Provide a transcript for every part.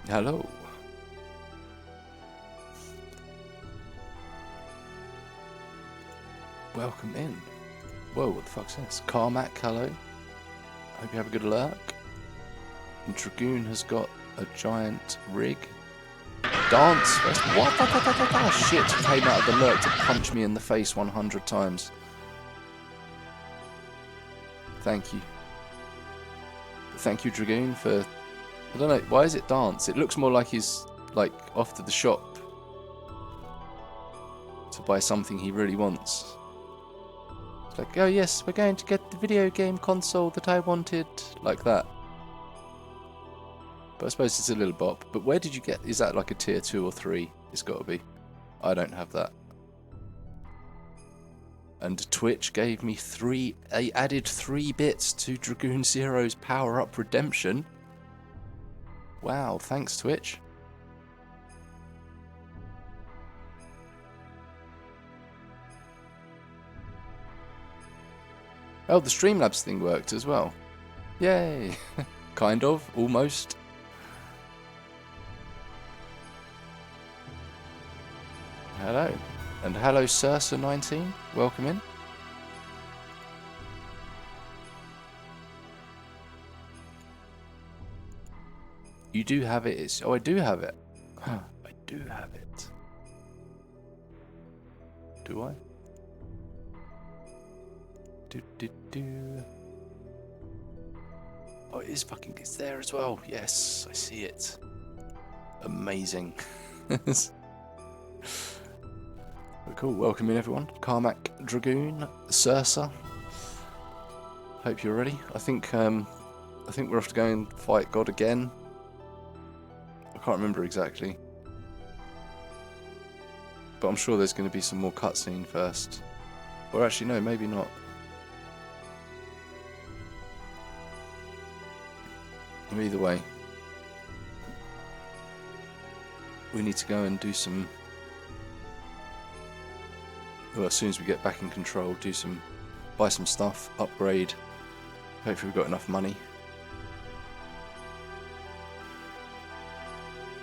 Hello. Welcome in. Whoa, what the fuck's this? Carmack, hello. Hope you have a good lurk. And Dragoon has got a giant rig. Dance first. What? Shit, came out of the lurk to punch me in the face 100 times. Thank you. Thank you, Dragoon, for... I don't know, why is it dance? It looks more like he's, like, off to the shop to buy something he really wants. It's like, oh yes, we're going to get the video game console that I wanted. Like that. But I suppose it's a little bop. But where did you get... Is that like a tier 2 or 3? It's got to be. I don't have that. And Twitch gave me 3... They added 3 bits to Dragoon Zero's power-up redemption. Wow, thanks Twitch. Oh, the Streamlabs thing worked as well. Yay! Kind of, almost. Hello. And hello Sursa19, welcome in. You do have it. It's... Oh, I do have it. Huh, I do have it. Do I? Do. Oh, it is fucking... It's there as well. Yes, I see it. Amazing. Cool, welcome in everyone. Carmack Dragoon, Sursa. Hope you're ready. I think we're off to go and fight God again. I can't remember exactly. But I'm sure there's going to be some more cutscene first. Or actually no, maybe not. Either way. We need to go and do some... Well, as soon as we get back in control, buy some stuff, upgrade. Hopefully we've got enough money.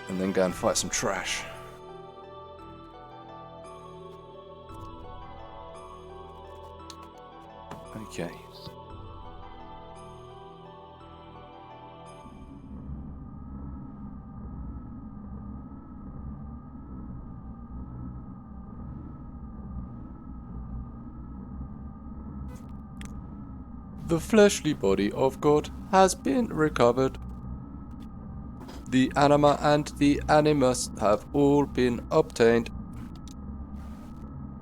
And then go and fight some trash. Okay. The fleshly body of God has been recovered. The anima and the animus have all been obtained.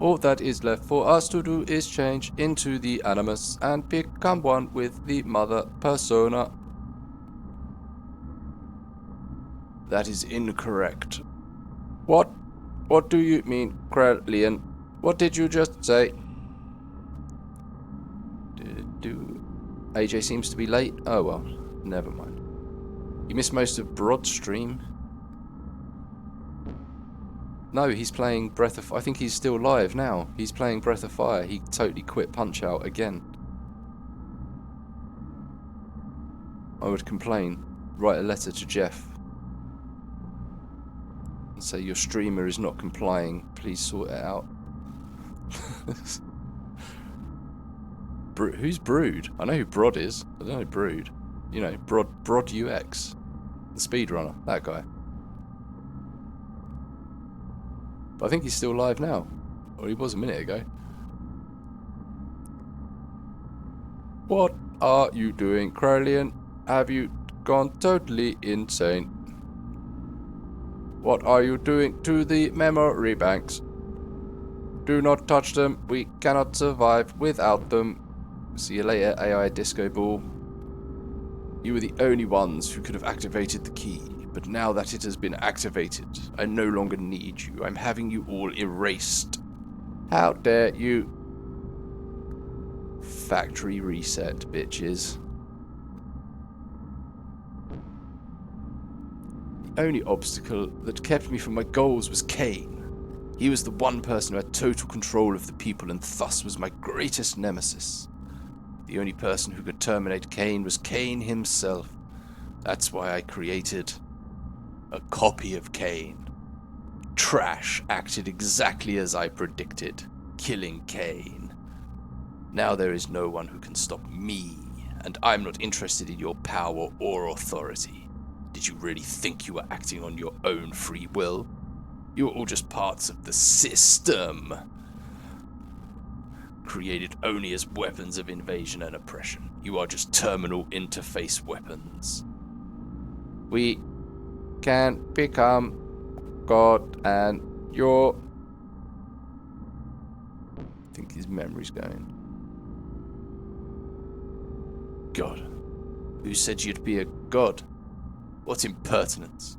All that is left for us to do is change into the animus and become one with the mother persona. That is incorrect. What? What do you mean, Krelian? What did you just say? AJ seems to be late. Oh well, never mind. You missed most of Brod's stream. No, he's playing Breath of... I think he's still live now. He's playing Breath of Fire. He totally quit Punch-Out again. I would complain. Write a letter to Jeff. And say your streamer is not complying. Please sort it out. Who's Brood? I know who Brod is. I don't know Brood. You know, Brod UX. The speedrunner. That guy. But I think he's still live now. Or he was a minute ago. What are you doing, Krelian? Have you gone totally insane? What are you doing to the memory banks? Do not touch them. We cannot survive without them. See you later, AI Disco Ball. You were the only ones who could have activated the key, but now that it has been activated, I no longer need you. I'm having you all erased. How dare you? Factory reset, bitches. The only obstacle that kept me from my goals was Cain. He was the one person who had total control of the people and thus was my greatest nemesis. The only person who could terminate Cain was Cain himself. That's why I created A copy of Cain. Trash acted exactly as I predicted, killing Cain. Now there is no one who can stop me, and I'm not interested in your power or authority. Did you really think you were acting on your own free will? You are all just parts of the system, created only as weapons of invasion and oppression. You are just terminal interface weapons. We can become God, and I think his memory's going. God. Who said you'd be a god? What impertinence.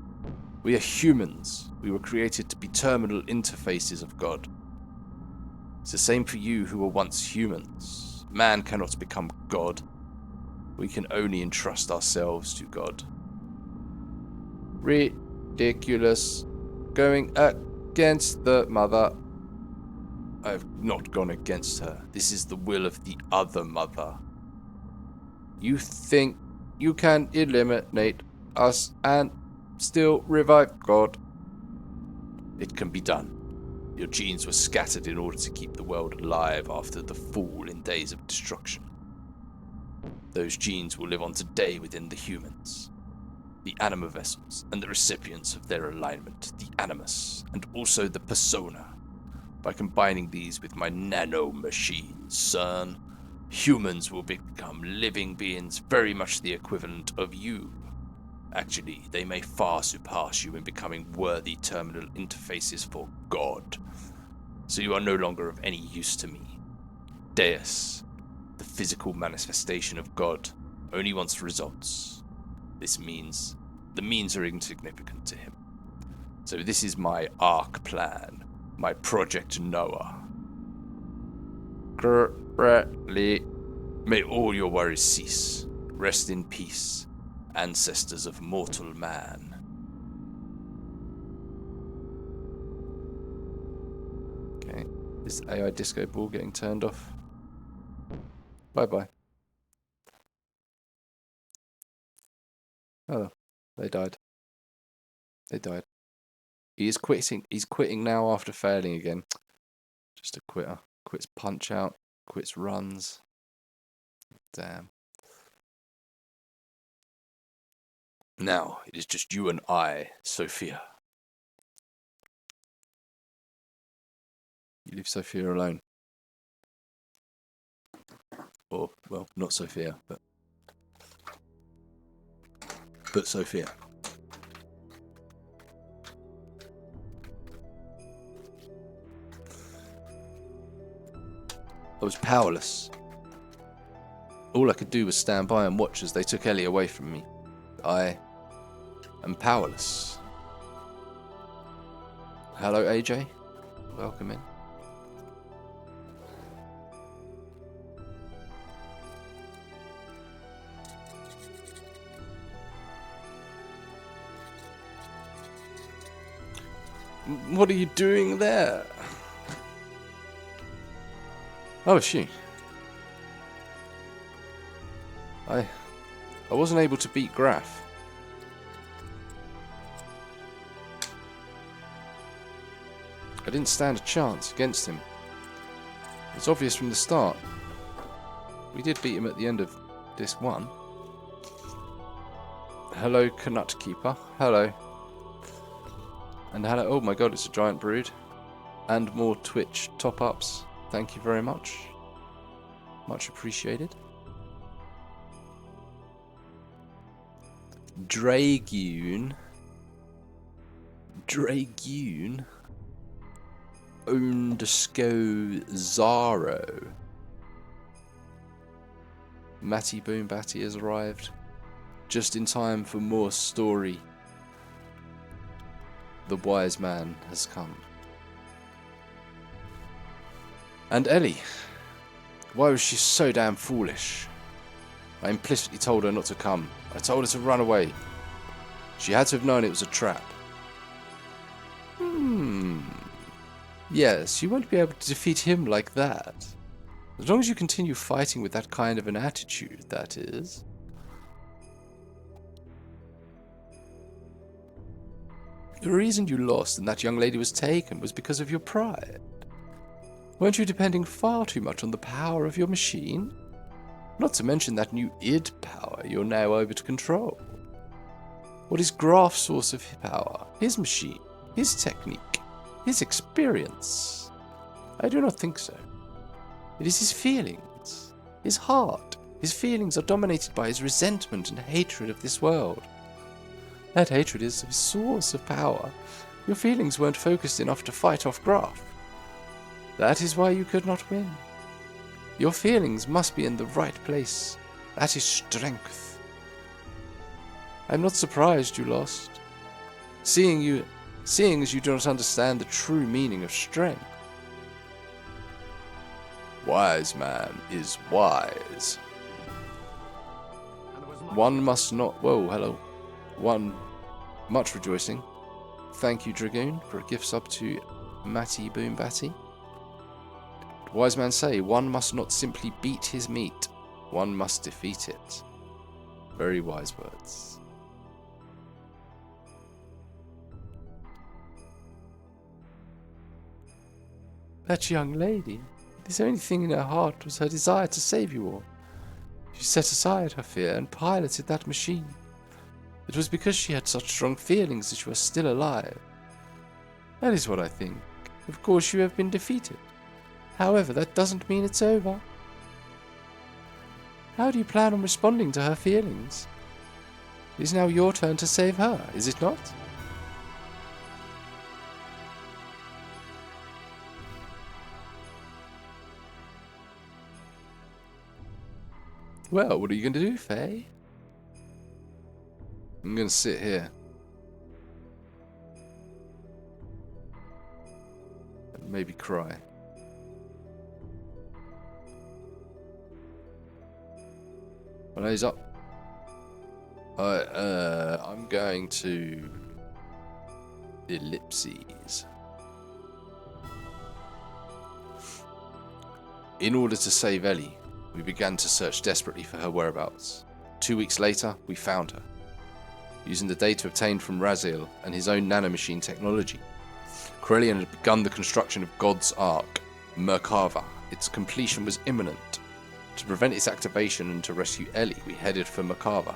We are humans. We were created to be terminal interfaces of God. It's the same for you who were once humans. Man cannot become God. We can only entrust ourselves to God. Ridiculous. Going against the mother. I have not gone against her. This is the will of the other mother. You think you can eliminate us and still revive God? It can be done. Your genes were scattered in order to keep the world alive after the fall in days of destruction. Those genes will live on today within the humans, the anima vessels, and the recipients of their alignment, the animus, and also the persona. By combining these with my nano machines, CERN, humans will become living beings very much the equivalent of you. Actually, they may far surpass you in becoming worthy terminal interfaces for God. So you are no longer of any use to me. Deus, the physical manifestation of God, only wants results. This means the means are insignificant to him. So this is my Ark plan, my Project Noah. Correctly. May all your worries cease. Rest in peace, ancestors of mortal man. Okay, is the AI disco ball getting turned off? Bye-bye. Oh, they died. They died. He is quitting. He's quitting now after failing again. Just a quitter. Quits punch out. Quits runs. Damn. Now, it is just you and I, Sophia. You leave Sophia alone. Or, well, not Sophia, but Sophia. I was powerless. All I could do was stand by and watch as they took Ellie away from me. I am powerless. Hello, AJ. Welcome in. What are you doing there? Oh, is she? I wasn't able to beat Graf. I didn't stand a chance against him. It's obvious from the start. We did beat him at the end of Disc 1. Hello, Knut Keeper. Hello. And hello. Oh my god, it's a giant brood. And more Twitch top-ups. Thank you very much. Much appreciated. Dragoon. Underscore Zaro. Matty Boom Batty has arrived. Just in time for more story. The wise man has come. And Ellie. Why was she so damn foolish? I implicitly told her not to come. I told her to run away. She had to have known it was a trap. Yes, you won't be able to defeat him like that. As long as you continue fighting with that kind of an attitude, that is. The reason you lost and that young lady was taken was because of your pride. Weren't you depending far too much on the power of your machine? Not to mention that new id power you're now able to control. What is Graf's source of power? His machine, his technique, his experience? I do not think so. It is his feelings, his heart. His feelings are dominated by his resentment and hatred of this world. That hatred is his source of power. Your feelings weren't focused enough to fight off Graf. That is why you could not win. Your feelings must be in the right place. That is strength. I'm not surprised you lost. Seeing as you do not understand the true meaning of strength. Wise man is wise. One must not... Whoa, hello. One, much rejoicing. Thank you, Dragoon, for a gift sub to Matty Boom Batty. Wise man say, one must not simply beat his meat. One must defeat it. Very wise words. That young lady, the only thing in her heart was her desire to save you all. She set aside her fear and piloted that machine. It was because she had such strong feelings that you are still alive. That is what I think. Of course you have been defeated. However, that doesn't mean it's over. How do you plan on responding to her feelings? It is now your turn to save her, is it not? Well, what are you going to do, Faye? I'm going to sit here. And maybe cry. When he's up. I'm going to... Ellipses. In order to save Ellie, we began to search desperately for her whereabouts. 2 weeks later, we found her. Using the data obtained from Raziel and his own nanomachine technology, Corellian had begun the construction of God's Ark, Merkava. Its completion was imminent. To prevent its activation and to rescue Ellie, we headed for Merkava.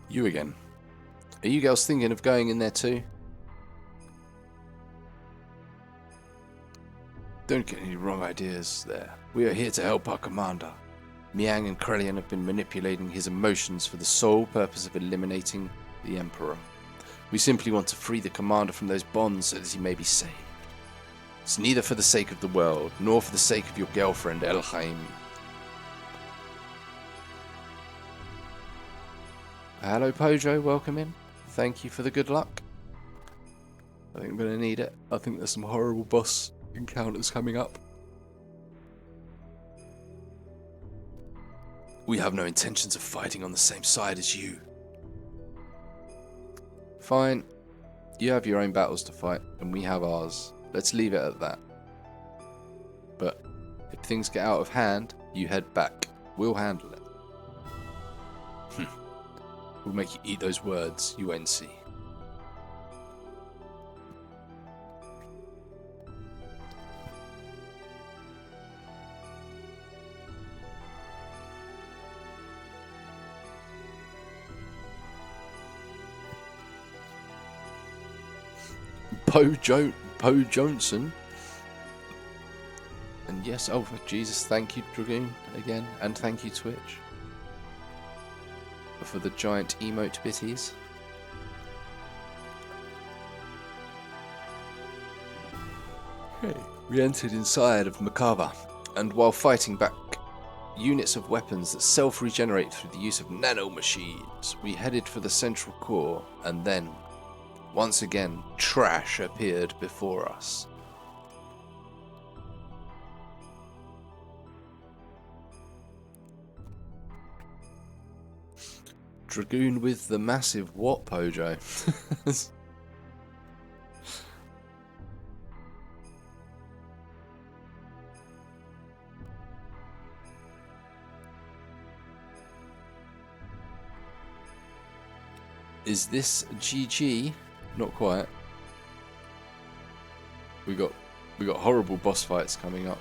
You again. Are you girls thinking of going in there too? Don't get any wrong ideas there. We are here to help our commander. Miang and Corellian have been manipulating his emotions for the sole purpose of eliminating the Emperor. We simply want to free the commander from those bonds so that he may be saved. It's neither for the sake of the world, nor for the sake of your girlfriend, Elhaim. Hello Pojo, welcome in. Thank you for the good luck. I think I'm going to need it. I think there's some horrible boss encounters coming up. We have no intentions of fighting on the same side as you. Fine. You have your own battles to fight, and we have ours. Let's leave it at that. But if things get out of hand, you head back. We'll handle it. We'll make you eat those words, UNC. Poe Johnson. And yes, oh Jesus, thank you Dragoon again, and thank you Twitch for the giant emote bitties. Hey. We entered inside of Makava, and while fighting back units of weapons that self-regenerate through the use of nanomachines, we headed for the central core, and then, once again, trash appeared before us. Dragoon with the massive what, Pojo? Is this GG? Not quite. We got horrible boss fights coming up.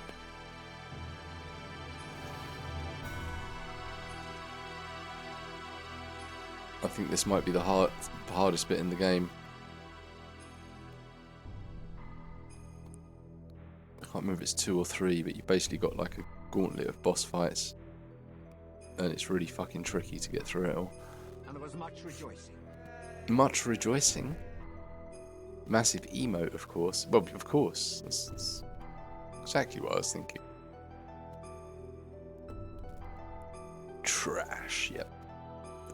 I think this might be the hardest bit in the game. I can't remember if it's 2 or 3, but you basically got like a gauntlet of boss fights, and it's really fucking tricky to get through it all. And there was much rejoicing. Much rejoicing. Massive emote, of course. Well, of course. That's exactly what I was thinking. Trash, yep.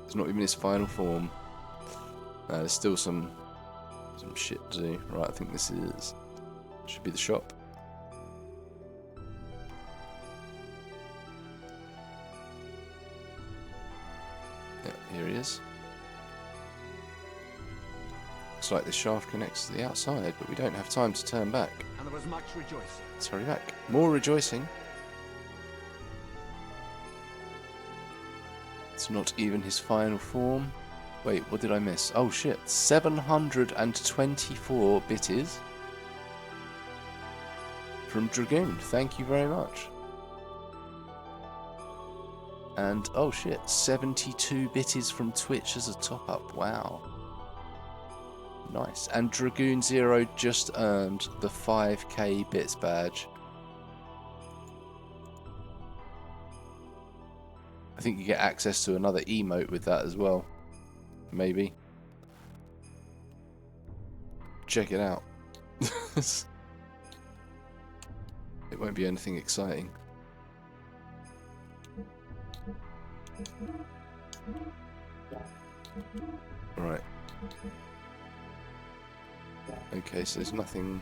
It's not even his final form. There's still some shit to do. Right, I think this should be the shop. Yep, here he is. Looks like the shaft connects to the outside, but we don't have time to turn back. And there was much rejoicing. Let's hurry back. More rejoicing. It's not even his final form. Wait, what did I miss? Oh shit, 724 bitties from Dragoon. Thank you very much. And oh shit, 72 bitties from Twitch as a top up. Wow. Nice. And Dragoon Zero just earned the 5k bits badge. I think you get access to another emote with that as well. Maybe. Check it out. It won't be anything exciting. Right. Okay, so there's nothing...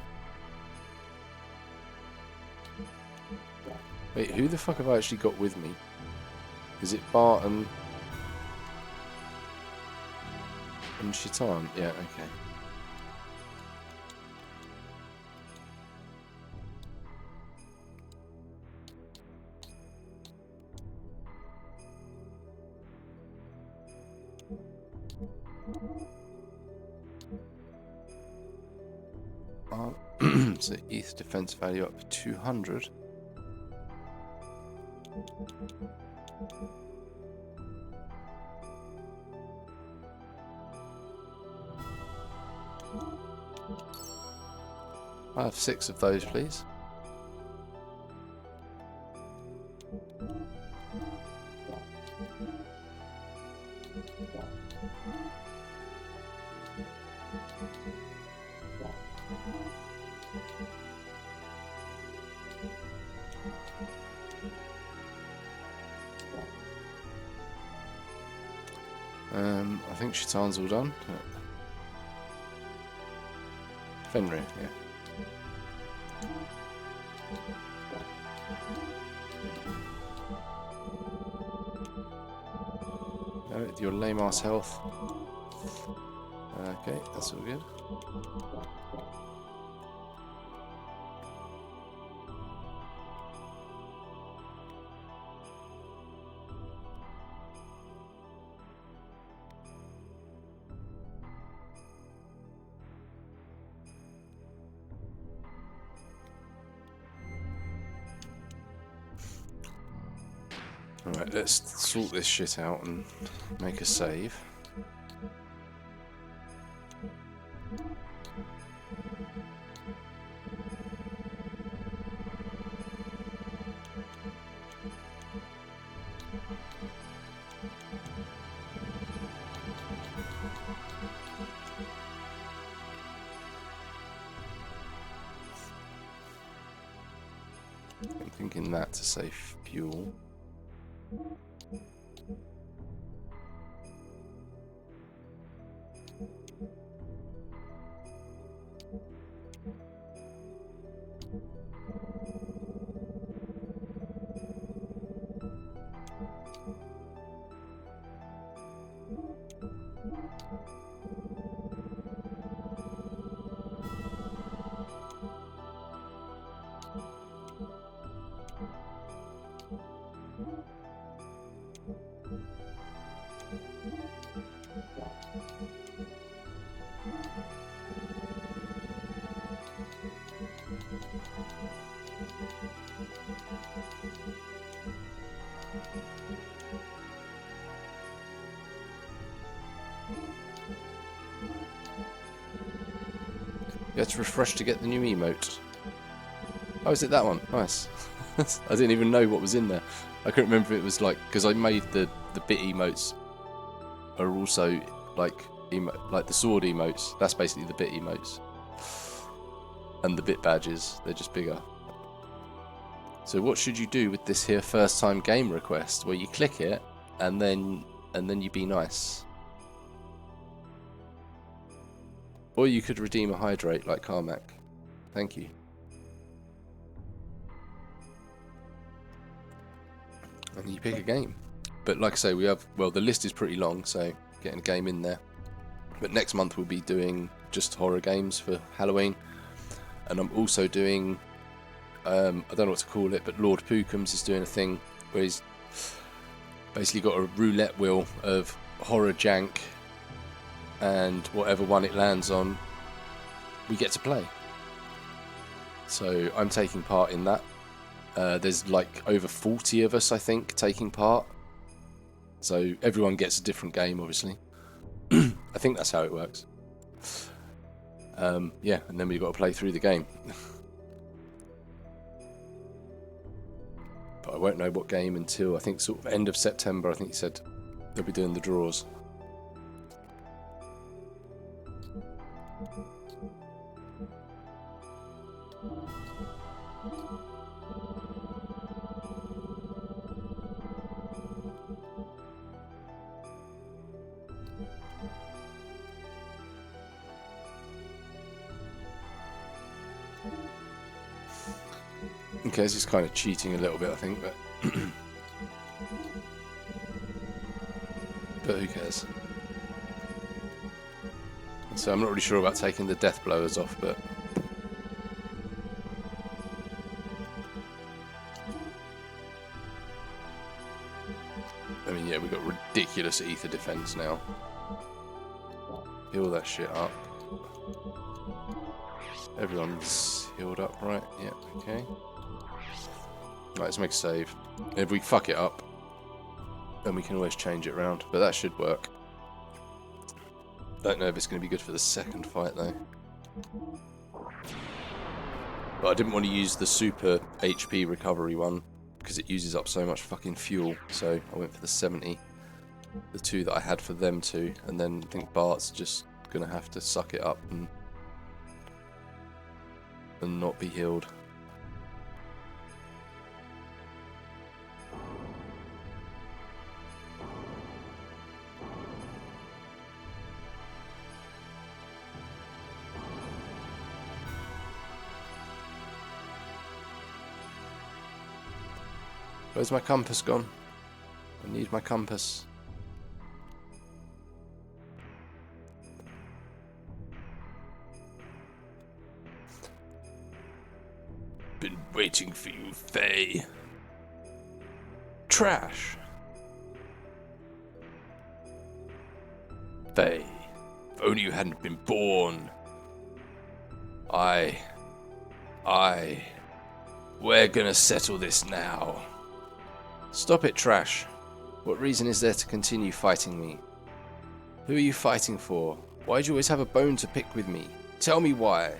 Wait, who the fuck have I actually got with me? Is it Bart and Shitan? Yeah, okay. So ETH defense value up to 200. I have 6 of those, please. I think Shitan's all done. Fenrir, yeah. Your lame ass health. Okay, that's all good. Alright, let's sort this shit out and make a save. I'm thinking that to save fuel. You had to refresh to get the new emote. Oh, is it that one? Nice. I didn't even know what was in there. I couldn't remember if it was like, because I made the bit emotes are also like like the sword emotes. That's basically the bit emotes. And the bit badges, they're just bigger. So what should you do with this here first time game request? Well, you click it and then you be nice. Or you could redeem a hydrate like Carmack. Thank you. And you pick a game. But like I say, we have, well, the list is pretty long, so getting a game in there. But next month we'll be doing just horror games for Halloween. And I'm also doing, I don't know what to call it, but Lord Pookums is doing a thing where he's basically got a roulette wheel of horror jank, and whatever one it lands on, we get to play. So I'm taking part in that. There's like over 40 of us, I think, taking part. So everyone gets a different game, obviously. I think that's how it works. Yeah, and then we've got to play through the game. But I won't know what game until, I think, sort of end of September. I think he said they'll be doing the draws. Okay, this is kind of cheating a little bit, I think, but but who cares? So I'm not really sure about taking the death blowers off, but I mean, yeah, we've got ridiculous ether defense now. Heal that shit up. Everyone's healed up, right? Yeah, okay. Right, let's make a save. If we fuck it up, then we can always change it around, but that should work. Don't know if it's going to be good for the second fight, though. But I didn't want to use the super HP recovery one, because it uses up so much fucking fuel, so I went for the 70. The two that I had for them two, and then I think Bart's just going to have to suck it up and not be healed. Where's my compass gone? I need my compass. Been waiting for you, Faye. Trash. Faye, if only you hadn't been born. We're gonna settle this now. Stop it, Trash. What reason is there to continue fighting me? Who are you fighting for? Why do you always have a bone to pick with me? Tell me why.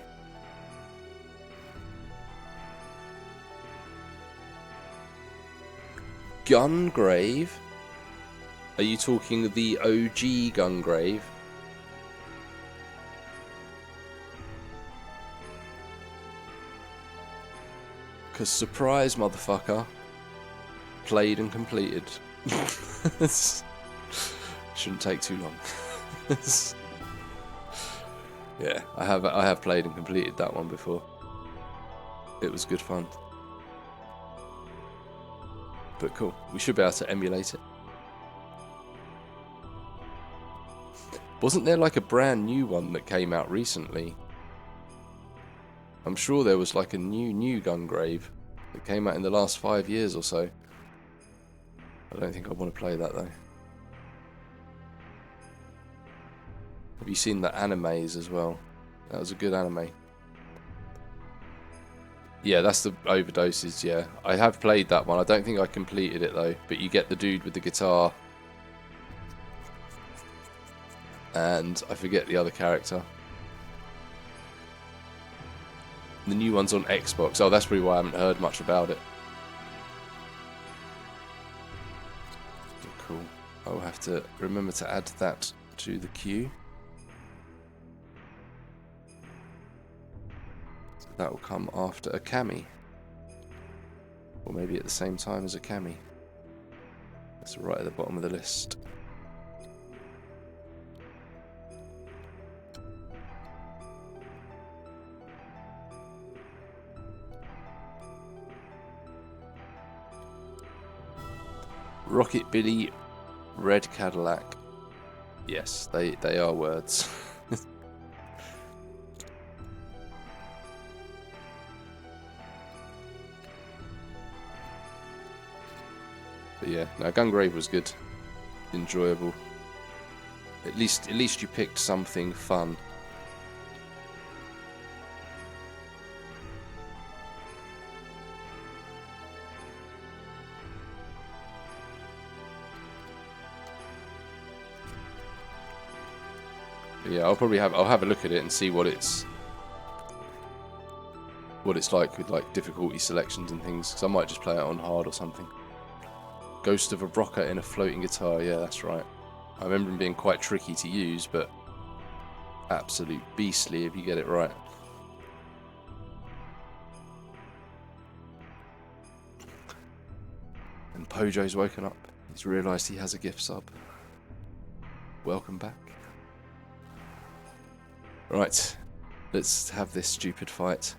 Gungrave? Are you talking the OG Gungrave? 'Cause surprise, motherfucker. Played and completed. Shouldn't take too long. Yeah, I have played and completed that one before. It was good fun. But cool, we should be able to emulate it. Wasn't there like a brand new one that came out recently? I'm sure there was like a new Gungrave that came out in the last 5 years or so. I don't think I want to play that though. Have you seen the animes as well? That was a good anime. Yeah, that's the overdoses, yeah. I have played that one. I don't think I completed it though, but you get the dude with the guitar. And I forget the other character. The new one's on Xbox. Oh, that's probably why I haven't heard much about it. Cool. I'll have to remember to add that to the queue. So that will come after a Kami. Or maybe at the same time as a Kami. That's right at the bottom of the list. Rocket Billy, Red Cadillac. Yes, they are words. But yeah, no, Gungrave was good, enjoyable. At least you picked something fun. But yeah, I'll have a look at it and see what it's like with like difficulty selections and things. Because I might just play it on hard or something. Ghost of a Brocker in a floating guitar. Yeah, that's right. I remember him being quite tricky to use, but absolute beastly if you get it right. And Pojo's woken up. He's realised he has a gift sub. Welcome back. Right, let's have this stupid fight.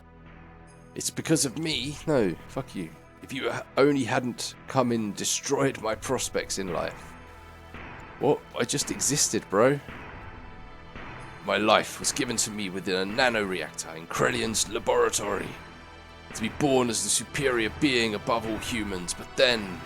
It's because of me? No, fuck you. If you only hadn't come and destroyed my prospects in life. What? I just existed, bro. My life was given to me within a nanoreactor in Krellion's laboratory. To be born as the superior being above all humans, but then...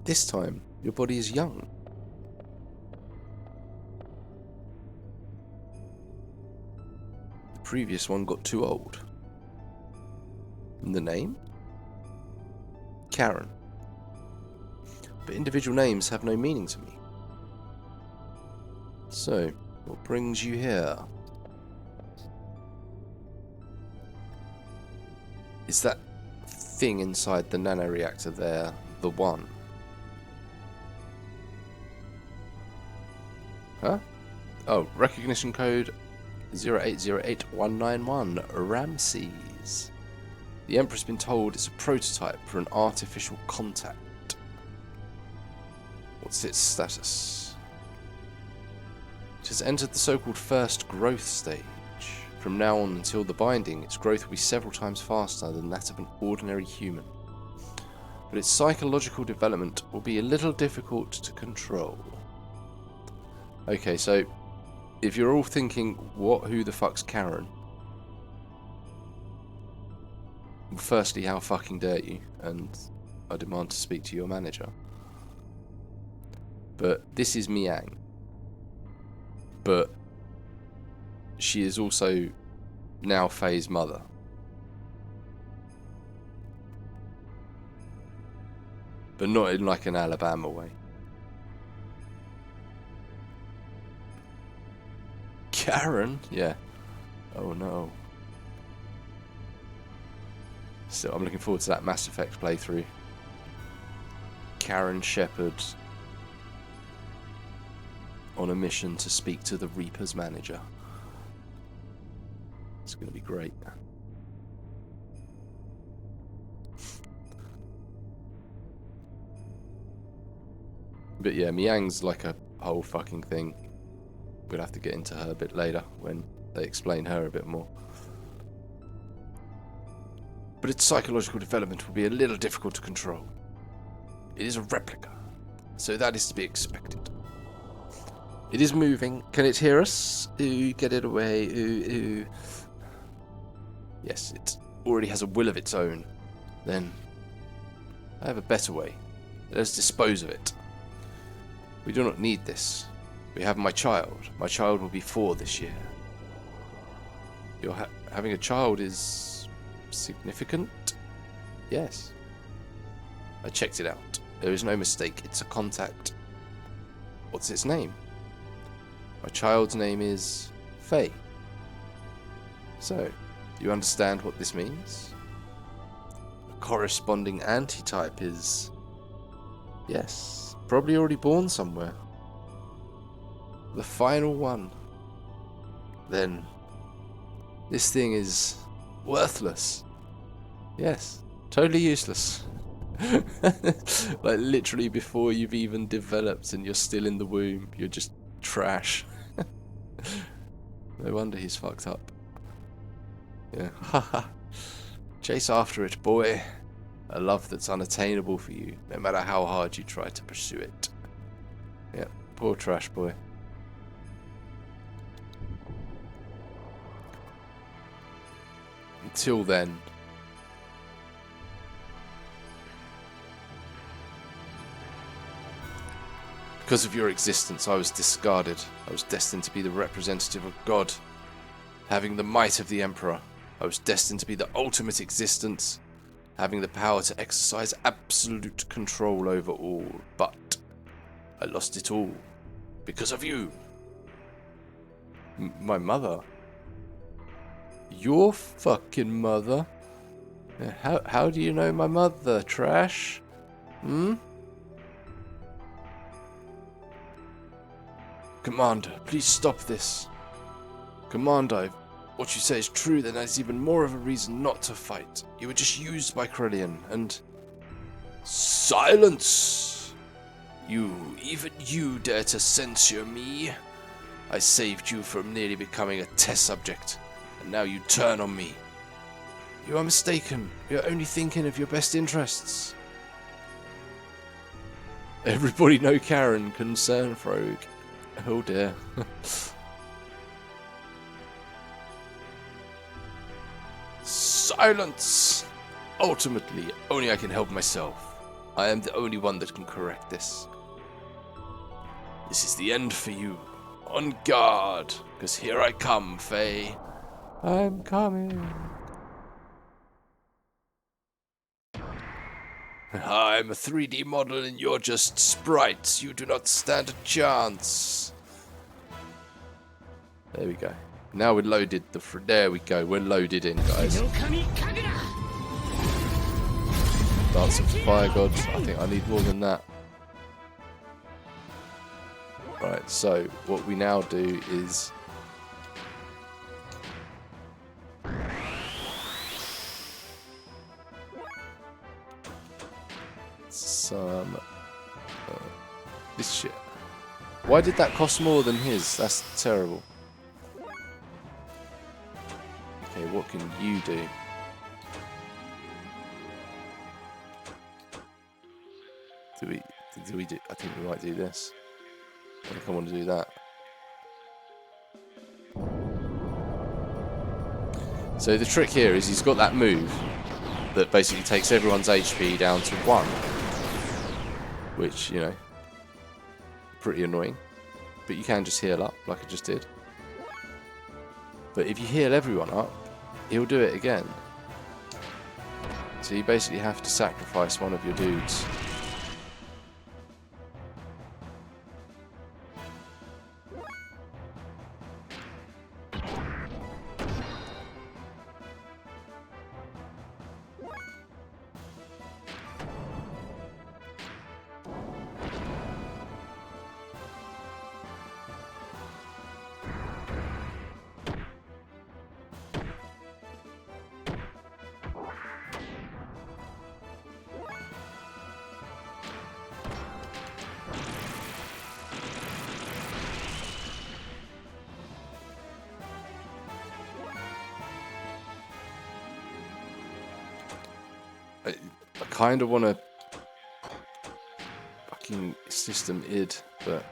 This time, your body is young. The previous one got too old. And the name? Karen. But individual names have no meaning to me. So, what brings you here? Is that thing inside the nanoreactor there the one? Huh? Oh, recognition code 0808191, Ramses. The Emperor's been told it's a prototype for an artificial contact. What's its status? It has entered the so-called first growth stage. From now on until the binding, its growth will be several times faster than that of an ordinary human. But its psychological development will be a little difficult to control. Okay, so if you're all thinking, who the fuck's Karen? Well, firstly, how fucking dare you? And I demand to speak to your manager. But this is Miang. But she is also now Faye's mother. But not in like an Alabama way. Karen? Yeah. Oh no. So I'm looking forward to that Mass Effect playthrough. Karen Shepard on a mission to speak to the Reaper's manager. It's going to be great. But yeah, Miang's like a whole fucking thing. We'll have to get into her a bit later when they explain her a bit more. But its psychological development will be a little difficult to control. It is a replica, so that is to be expected. It is moving. Can it hear us? Ooh, get it away. Ooh, ooh. Yes, it already has a will of its own. Then, I have a better way. Let us dispose of it. We do not need this. We have my child. My child will be 4 this year. Having a child is significant? Yes. I checked it out. There is no mistake. It's a contact. What's its name? My child's name is Faye. So, do you understand what this means? A corresponding antitype is... yes, probably already born somewhere. The final one. Then, this thing is worthless. Yes, totally useless. Like literally before you've even developed and you're still in the womb, you're just trash. No wonder he's fucked up. Yeah. Haha. Chase after it, boy. A love that's unattainable for you, no matter how hard you try to pursue it. Yeah, poor trash boy. Until then. Because of your existence, I was discarded. I was destined to be the representative of God, having the might of the Emperor. I was destined to be the ultimate existence, having the power to exercise absolute control over all. But I lost it all because of you. My mother? Your fucking mother? How do you know my mother, trash? Hmm? Commander, please stop this. Commander, if what you say is true, then that's even more of a reason not to fight. You were just used by Krelian, and... Silence! Even you dare to censure me? I saved you from nearly becoming a test subject, and now you turn on me. You are mistaken. You're only thinking of your best interests. Everybody know Karen, concern Frog. Oh dear. Silence! Ultimately, only I can help myself. I am the only one that can correct this. This is the end for you. On guard, because here I come, Faye. I'm coming. I'm a 3D model and you're just sprites. You do not stand a chance. There we go. Now we're loaded. There we go. We're loaded in, guys. Dance of Fire Gods. I think I need more than that. Right, so what we now do is... this shit. Why did that cost more than his? That's terrible. Okay, what can you do? Do we do? I think we might do this. I think I want to do that. So the trick here is he's got that move that basically takes everyone's HP down to 1. Which, you know, pretty annoying. But you can just heal up, like I just did. But if you heal everyone up, he'll do it again. So you basically have to sacrifice one of your dudes. kind of want to fucking system id, but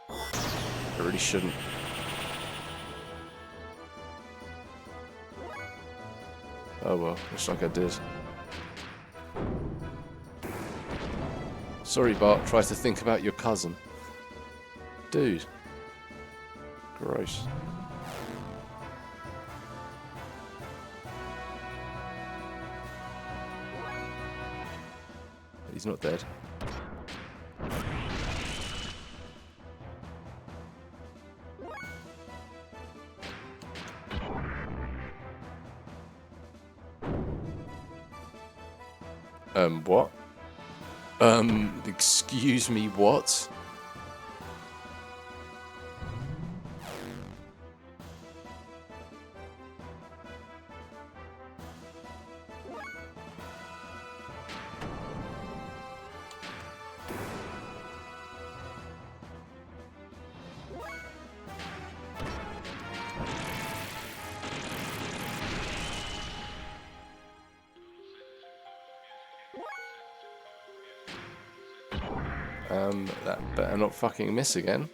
I really shouldn't. Oh well, looks like I did. Sorry, Bart, try to think about your cousin. Dude. Gross. He's not dead. What? Excuse me, what? That better not fucking miss again.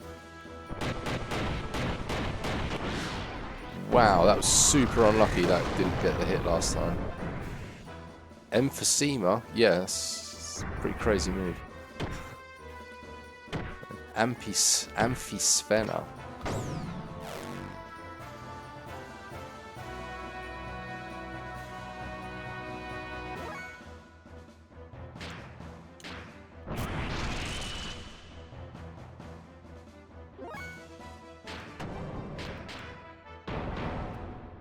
Wow, that was super unlucky that didn't get the hit last time. Emphysema? Yes. Pretty crazy move. Amphisphena.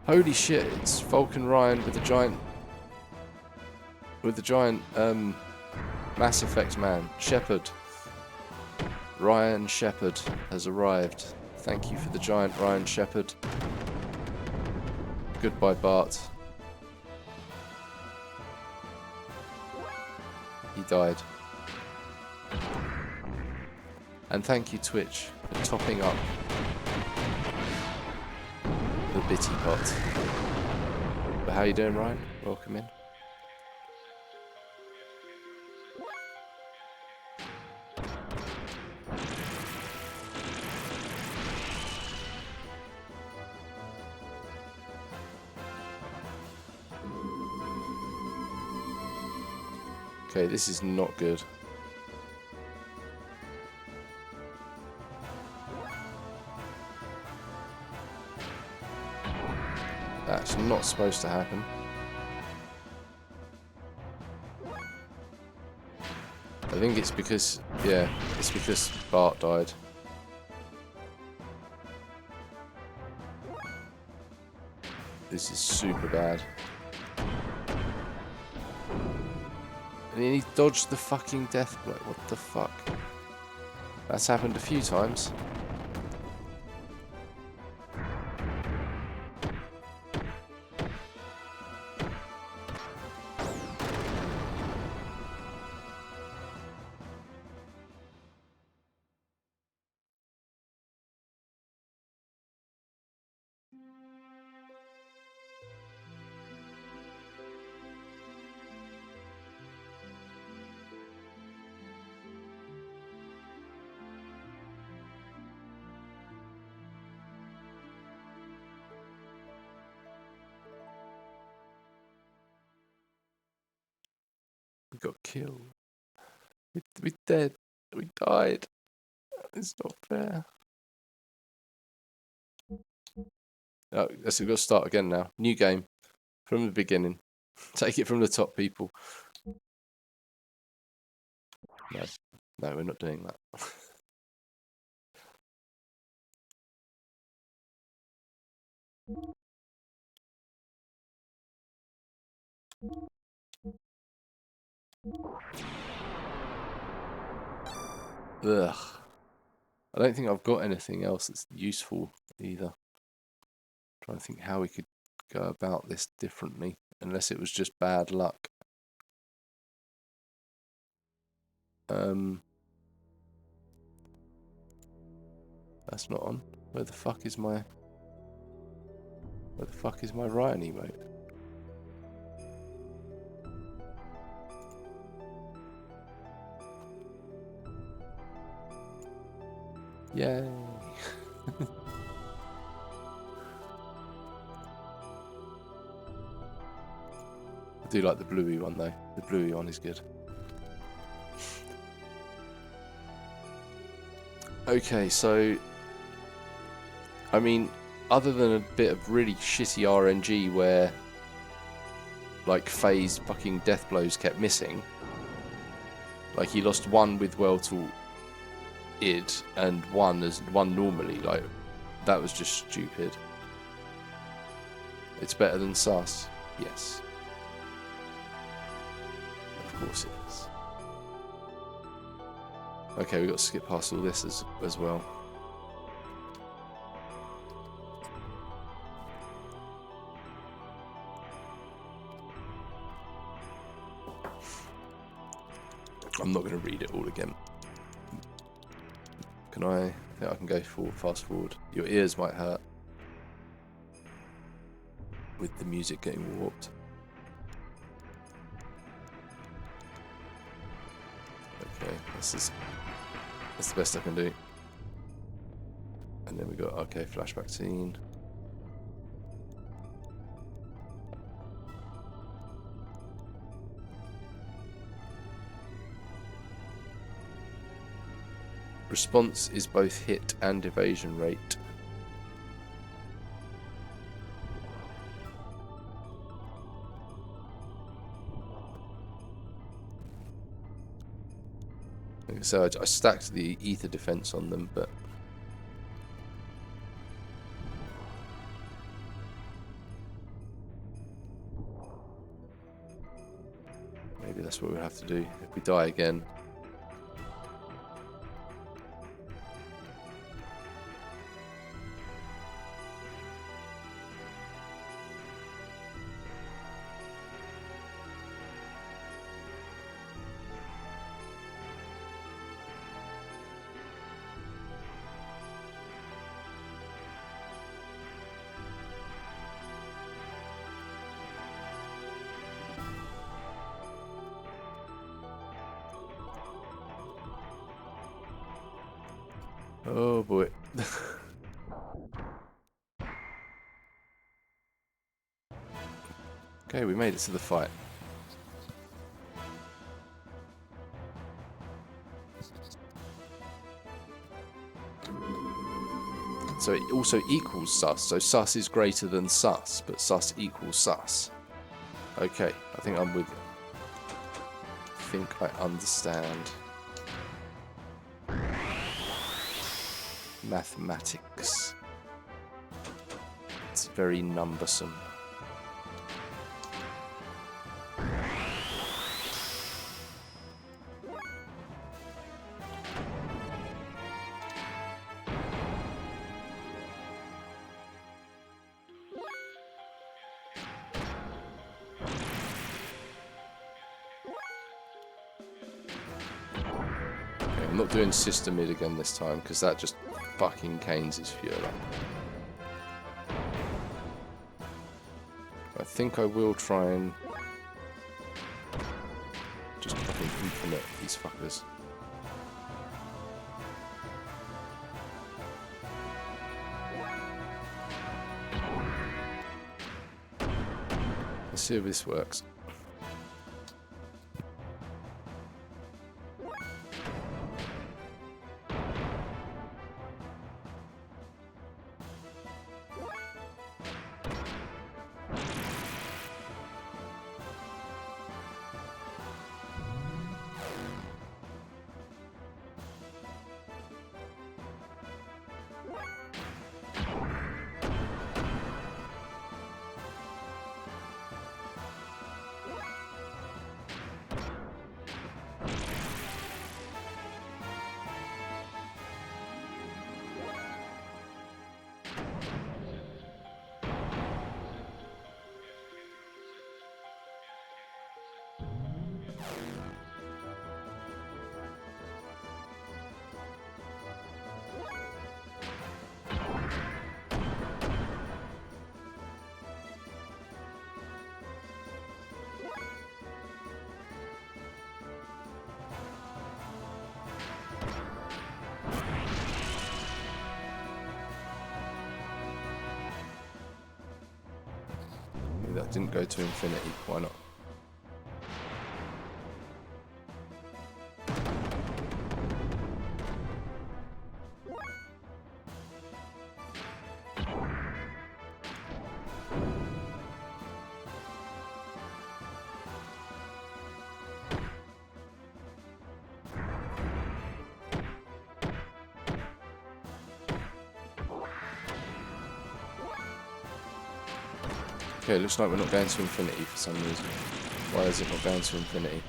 Holy shit, it's Vulcan Ryan with the giant Mass Effect man, Shepard. Ryan Shepard has arrived. Thank you for the giant Ryan Shepard. Goodbye, Bart. He died. And thank you, Twitch, for topping up the bitty pot. But how you doing, Ryan? Welcome in. Okay, this is not good. That's not supposed to happen. I think it's because, yeah, it's because Bart died. This is super bad. And he dodged the fucking death blow. What the fuck? That's happened a few times. We got killed. We dead. We died. It's not fair. Oh, we've got to start again now. New game. From the beginning. Take it from the top, people. No. No, we're not doing that. Ugh. I don't think I've got anything else that's useful either. Trying to think how we could go about this differently, unless it was just bad luck. That's not on. Where the fuck is my Ryan emote? Yay! I do like the bluey one though. The bluey one is good. Okay, so I mean, other than a bit of really shitty RNG where like phased fucking death blows kept missing, like he lost one with Weltal id and one normally, like that was just stupid. It's better than sus, yes. Of course it is. Okay, we've got to skip past all this as well. I'm not going to read it all again. Can I? Yeah, I can go forward, fast forward. Your ears might hurt with the music getting warped. Okay, that's the best I can do. And then we got, okay, flashback scene. Response is both hit and evasion rate. So I stacked the ether defense on them, but maybe that's what we'll have to do if we die again. Oh boy. Okay, we made it to the fight. So it also equals sus. So sus is greater than sus, but sus equals sus. Okay, I think I'm with it. I think I understand. Mathematics. It's very numbersome. I'm not doing system mid again this time because that just fucking canes his fuel up. I think I will try and just fucking infinite these fuckers. Let's see if this works. that didn't go to infinity. Why not? Okay, looks like we're not going to infinity for some reason. Why is it not going to infinity?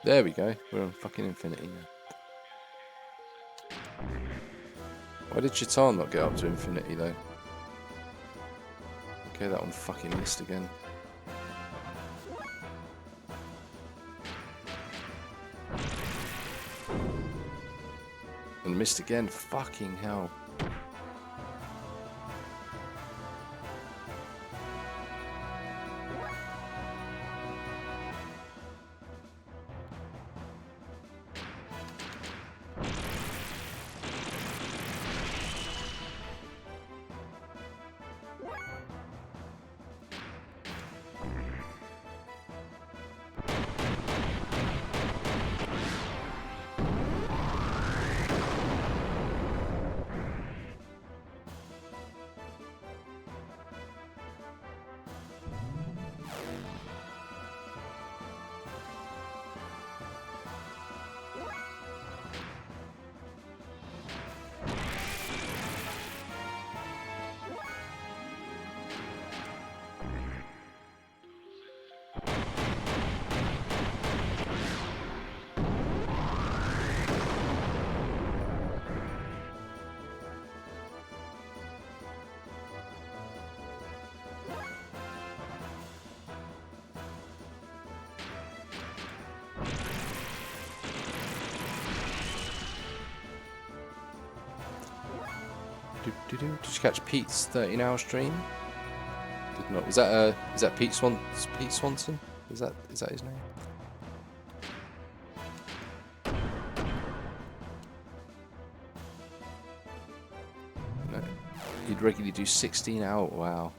There we go. We're on fucking infinity now. Why did Chitan not get up to infinity though? Okay, that one fucking missed again. And missed again. Fucking hell. Did you catch Pete's 13-hour stream? Did not. Is that Pete Swanson? Is that his name? No. He'd regularly do 16 hour. Wow.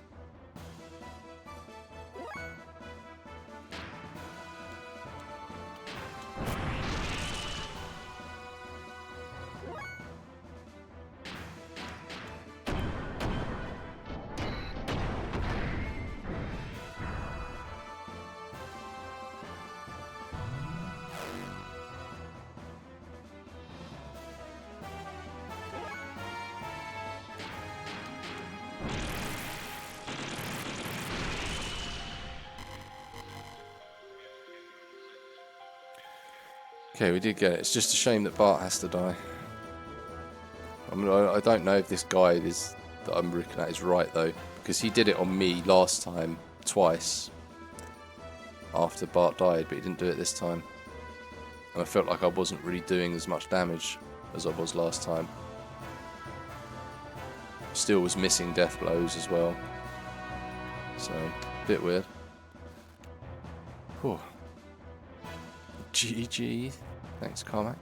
Okay, we did get it. It's just a shame that Bart has to die. I mean, I don't know if this guide that I'm looking at is right though, because he did it on me last time twice after Bart died, but he didn't do it this time. And I felt like I wasn't really doing as much damage as I was last time. Still was missing death blows as well. So, a bit weird. Whew. GG. Thanks, Carmack.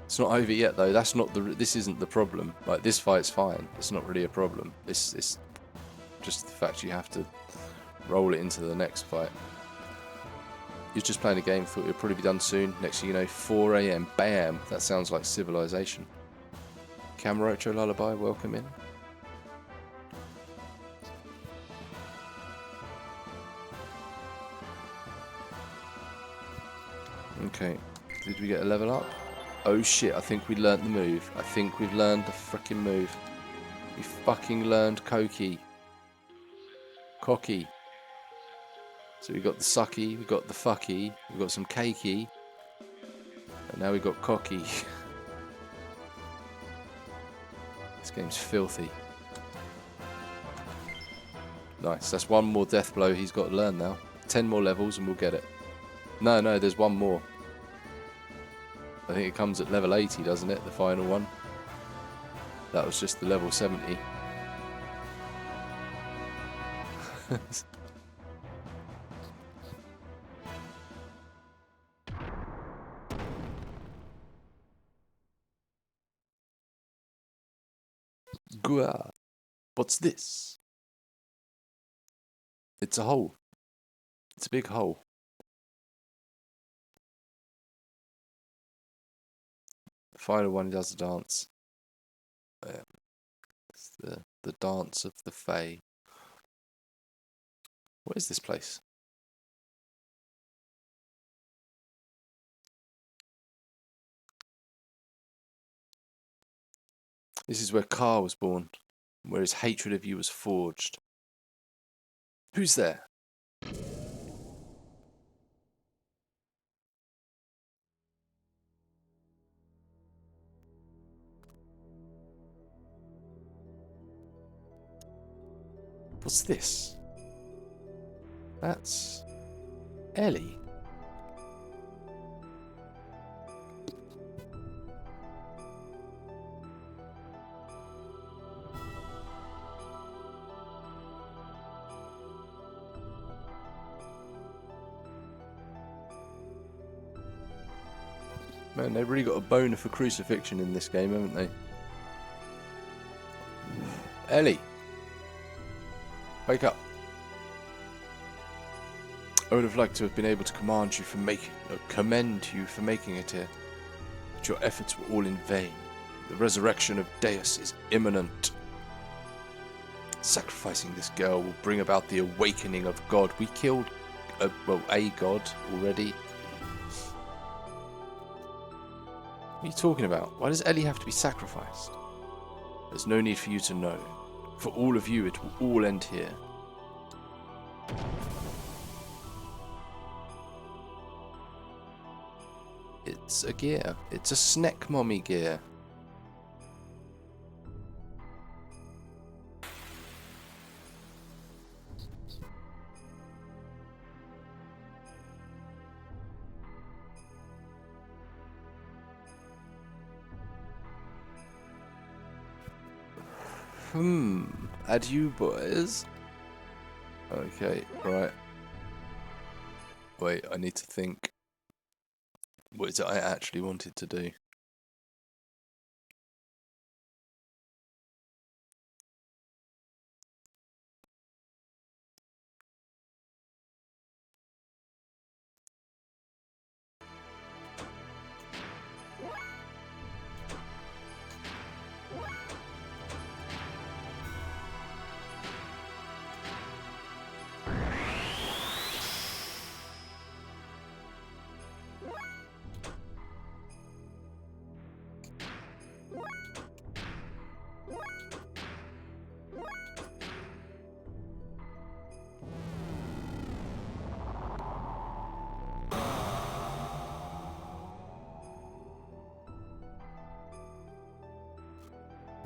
It's not over yet though. That's not this isn't the problem. Like, this fight's fine. It's not really a problem. It's just the fact you have to roll it into the next fight. You're just playing a game, thought it'll probably be done soon. Next thing you know, 4 AM. Bam! That sounds like civilization. Camarocho Lullaby, welcome in. Okay, did we get a level up? Oh shit, I think we learnt the move. I think we've learned the frickin' move. We fucking learned Cocky. Cocky. So we got the sucky, we got the fucky, we got some cakey, and now we got cocky. This game's filthy. Nice, that's one more death blow he's got to learn now. 10 more levels and we'll get it. No, there's one more. I think it comes at level 80, doesn't it? The final one. That was just the level 70. Gah. What's this? It's a hole. It's a big hole. The final one does the dance. It's the dance of the Fae. What is this place? This is where Ka was born, where his hatred of you was forged. Who's there? What's this? That's Ellie. Man, they've really got a boner for crucifixion in this game, haven't they? Ellie! Wake up. I would have liked to have been able to commend you for making it here. But your efforts were all in vain. The resurrection of Deus is imminent. Sacrificing this girl will bring about the awakening of God. We killed, a god already. What are you talking about? Why does Ellie have to be sacrificed? There's no need for you to know. For all of you, it will all end here. It's a gear. It's a snack mommy gear. Adieu, boys. Okay, right. Wait, I need to think. What is it I actually wanted to do?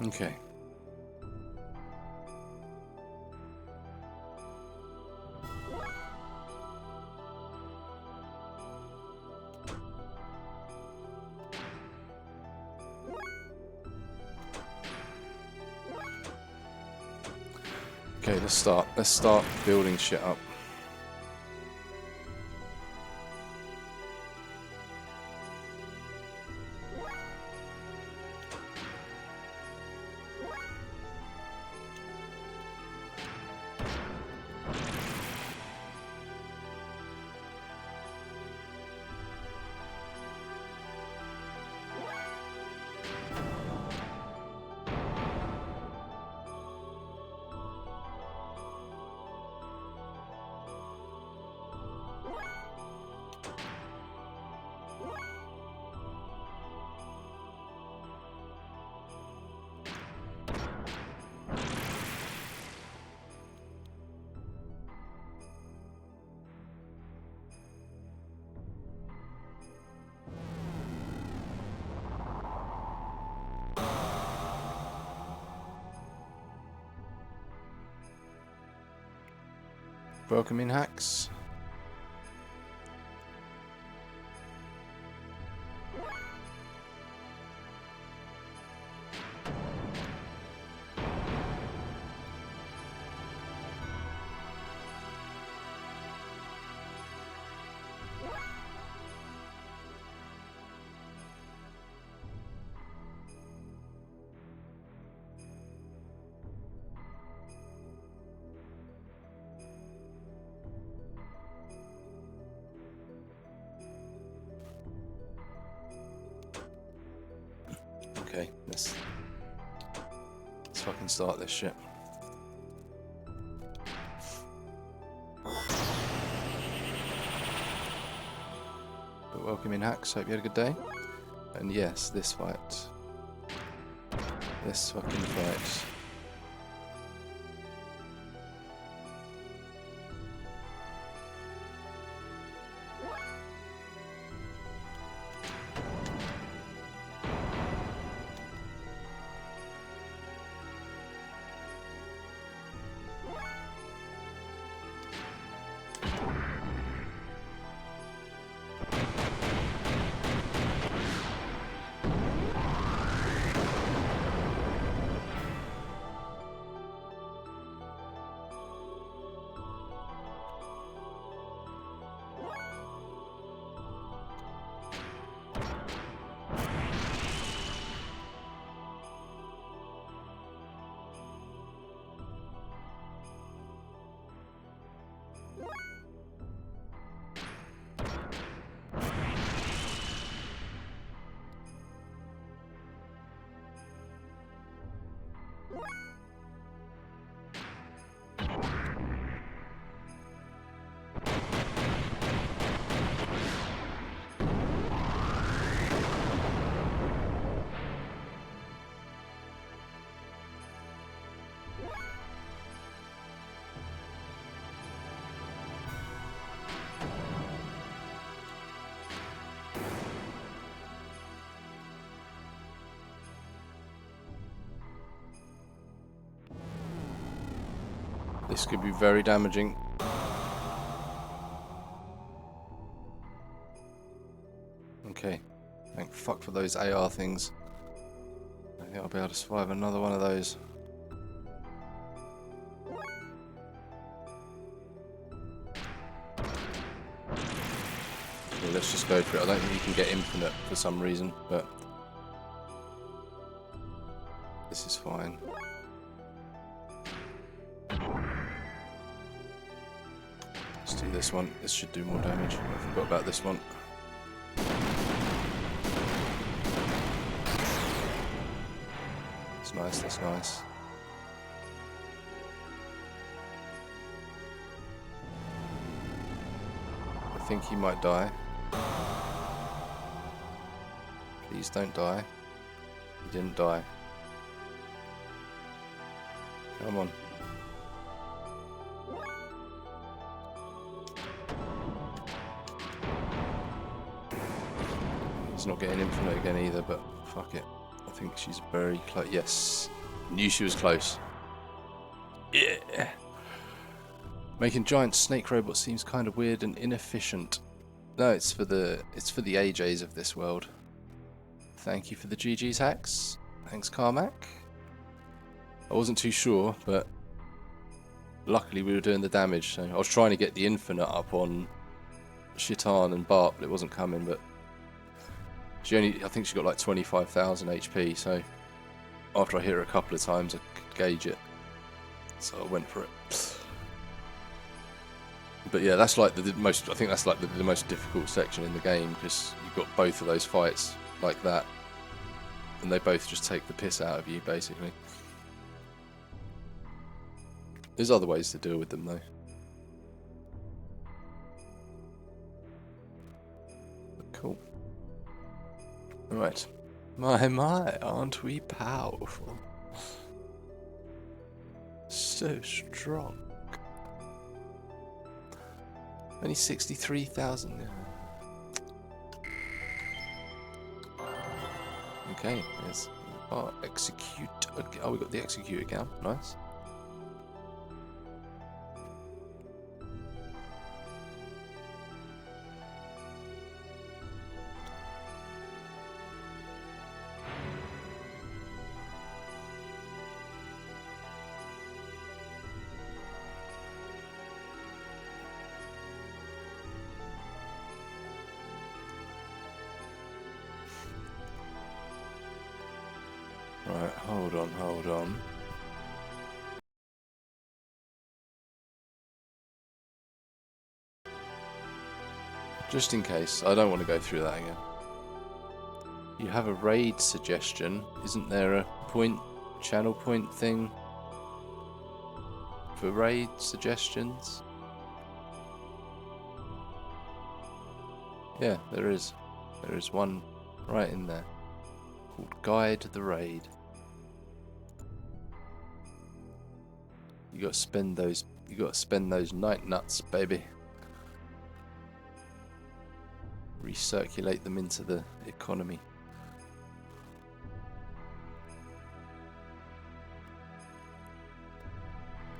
Okay. Okay, let's start. Let's start building shit up. Welcome in, hacks. Okay, let's fucking start this shit. But welcome in, Hacks. Hope you had a good day. And yes, this fight. This fucking fight. This could be very damaging. Okay. Thank fuck for those AR things. I think I'll be able to survive another one of those. Yeah, let's just go for it. I don't think you can get infinite for some reason, but this is fine. Let's do this one. This should do more damage. I forgot about this one. That's nice, that's nice. I think he might die. Please don't die. He didn't die. Come on. He's not getting infinite again either, but fuck it. I think she's very close. Yes. Knew she was close. Yeah. Making giant snake robots seems kind of weird and inefficient. No, it's for the AJs of this world. Thank you for the GG's, Hacks. Thanks, Carmack. I wasn't too sure, but luckily we were doing the damage. So I was trying to get the infinite up on Shitan and Bart, but it wasn't coming. But I think she got like 25,000 HP. So after I hit her a couple of times, I could gauge it. So I went for it. But yeah, that's like the most. I think that's like the most difficult section in the game because you've got both of those fights like that, and they both just take the piss out of you, basically. There's other ways to deal with them, though. But cool. Right. My, aren't we powerful? So strong. Only 63,000. Okay, there's execute. Oh, we got the execute account. Nice. Right, hold on. Just in case, I don't want to go through that again. You have a raid suggestion. Isn't there a channel point thing for raid suggestions? Yeah, there is. There is one right in there called Guide the Raid. You got to spend those. You got to spend those night nuts, baby. Recirculate them into the economy.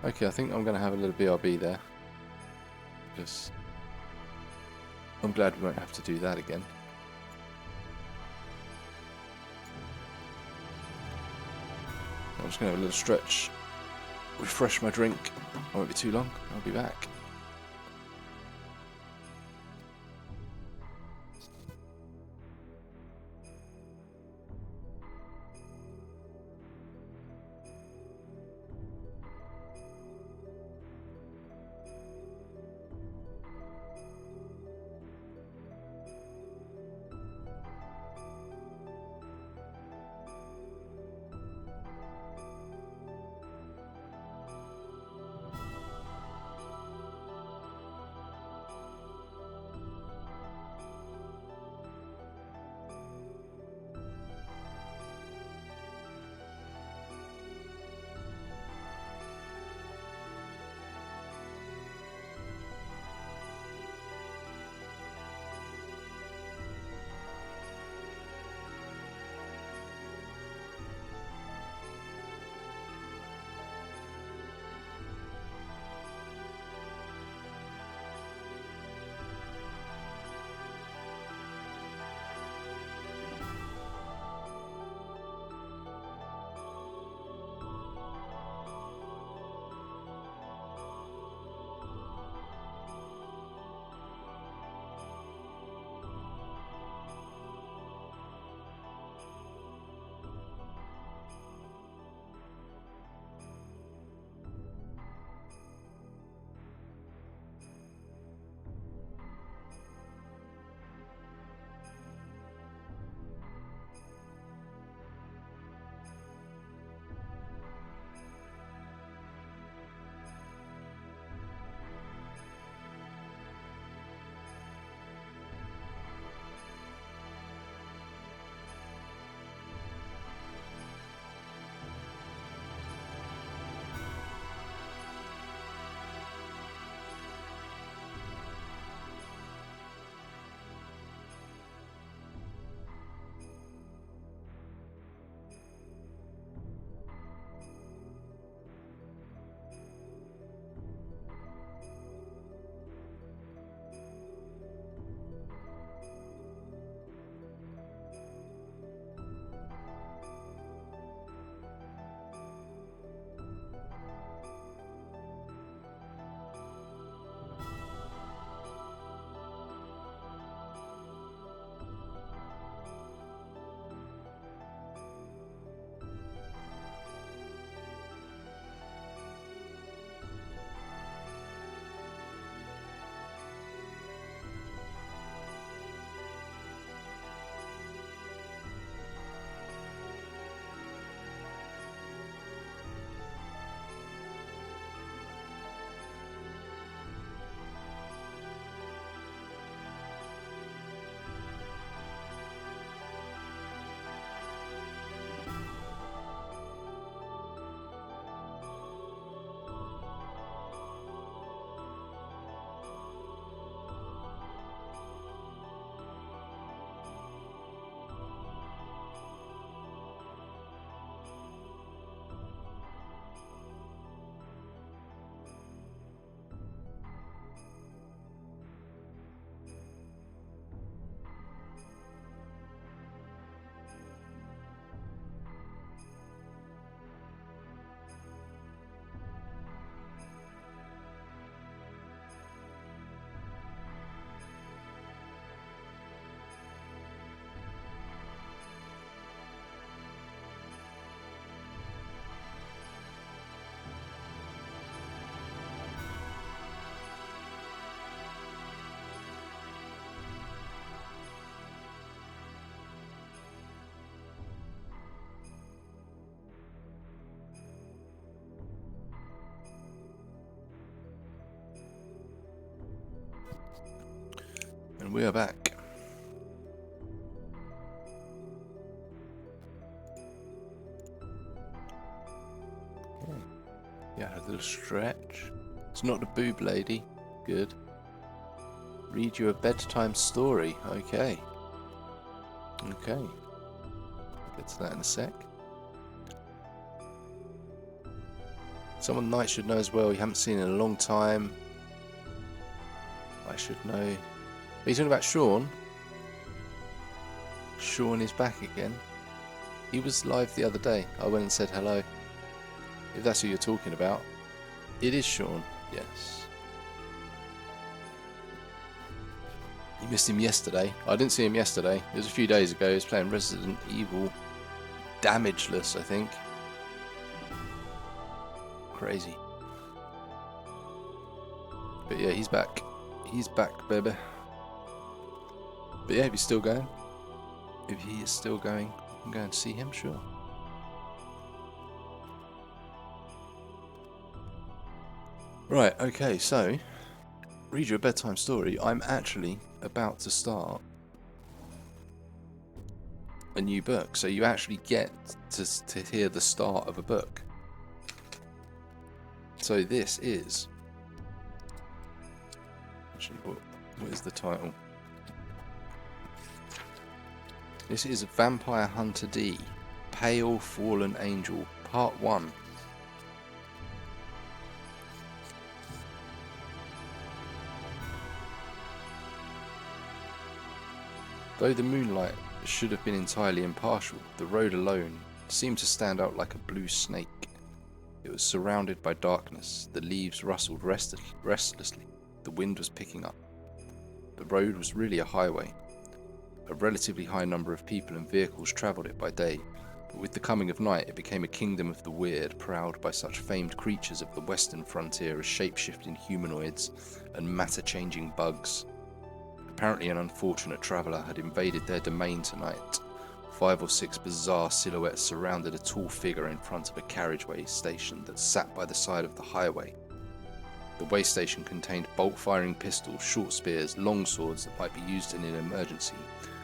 Okay, I think I'm going to have a little BRB there. Because I'm glad we won't have to do that again. I'm just going to have a little stretch, refresh my drink. I won't be too long. I'll be back. And we are back. Oh. Yeah, a little stretch. It's not the boob lady. Good. Read you a bedtime story. Okay. Okay. I'll get to that in a sec. Someone Knight should know as well. You haven't seen in a long time. I should know. Are you talking about Sean? Sean is back again. He was live the other day. I went and said hello. If that's who you're talking about. It is Sean. Yes. You missed him yesterday. I didn't see him yesterday. It was a few days ago. He was playing Resident Evil Damageless, I think. Crazy. But yeah, he's back. He's back, baby. But yeah, if he's still going. If he is still going, I can go and see him, sure. Right, okay, so read you a bedtime story. I'm actually about to start a new book, so you actually get to hear the start of a book. So this is actually what is the title? This is Vampire Hunter D, Pale Fallen Angel, Part 1. Though the moonlight should have been entirely impartial, the road alone seemed to stand out like a blue snake. It was surrounded by darkness, the leaves rustled restlessly, the wind was picking up. The road was really a highway. A relatively high number of people and vehicles travelled it by day, but with the coming of night it became a kingdom of the weird, prowled by such famed creatures of the western frontier as shape-shifting humanoids and matter-changing bugs. Apparently an unfortunate traveller had invaded their domain tonight. 5 or 6 bizarre silhouettes surrounded a tall figure in front of a carriageway station that sat by the side of the highway. The way station contained bolt-firing pistols, short spears, long swords that might be used in an emergency,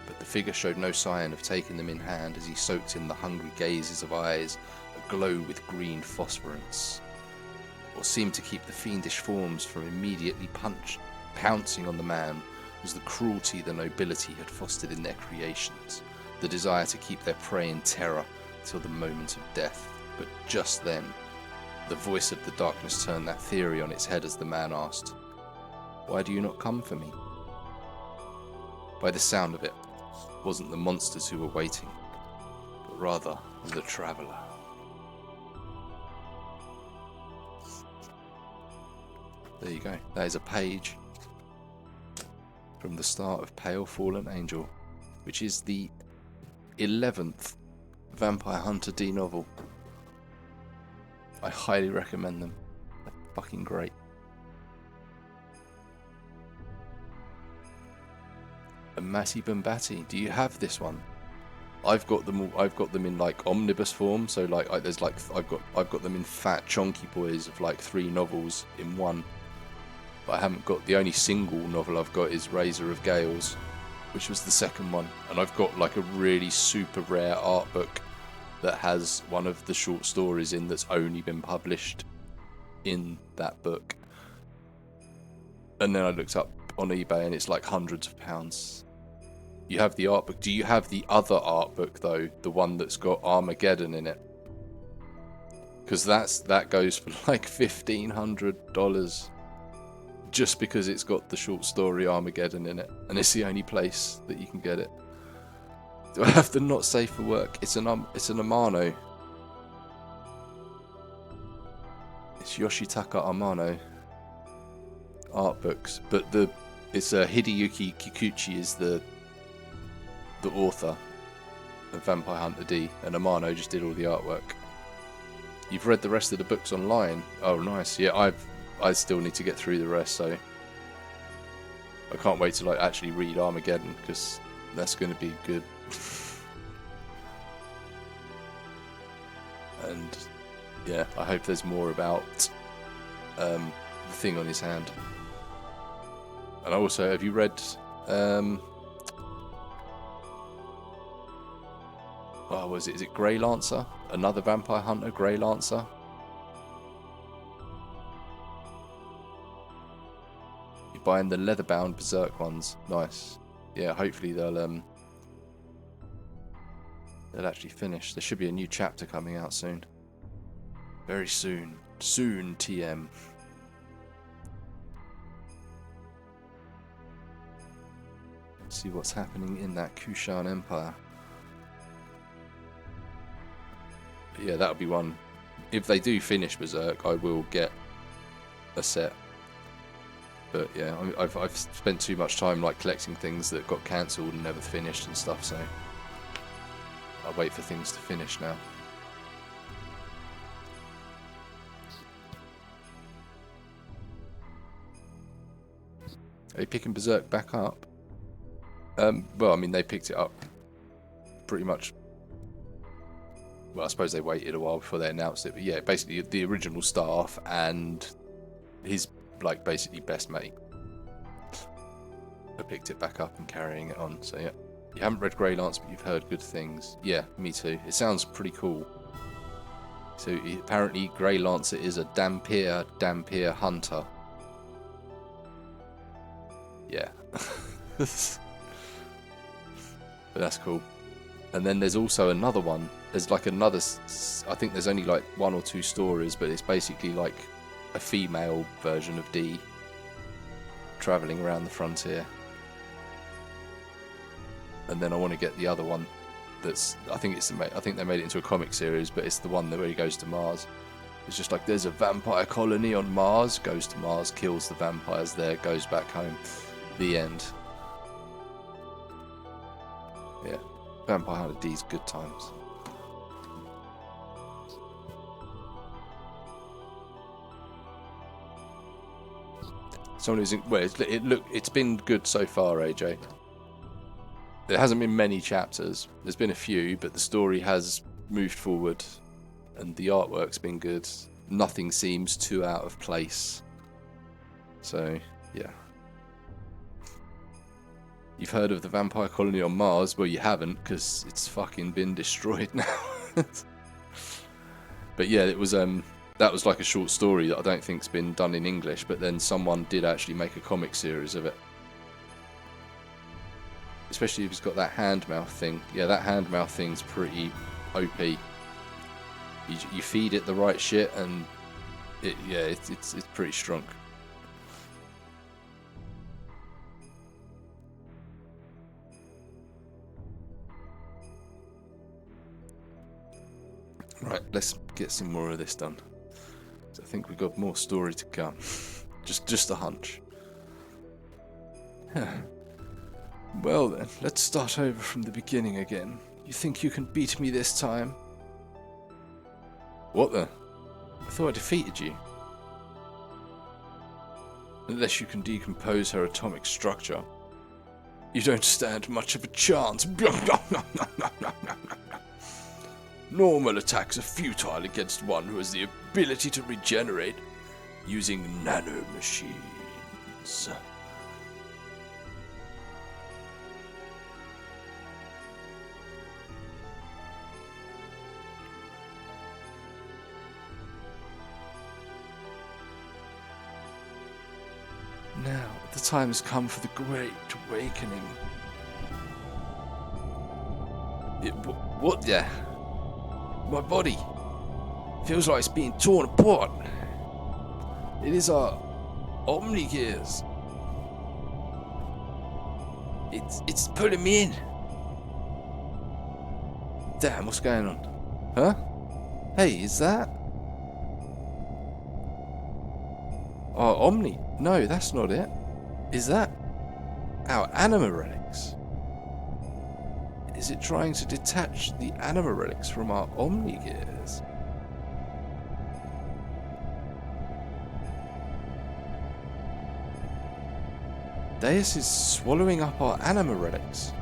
but the figure showed no sign of taking them in hand as he soaked in the hungry gazes of eyes aglow with green phosphorence. What seemed to keep the fiendish forms from immediately pouncing on the man was the cruelty the nobility had fostered in their creations, the desire to keep their prey in terror till the moment of death. But just then, the voice of the darkness turned that theory on its head as the man asked, "Why do you not come for me?" By the sound of it, it wasn't the monsters who were waiting, but rather the traveller. There you go. That is a page from the start of Pale Fallen Angel, which is the 11th Vampire Hunter D novel. I highly recommend them. They're fucking great. And Matty Bombatti, do you have this one? I've got them all. I've got them in like omnibus form, so like there's like I've got them in fat chonky boys of like 3 novels in one. But I haven't got, the only single novel I've got is Razor of Gales, which was the second one, and I've got like a really super rare art book that has one of the short stories in that's only been published in that book. And then I looked up on eBay and it's like hundreds of £100s. You have the art book. Do you have the other art book though, the one that's got Armageddon in it? Because that goes for like $1,500. Just because it's got the short story Armageddon in it, and it's the only place that you can get it. Do I have the not safe for work? It's an Amano. It's Yoshitaka Amano art books, but it's Hideyuki Kikuchi is the author of Vampire Hunter D, and Amano just did all the artwork. You've read the rest of the books online? Oh, nice. Yeah, I still need to get through the rest, so I can't wait to like actually read Armageddon, because that's going to be good. And yeah, I hope there's more about the thing on his hand. And also, have you read Oh, was it? Is it Grey Lancer? Another vampire hunter, Grey Lancer. You're buying the leather-bound Berserk ones. Nice. Yeah, hopefully they'll actually finish. There should be a new chapter coming out soon. Very soon. Soon, TM. Let's see what's happening in that Kushan Empire. But yeah, that'll be one. If they do finish Berserk, I will get a set. But yeah, I've spent too much time like collecting things that got cancelled and never finished and stuff, so I'll wait for things to finish now. Are you picking Berserk back up? Well, I mean, they picked it up pretty much. Well, I suppose they waited a while before they announced it, but yeah, basically the original staff and his like basically best mate have picked it back up and carrying it on. So yeah, you haven't read Grey Lance, but you've heard good things. Yeah, me too. It sounds pretty cool. So apparently, Grey Lancer is a Dampier hunter. Yeah. But that's cool. And then there's also another one. There's like another, I think there's only like 1 or 2 stories, but it's basically like a female version of D traveling around the frontier. And then I want to get the other one that's, I think they made it into a comic series, but it's the one where he goes to Mars. It's just like there's a vampire colony on Mars, goes to Mars, kills the vampires there, goes back home. The end. Yeah. Vampire Hunter D's good times. Someone who's in, well, it's been good so far, AJ. There hasn't been many chapters. There's been a few, but the story has moved forward, and the artwork's been good. Nothing seems too out of place. So, yeah. You've heard of the vampire colony on Mars? Well, you haven't, because it's fucking been destroyed now. But yeah, it was that was like a short story that I don't think's been done in English, but then someone did actually make a comic series of it. Especially if it's got that hand mouth thing. Yeah, that hand mouth thing's pretty OP. You feed it the right shit, and it's pretty strong. Right, let's get some more of this done. So I think we've got more story to come. just a hunch. Well then, let's start over from the beginning again. You think you can beat me this time? What the? I thought I defeated you. Unless you can decompose her atomic structure. You don't stand much of a chance. Normal attacks are futile against one who has the ability to regenerate using nanomachines. Now, the time has come for the Great Awakening. What the? My body feels like it's being torn apart. It is our Xenogears. It's pulling me in. Damn, what's going on? Huh? Hey, is that? Oh, Omni. No, that's not it. Is that our anima relics? Is it trying to detach the anima relics from our Xenogears? Deus is swallowing up our anima relics.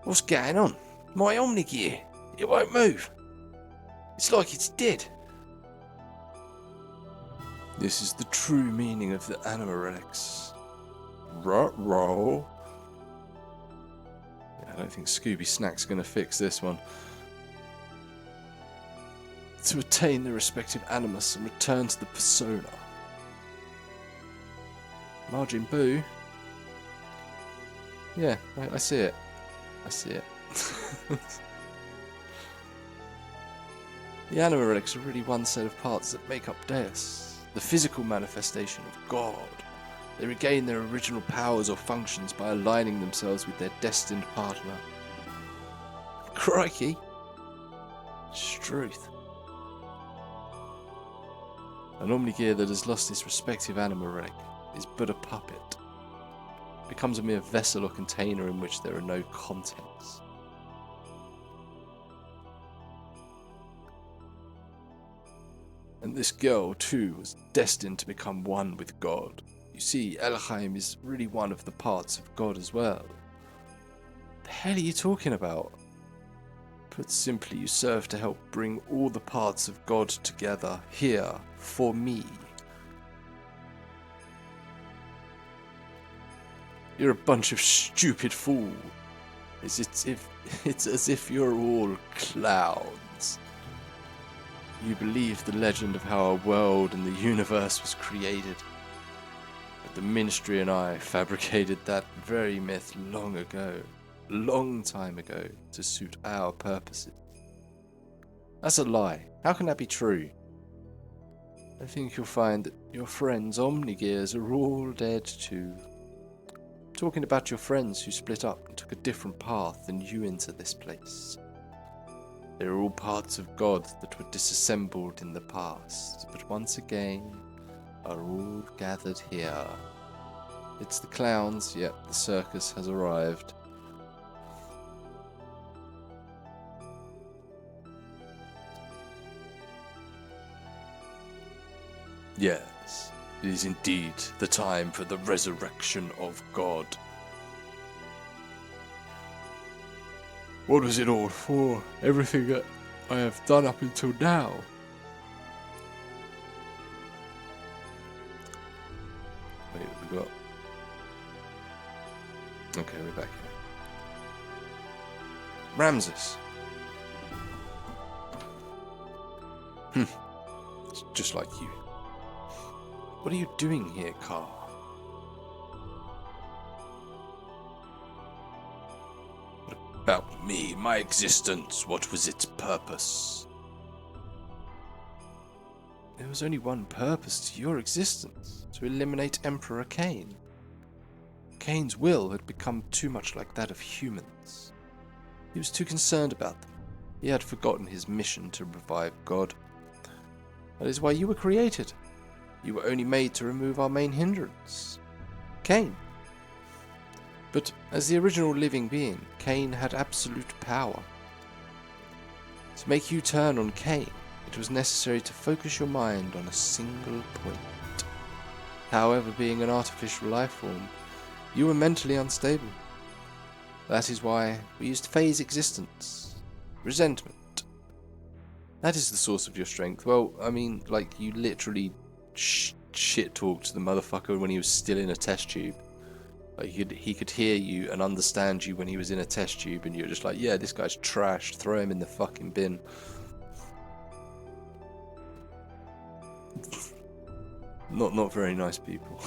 What's going on? My Omnigear. It won't move. It's like it's dead. This is the true meaning of the anima relics. Ruh-roh. I don't think Scooby Snack's going to fix this one. To attain the respective animus and return to the persona. Majin Buu. Yeah, I see it. I see it. The anima relics are really one set of parts that make up Deus, the physical manifestation of God. They regain their original powers or functions by aligning themselves with their destined partner. Crikey! Struth. An Omnigear that has lost its respective anima relic is but a puppet. It becomes a mere vessel or container in which there are no contents. And this girl, too, was destined to become one with God. You see, Elheim is really one of the parts of God as well. The hell are you talking about? Put simply, you serve to help bring all the parts of God together here for me. You're a bunch of stupid fools. It's as if you're all clowns. You believe the legend of how our world and the universe was created. But the Ministry and I fabricated that very myth long ago, a long time ago, to suit our purposes. That's a lie. How can that be true? I think you'll find that your friends' Omnigears are all dead too. I'm talking about your friends who split up and took a different path than you into this place. They are all parts of God that were disassembled in the past, but once again are all gathered here. It's the clowns, yet the circus has arrived. Yes, it is indeed the time for the resurrection of God. What was it all for? Everything that I have done up until now? Wait, we got... Okay, we're back here. Ramses. It's just like you. What are you doing here, Carl? About me, my existence, what was its purpose? There was only one purpose to your existence, to eliminate Emperor Cain. Cain's will had become too much like that of humans. He was too concerned about them. He had forgotten his mission to revive God. That is why you were created. You were only made to remove our main hindrance, Cain. But as the original living being, Cain had absolute power. To make you turn on Cain, it was necessary to focus your mind on a single point. However, being an artificial life form, you were mentally unstable. That is why we used phase existence, resentment. That is the source of your strength. Well, I mean, like, you literally shit-talked the motherfucker when he was still in a test tube. Like, he could hear you and understand you when he was in a test tube, and you're just like, yeah, this guy's trash, throw him in the fucking bin. Not very nice people.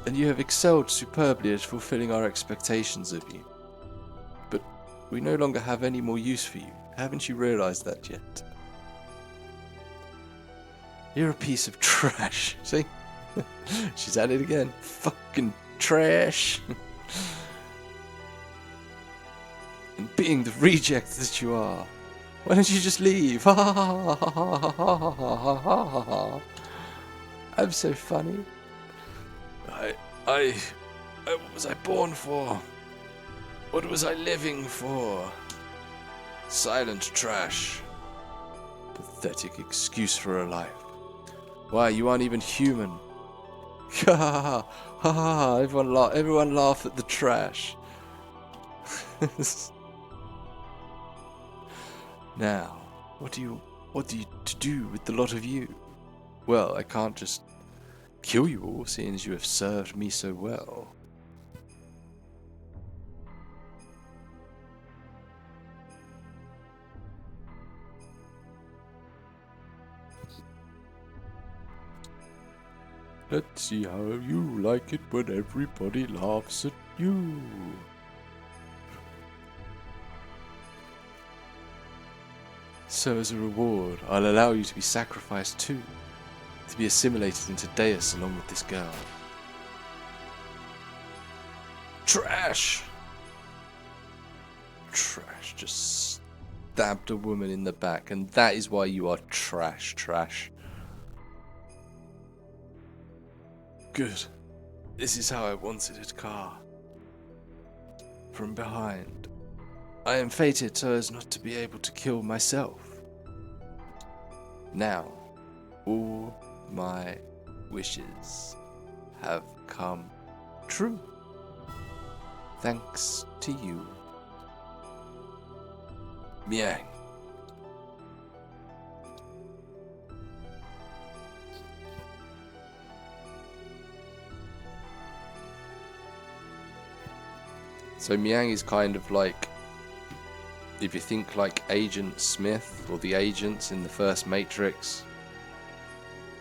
And you have excelled superbly at fulfilling our expectations of you. But we no longer have any more use for you. Haven't you realized that yet? You're a piece of trash. See? She's at it again. Fucking trash. And being the reject that you are, why don't you just leave? I'm so funny. What was I born for? What was I living for? Silent trash. Pathetic excuse for a life. Why, you aren't even human. Ha ha ha ha! Everyone laugh at the trash. Now, what do you to do with the lot of you? Well, I can't just kill you all, seeing as you have served me so well. Let's see how you like it when everybody laughs at you. So as a reward, I'll allow you to be sacrificed too, to be assimilated into Deus along with this girl. Trash! Trash just stabbed a woman in the back, and that is why you are trash, trash. Good. This is how I wanted it, Car. From behind. I am fated so as not to be able to kill myself. Now, all my wishes have come true. Thanks to you. Miang. So Miang is kind of like, if you think like Agent Smith or the agents in the first Matrix,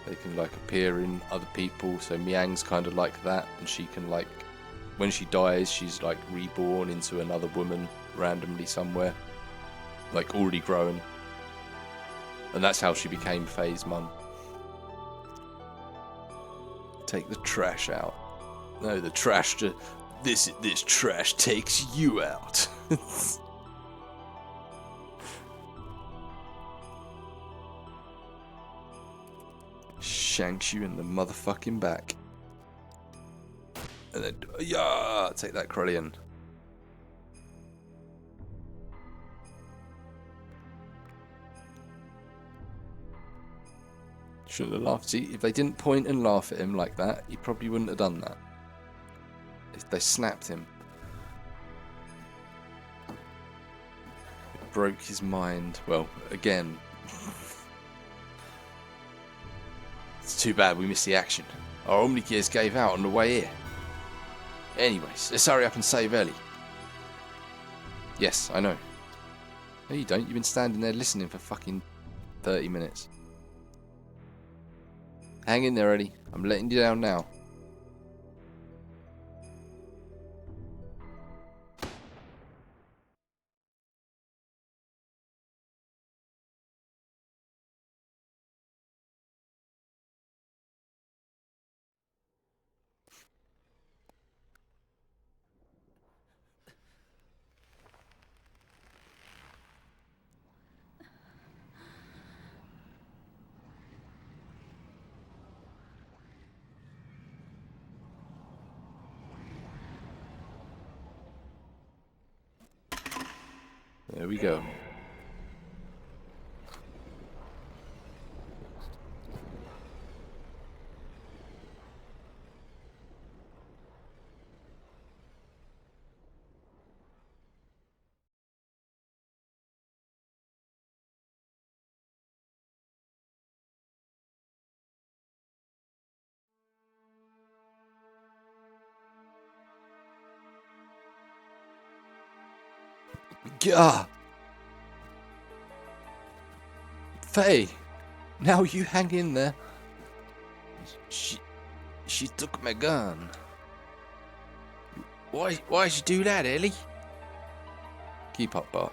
they can like appear in other people. So Miang's kind of like that, and she can like, when she dies, she's like reborn into another woman randomly somewhere, like already grown, and that's how she became Faye's mum. Take the trash out. No, the trash just. This trash takes you out. Shanks you in the motherfucking back. And then, yeah, take that, Krellian. Shouldn't have laughed. See, if they didn't point and laugh at him like that, he probably wouldn't have done that. They snapped him. It broke his mind. Well, again. It's too bad we missed the action. Our Omnigears gave out on the way here. Anyways, let's hurry up and save Ellie. Yes, I know. No, you don't. You've been standing there listening for fucking 30 minutes. Hang in there, Ellie. I'm letting you down now. There we go. Gah! Faye! Now you hang in there. She took my gun. Why'd you do that, Ellie? Keep up, Bart.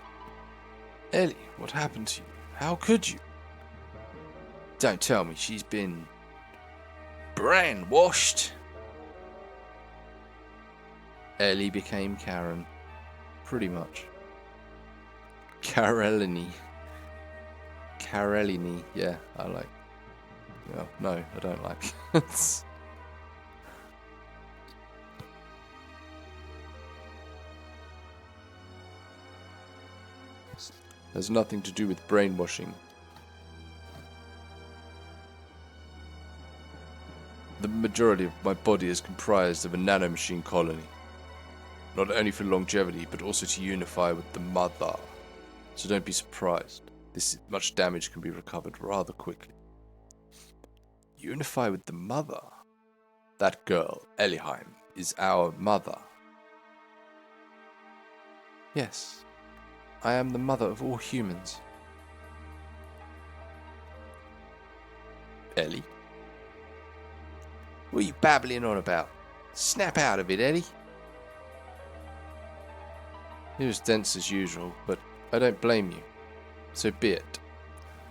Ellie, what happened to you? How could you? Don't tell me she's been brainwashed. Ellie became Karen. Pretty much. Carellini, yeah, I like. Well, no, I don't like. Has nothing to do with brainwashing. The majority of my body is comprised of a nanomachine colony. Not only for longevity, but also to unify with the mother. So don't be surprised. This much damage can be recovered rather quickly. Unify with the mother? That girl, Elihheim, is our mother. Yes, I am the mother of all humans. Ellie? What are you babbling on about? Snap out of it, Ellie. It was dense as usual, but I don't blame you. So be it.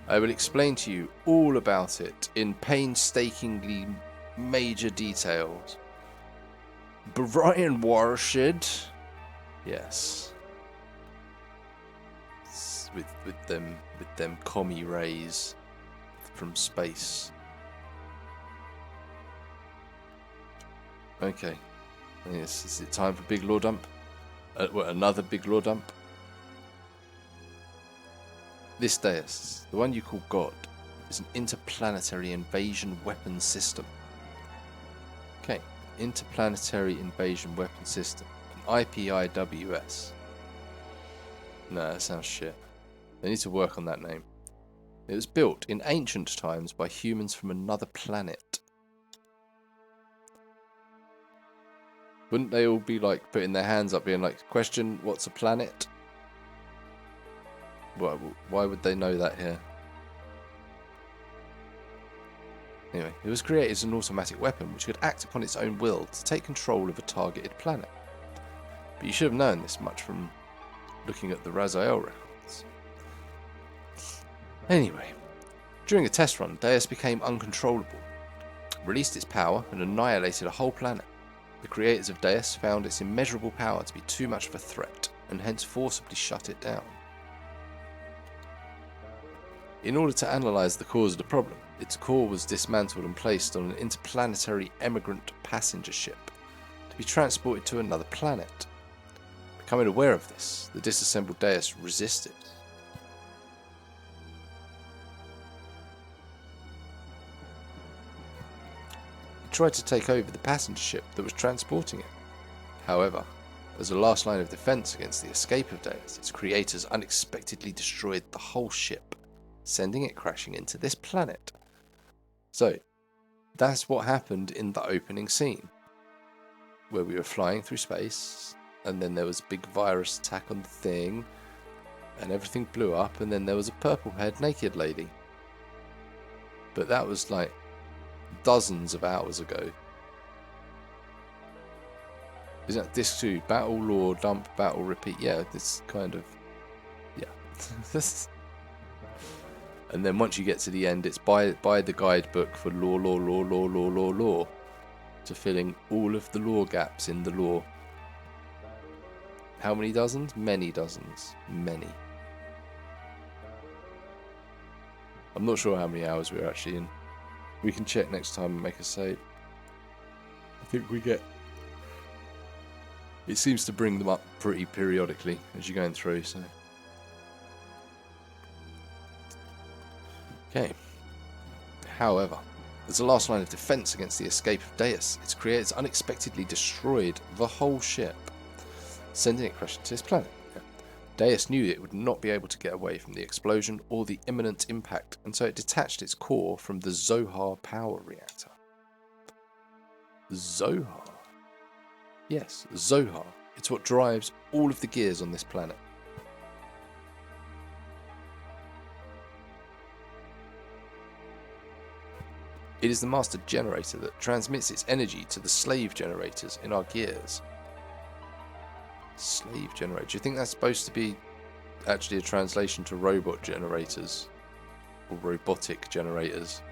I will explain to you all about it in painstakingly major details. Brian Warshed? Yes. With them commie rays from space. Okay. Yes, is it time for big lore dump? Another big lore dump? This Deus, the one you call God, is an interplanetary invasion weapon system. Okay, interplanetary invasion weapon system, an IPIWS. No, that sounds shit. They need to work on that name. It was built in ancient times by humans from another planet. Wouldn't they all be like putting their hands up being like, question, what's a planet? Why would they know that here? Anyway, it was created as an automatic weapon which could act upon its own will to take control of a targeted planet. But you should have known this much from looking at the Raziel records. Anyway, during a test run, Deus became uncontrollable, released its power and annihilated a whole planet. The creators of Deus found its immeasurable power to be too much of a threat and hence forcibly shut it down. In order to analyse the cause of the problem, its core was dismantled and placed on an interplanetary emigrant passenger ship to be transported to another planet. Becoming aware of this, the disassembled Deus resisted. It tried to take over the passenger ship that was transporting it. However, as a last line of defense against the escape of Deus, its creators unexpectedly destroyed the whole ship, sending it crashing into this planet. So, that's what happened in the opening scene, where we were flying through space, and then there was a big virus attack on the thing, and everything blew up, and then there was a purple-haired naked lady. But that was like dozens of hours ago. Isn't that disc 2? Battle, lore, dump, battle, repeat. Yeah, this kind of... Yeah. And then once you get to the end, it's buy the guidebook for lore, to fill in all of the lore gaps in the lore. How many dozens? Many dozens. Many. I'm not sure how many hours we're actually in. We can check next time and make a save. I think we get... It seems to bring them up pretty periodically as you're going through, so... Okay. However, as a last line of defense against the escape of Deus, its creators unexpectedly destroyed the whole ship, sending it crashing to its planet. Deus knew it would not be able to get away from the explosion or the imminent impact, and so it detached its core from the Zohar power reactor. Zohar? Yes, Zohar. It's what drives all of the gears on this planet. It is the master generator that transmits its energy to the slave generators in our gears. Slave generator. Do you think that's supposed to be actually a translation to robot generators? Or robotic generators?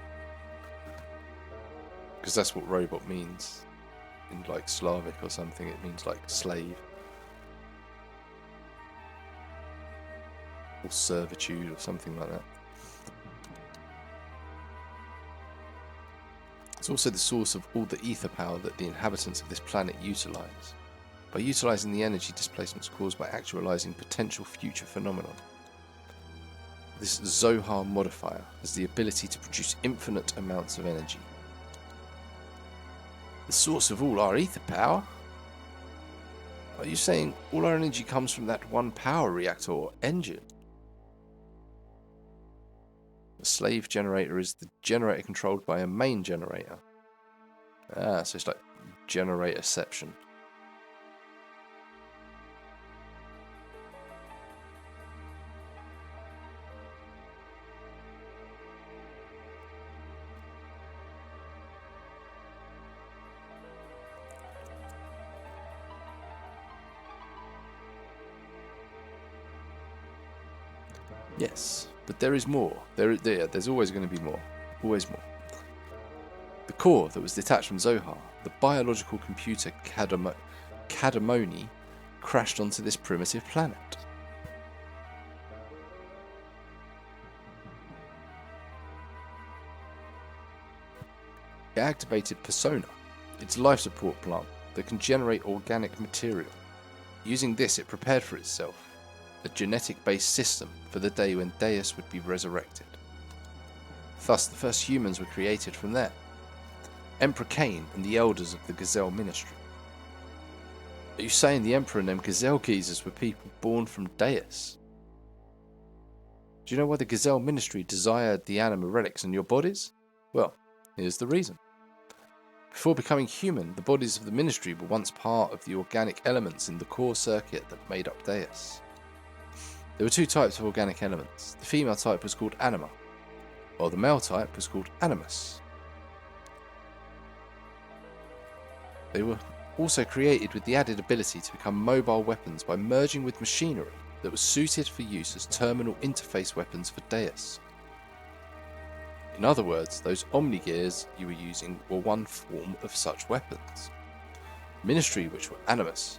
Because that's what robot means. In like Slavic or something, it means like slave. Or servitude or something like that. It's also the source of all the ether power that the inhabitants of this planet utilize. By utilizing the energy displacements caused by actualizing potential future phenomenon. This Zohar modifier has the ability to produce infinite amounts of energy. The source of all our ether power? Are you saying all our energy comes from that one power reactor or engine? The slave generator is the generator controlled by a main generator. Ah, so it's like generatorception. Yes, but there is more. There's always going to be more. Always more. The core that was detached from Zohar, the biological computer Kadamoni, crashed onto this primitive planet. It activated Persona, its life support plant that can generate organic material. Using this, it prepared for itself a genetic-based system for the day when Deus would be resurrected. Thus, the first humans were created from there. Emperor Cain and the elders of the Gazelle Ministry. Are you saying the Emperor and them Gazelle geezers were people born from Deus? Do you know why the Gazelle Ministry desired the anima relics in your bodies? Well, here's the reason. Before becoming human, the bodies of the Ministry were once part of the organic elements in the core circuit that made up Deus. There were two types of organic elements. The female type was called anima, while the male type was called animus. They were also created with the added ability to become mobile weapons by merging with machinery that was suited for use as terminal interface weapons for Deus. In other words, those Omnigears you were using were one form of such weapons. Ministry, which were animus,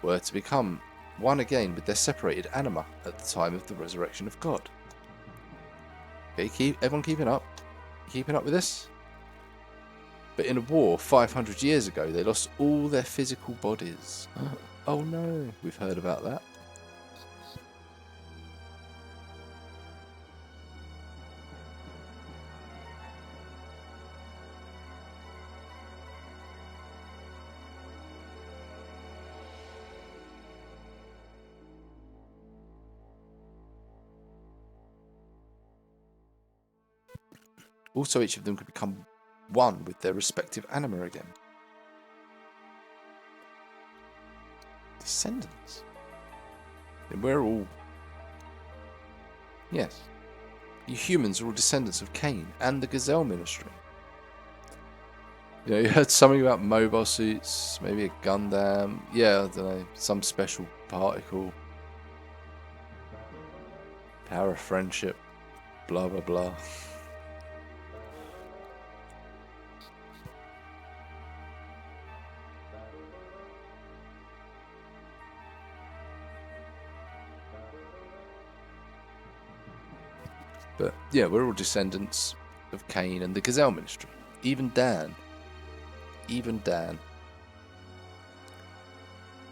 were to become one again with their separated anima at the time of the resurrection of God. Okay, everyone keeping up? Keeping up with this? But in a war 500 years ago, they lost all their physical bodies. Oh no, we've heard about that. Also, each of them could become one with their respective anima again. Descendants? Then we're all... Yes. You humans are all descendants of Cain and the Gazelle Ministry. You know, you heard something about mobile suits, maybe a Gundam. Yeah, I don't know, some special particle. Power of friendship. Blah, blah, blah. But yeah, we're all descendants of Cain and the Gazelle Ministry. Even Dan.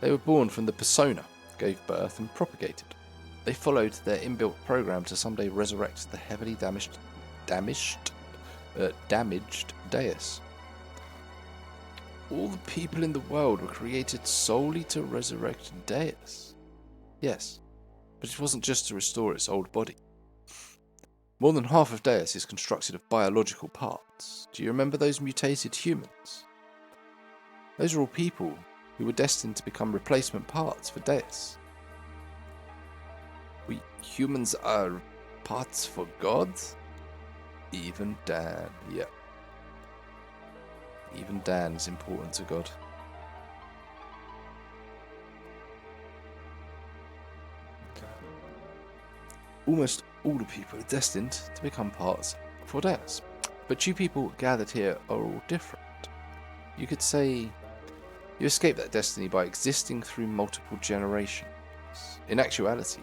They were born from the Persona, gave birth and propagated. They followed their inbuilt program to someday resurrect the heavily damaged Deus. All the people in the world were created solely to resurrect Deus. Yes, but it wasn't just to restore its old body. More than half of Deus is constructed of biological parts. Do you remember those mutated humans? Those are all people who were destined to become replacement parts for Deus. We humans are parts for God? Even Dan, yeah. Even Dan is important to God. Almost all the people are destined to become parts for Deus. But you people gathered here are all different. You could say you escaped that destiny by existing through multiple generations. In actuality,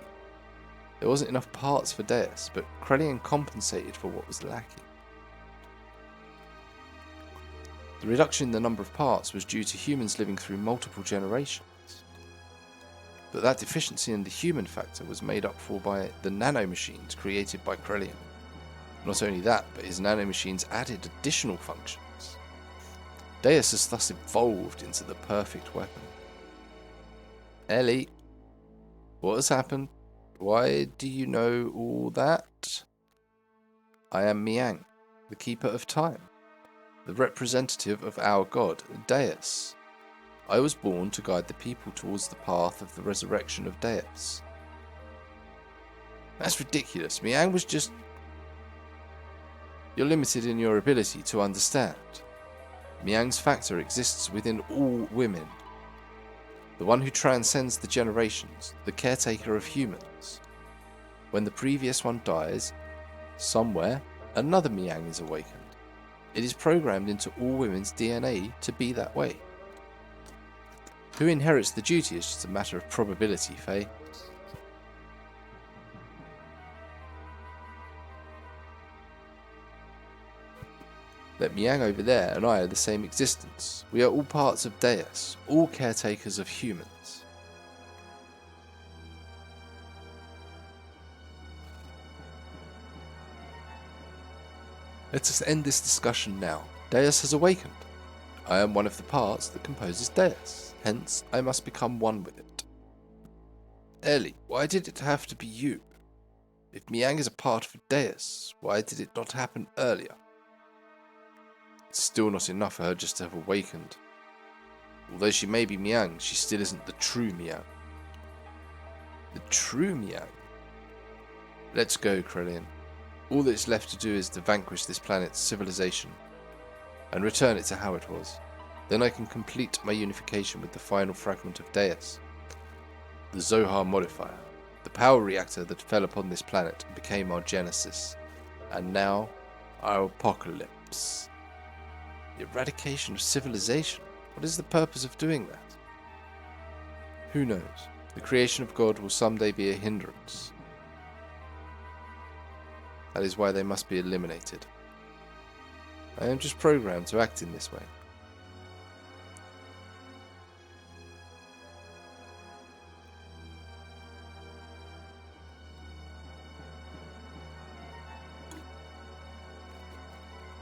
there wasn't enough parts for Deus, but Krelian compensated for what was lacking. The reduction in the number of parts was due to humans living through multiple generations. But that deficiency in the human factor was made up for by the nanomachines created by Krelian. Not only that, but his nanomachines added additional functions. Deus has thus evolved into the perfect weapon. Ellie, what has happened? Why do you know all that? I am Miang, the Keeper of Time, the representative of our god, Deus. I was born to guide the people towards the path of the resurrection of Deus. That's ridiculous. Miang was just... You're limited in your ability to understand. Miang's factor exists within all women. The one who transcends the generations, the caretaker of humans. When the previous one dies, somewhere, another Miang is awakened. It is programmed into all women's DNA to be that way. Who inherits the duty is just a matter of probability, Faye. That Miang over there and I are the same existence. We are all parts of Deus, all caretakers of humans. Let us end this discussion now. Deus has awakened. I am one of the parts that composes Deus, hence I must become one with it. Ellie, why did it have to be you? If Miang is a part of Deus, why did it not happen earlier? It's still not enough for her just to have awakened. Although she may be Miang, she still isn't the true Miang. The true Miang? Let's go, Krelian. All that's left to do is to vanquish this planet's civilization and return it to how it was. Then I can complete my unification with the final fragment of Deus, the Zohar modifier, the power reactor that fell upon this planet and became our genesis, and now our apocalypse. The eradication of civilization. What is the purpose of doing that? Who knows? The creation of God will someday be a hindrance. That is why they must be eliminated. I am just programmed to act in this way.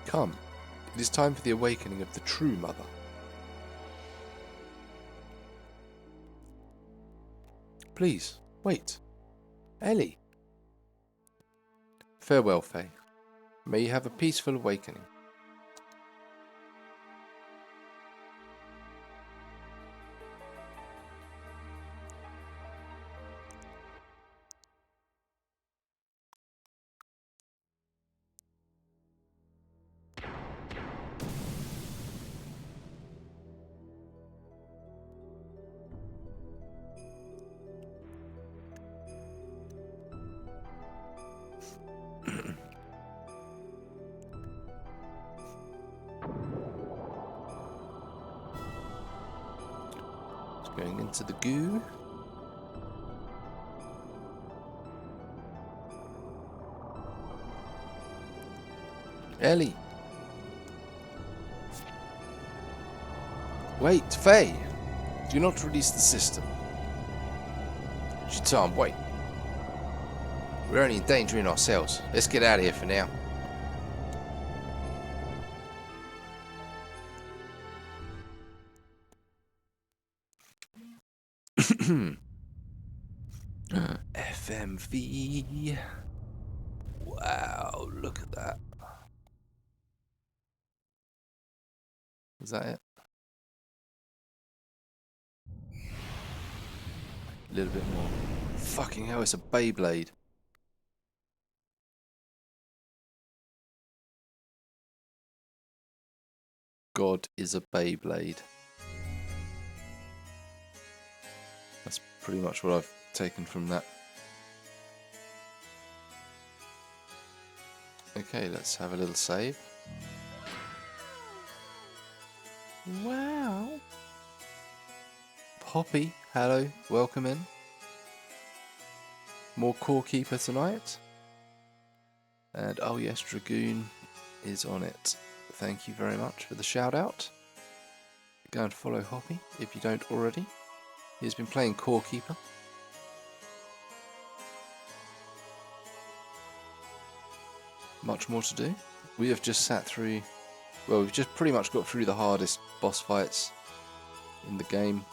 Come. It is time for the awakening of the true mother. Please, wait. Ellie. Farewell, Faye. May you have a peaceful awakening. Going into the goo. Ellie. Wait, Faye. Do not release the system. Shaitan, wait. We're only endangering ourselves. Let's get out of here for now. FMV. Wow, look at that. Is that it? A little bit more. Fucking hell, it's a Beyblade. God is a Beyblade. That's pretty much what I've taken from that. Okay, let's have a little save. Wow. Poppy, hello, welcome in. More Core Keeper tonight. And oh yes, Dragoon is on it. Thank you very much for the shout out. Go and follow Hoppy if you don't already. He's been playing Core Keeper. Much more to do. We have just sat through, well, we've just pretty much got through the hardest boss fights in the game.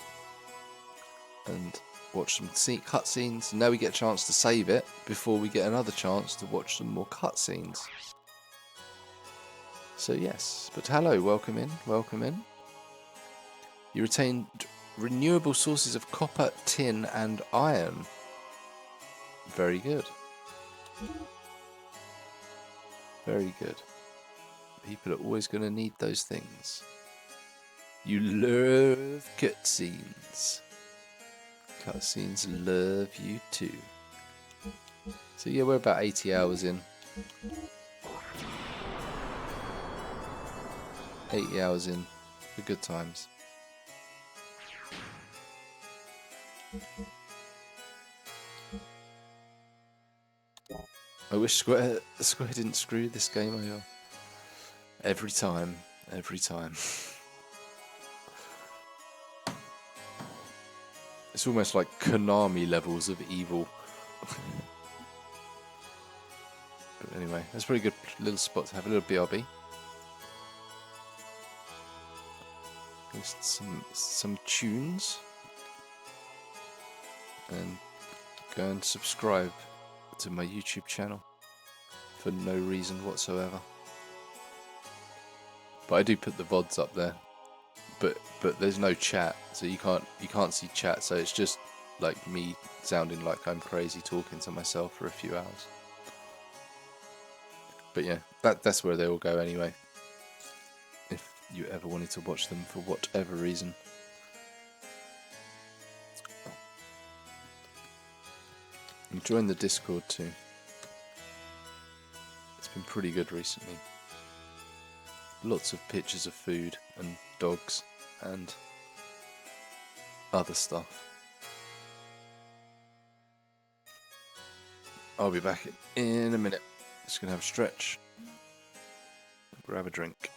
and watch some cutscenes. Now we get a chance to save it before we get another chance to watch some more cutscenes. So yes, but hello, welcome in, welcome in. You retained renewable sources of copper, tin and iron. Very good. Very good. People are always going to need those things. You love cutscenes. Cutscenes love you too. So yeah, we're about 80 hours in. 80 hours in for good times. I wish Square didn't screw this game over. Every time. Every time. It's almost like Konami levels of evil. But anyway, that's a pretty good little spot to have a little BRB. Just some tunes. And go and subscribe to my YouTube channel for no reason whatsoever. But I do put the VODs up there. But there's no chat, so you can't see chat, so it's just like me sounding like I'm crazy talking to myself for a few hours. But yeah, that's where they all go anyway. If you ever wanted to watch them for whatever reason. And join the Discord too. It's been pretty good recently. Lots of pictures of food and dogs and other stuff. I'll be back in a minute. Just gonna have a stretch. Grab a drink.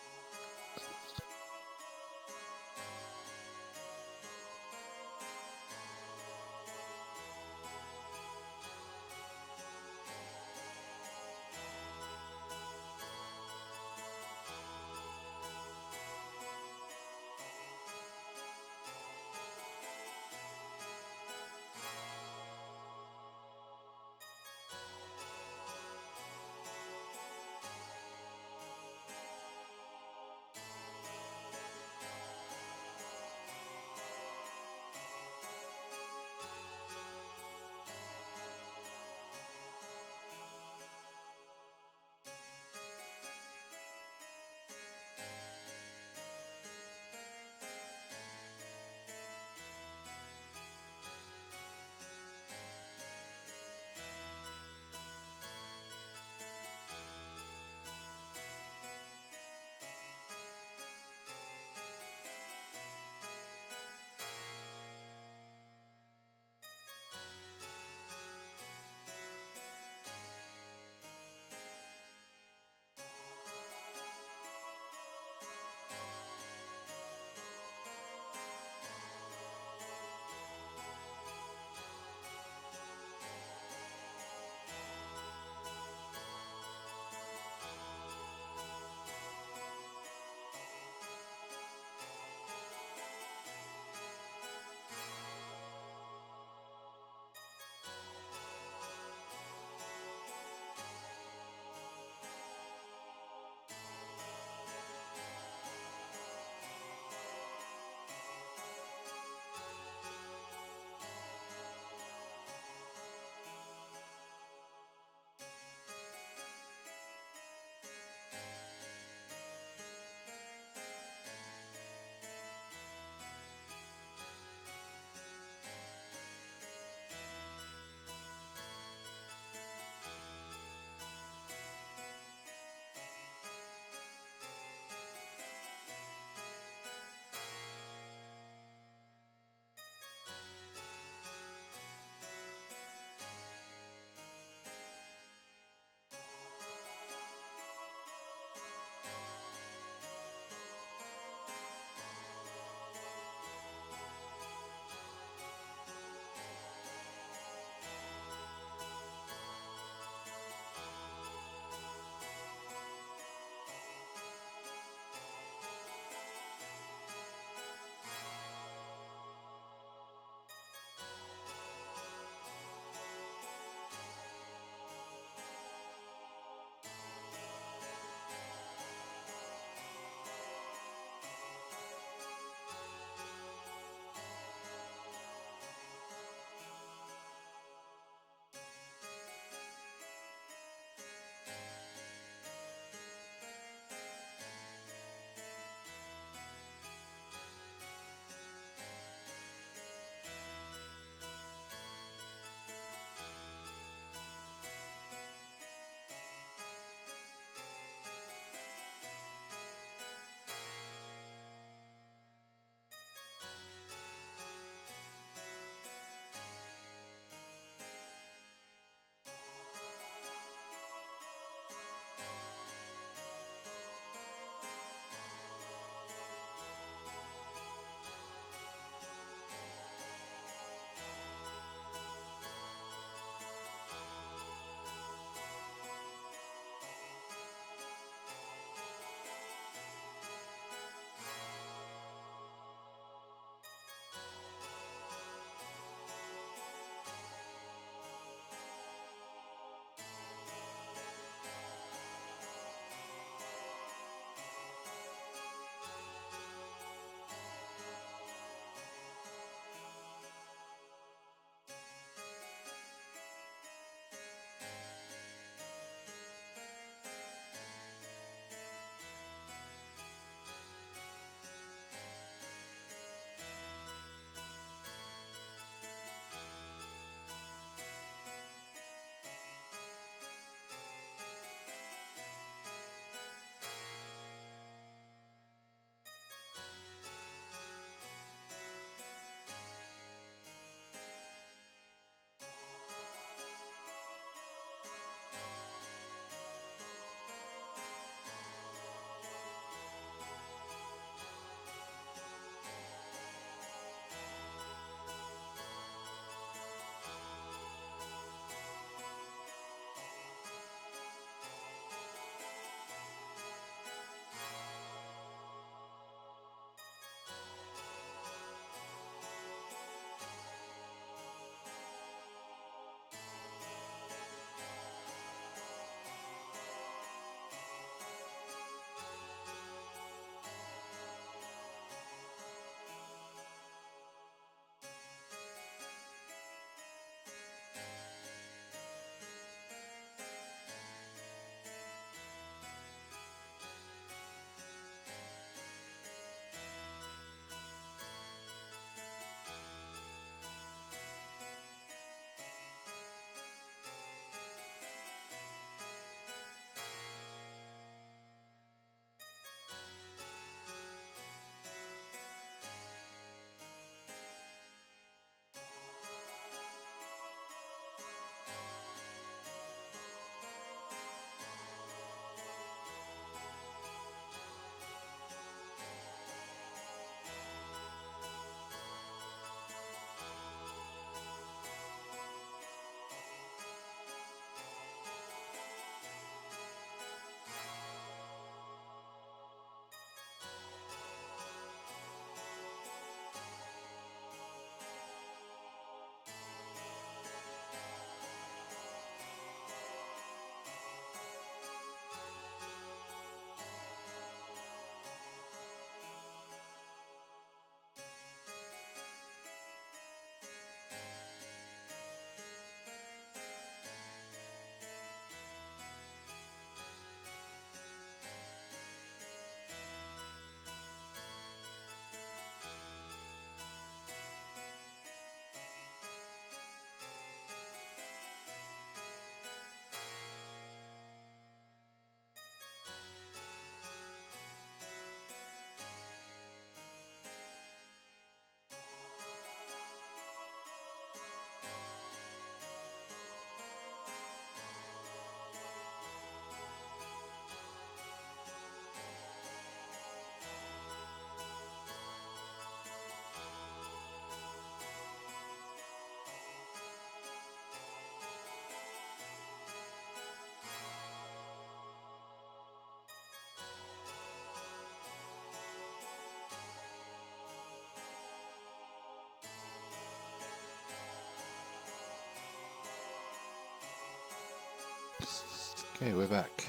Okay, we're back.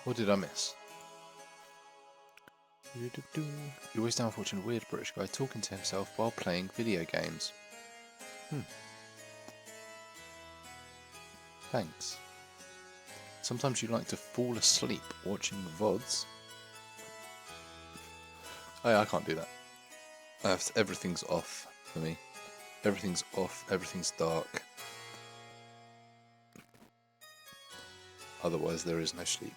What did I miss? You're always down for watching a weird British guy talking to himself while playing video games. Thanks. Sometimes you like to fall asleep watching the VODs. Oh yeah, I can't do that. Everything's off for me. Everything's off, everything's dark. Otherwise there is no sleep.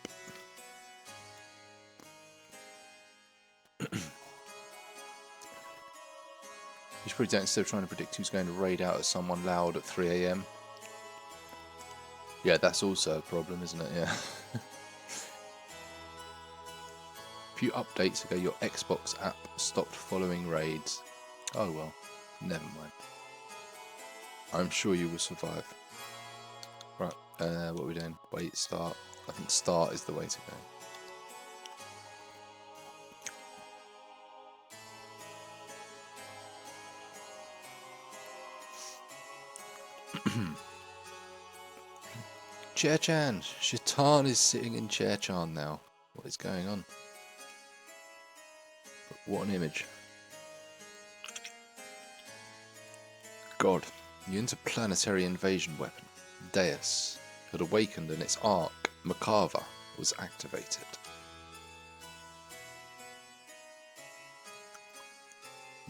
You should probably do it instead of trying to predict who's going to raid out at someone loud at 3 AM. Yeah, that's also a problem, isn't it? Yeah. A few updates ago, your Xbox app stopped following raids. Oh well, never mind. I'm sure you will survive. Right, what are we doing? Wait, start. I think start is the way to go. Chair-chan! Shaitan is sitting in Chair-chan now. What is going on? What an image. God, the interplanetary invasion weapon, Deus, had awakened and its arc, Makava, was activated.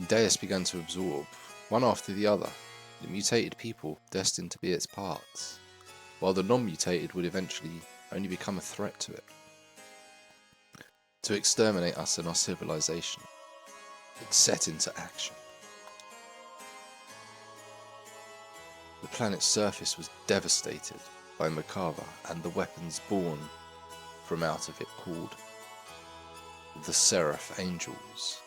Deus began to absorb, one after the other, the mutated people destined to be its parts, while the non-mutated would eventually only become a threat to it. To exterminate us and our civilization, it set into action. The planet's surface was devastated by Makava and the weapons born from out of it called the Seraph Angels.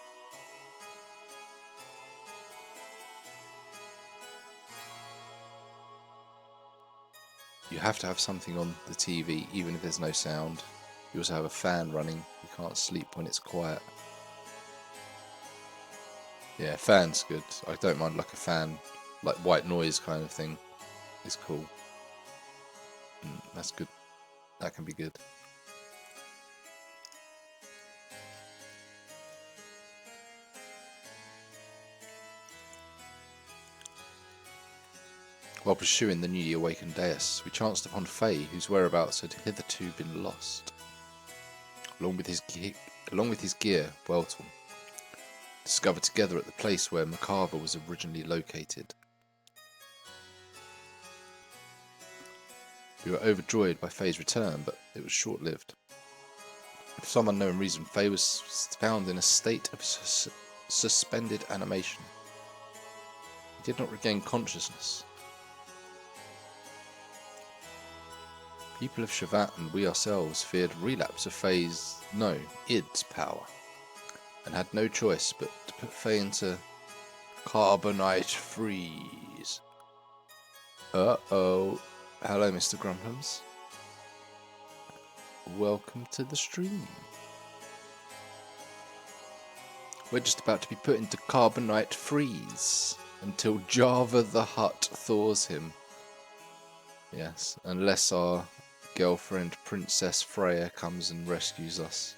You have to have something on the TV even if there's no sound. You also have a fan running. You can't sleep when it's quiet. Yeah, fan's good. I don't mind like a fan, like white noise kind of thing. It's cool. That's good. That can be good. While pursuing the newly awakened Deus, we chanced upon Faye, whose whereabouts had hitherto been lost. Along with his gear, Welton, discovered together at the place where Makava was originally located. We were overjoyed by Faye's return, but it was short-lived. For some unknown reason, Faye was found in a state of suspended animation. He did not regain consciousness. People of Shavat and we ourselves feared relapse of Faye's, id's power, and had no choice but to put Faye into carbonite freeze. Uh-oh. Hello, Mr. Grumplums. Welcome to the stream. We're just about to be put into carbonite freeze until Java the Hutt thaws him. Yes, unless our girlfriend Princess Freya comes and rescues us.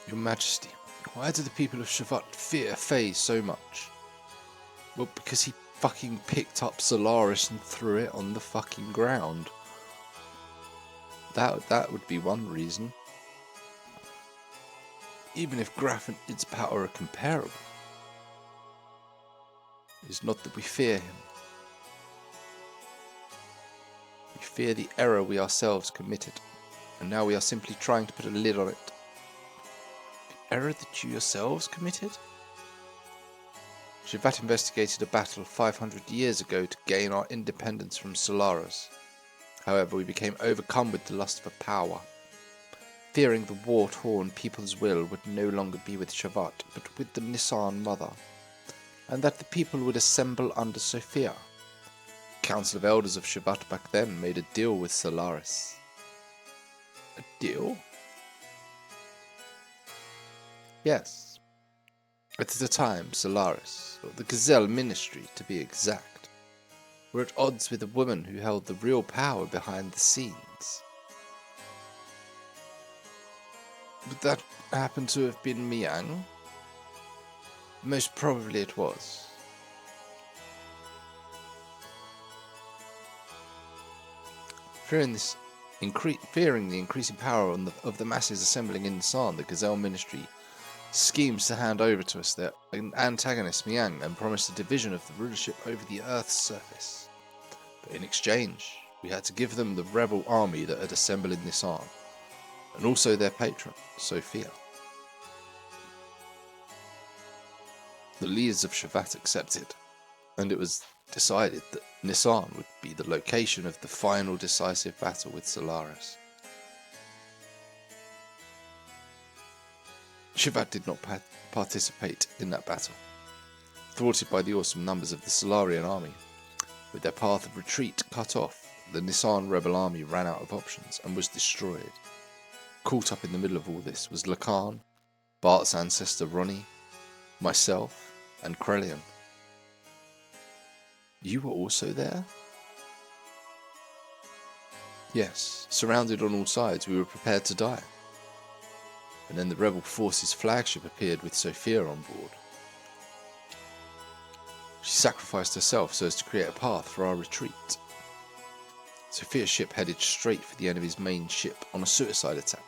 Your Majesty, why do the people of Shavat fear Faye so much? Well, because he fucking picked up Solaris and threw it on the fucking ground. That would be one reason. Even if Graf and its power are comparable, it's not that we fear him. We fear the error we ourselves committed, and now we are simply trying to put a lid on it. Error that you yourselves committed? Shavat investigated a battle 500 years ago to gain our independence from Solaris. However, we became overcome with the lust for power, fearing the war-torn people's will would no longer be with Shavat, but with the Nisan mother, and that the people would assemble under Sophia. The Council of Elders of Shavat back then made a deal with Solaris. A deal? Yes. At the time, Solaris, or the Gazelle Ministry to be exact, were at odds with a woman who held the real power behind the scenes. Would that happen to have been Miang? Most probably it was. Fearing the increasing power of the masses assembling in San, the Gazelle Ministry schemes to hand over to us their antagonist Miang and promised a division of the rulership over the Earth's surface. But in exchange, we had to give them the rebel army that had assembled in Nisan, and also their patron, Sophia. The leaders of Shavat accepted, and it was decided that Nisan would be the location of the final decisive battle with Solaris. Shavat did not participate in that battle. Thwarted by the awesome numbers of the Solarian army, with their path of retreat cut off, the Nisan rebel army ran out of options and was destroyed. Caught up in the middle of all this was Lacan, Bart's ancestor Ronnie, myself, and Krelian. You were also there? Yes, surrounded on all sides, we were prepared to die. And then the rebel forces' flagship appeared with Sophia on board. She sacrificed herself so as to create a path for our retreat. Sophia's ship headed straight for the enemy's main ship on a suicide attack.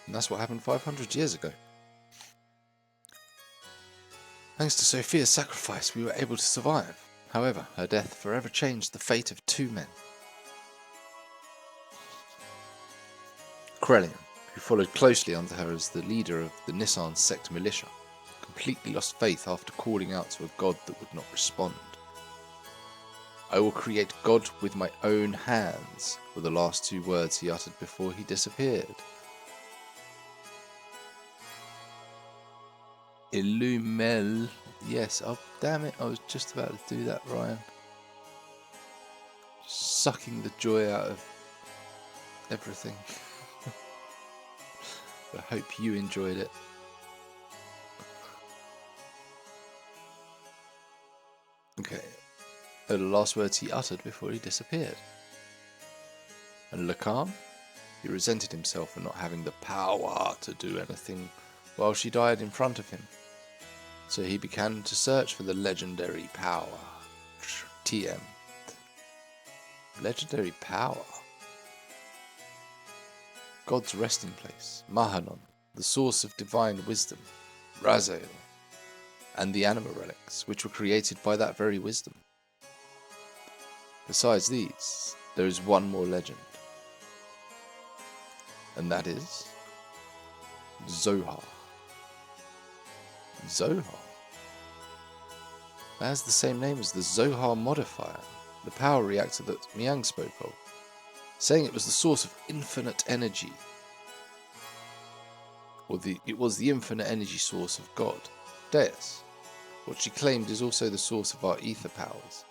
And that's what happened 500 years ago. Thanks to Sophia's sacrifice, we were able to survive. However, her death forever changed the fate of two men. Krelian, who followed closely under her as the leader of the Nisan sect militia, completely lost faith after calling out to a god that would not respond. "I will create God with my own hands," were the last two words he uttered before he disappeared. Illumel. Yes, oh damn it, I was just about to do that, Ryan. Sucking the joy out of everything. I hope you enjoyed it. Okay, they're the last words he uttered before he disappeared. And Lacan? He resented himself for not having the power to do anything while she died in front of him. So he began to search for the legendary power. TM. Legendary power. God's resting place. Mahanon, the source of divine wisdom. Razael. And the anima relics, which were created by that very wisdom. Besides these, there is one more legend. And that is Zohar. Zohar? That has the same name as the Zohar modifier, the power reactor that Miang spoke of, saying it was the source of infinite energy. It was the infinite energy source of God, Deus, what she claimed is also the source of our ether powers,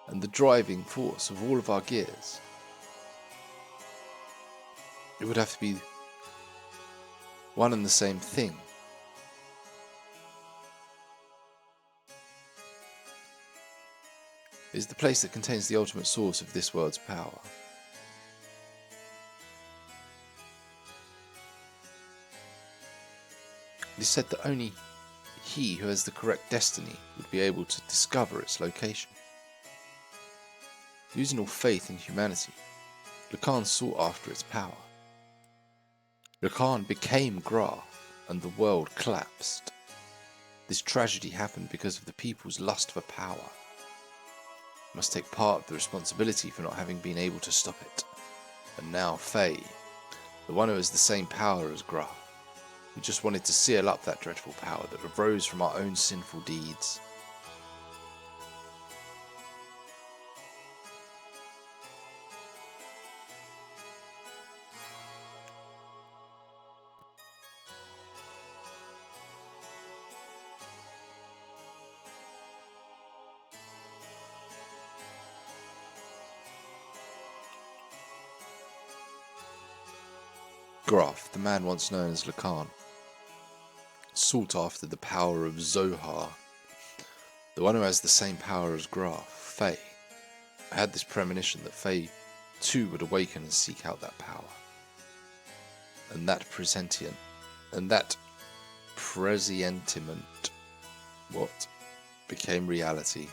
and the driving force of all of our gears. It would have to be one and the same thing. It is the place that contains the ultimate source of this world's power. It is said that only he who has the correct destiny would be able to discover its location. Losing all faith in humanity, Lacan sought after its power. Lacan became Graph, and the world collapsed. This tragedy happened because of the people's lust for power. He must take part of the responsibility for not having been able to stop it. And now Faye, the one who has the same power as Graph, we just wanted to seal up that dreadful power that arose from our own sinful deeds. Graph, the man once known as Lacan, sought after the power of Zohar, the one who has the same power as Graph, Faye. I had this premonition that Faye too would awaken and seek out that power. And that presentiment, what became reality.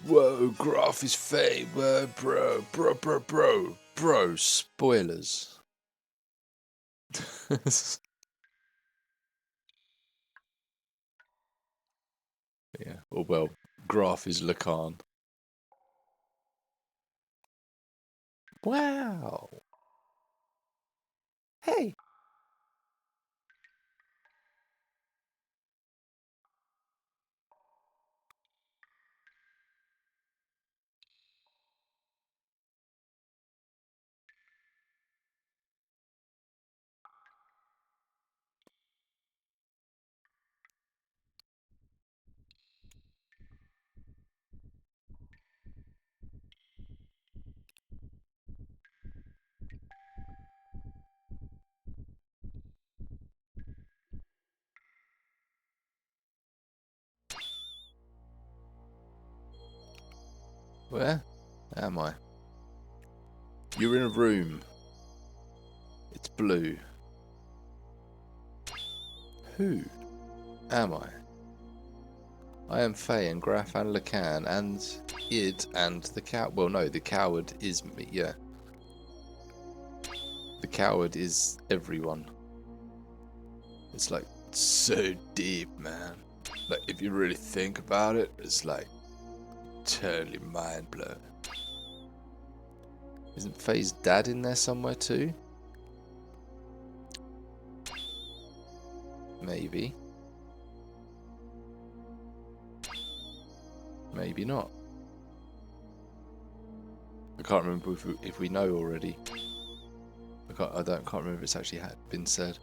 Whoa, Graph is Faye. Whoa, bro. Spoilers. Yeah, well, Graph is Lacan. Wow. Hey. Where am I? You're in a room. It's blue. Who am I? I am Faye and Graph and Lacan and Id and the cow. Well, no, the coward is me. Yeah. The coward is everyone. It's like so deep, man. Like, if you really think about it, it's like totally mind blowing. Isn't Faye's dad in there somewhere too? Maybe. Maybe not. I can't remember if we know already. I can't remember if it's actually been said.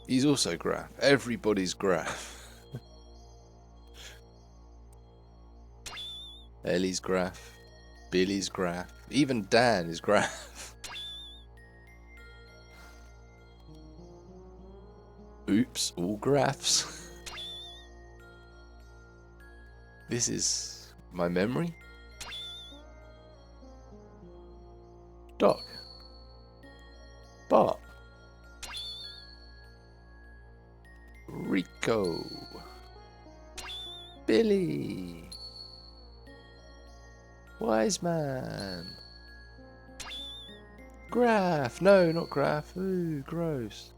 He's also Graph. Everybody's Graph. Ellie's Graph. Billy's Graph. Even Dan is Graph. Oops, all Graphs. This is my memory. Doc. Bart. Rico. Billy. Wise Man. Graph. No, not Graph. Ooh, gross.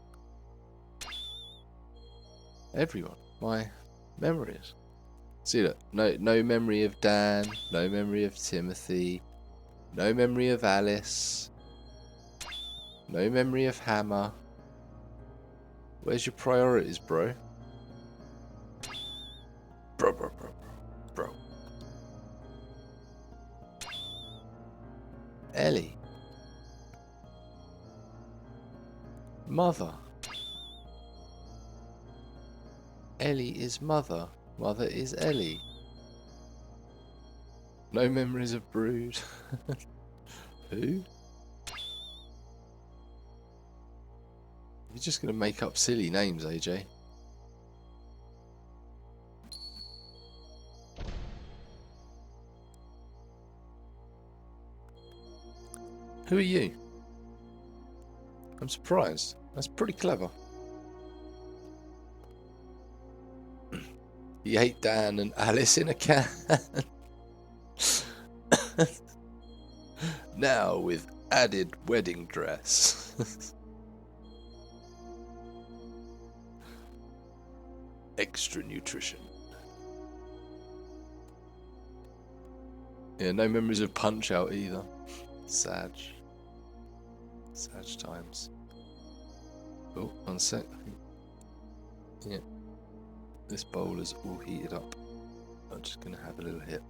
Everyone. My memories. See that? No memory of Dan. No memory of Timothy. No memory of Alice. No memory of Hammer. Where's your priorities, bro? Bro. Ellie. Mother. Ellie is mother. Mother is Ellie. No memories of Brood. Who? You're just going to make up silly names, AJ. Who are you? I'm surprised. That's pretty clever. He ate Dan and Alice in a can. Now with added wedding dress. Extra nutrition. Yeah, no memories of Punch Out either. Sad times. Oh, 1 sec. Yeah. This bowl is all heated up. I'm just gonna have a little hit.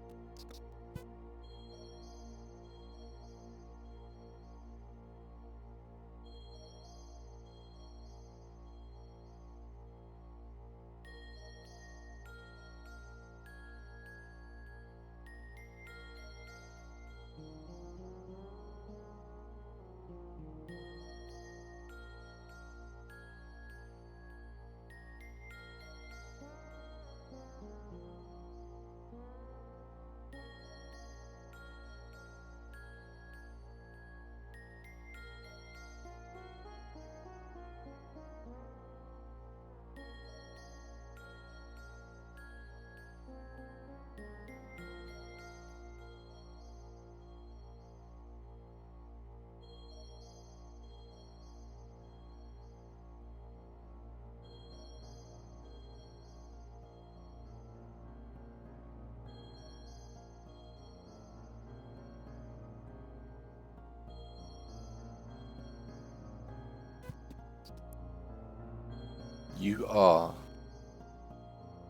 You are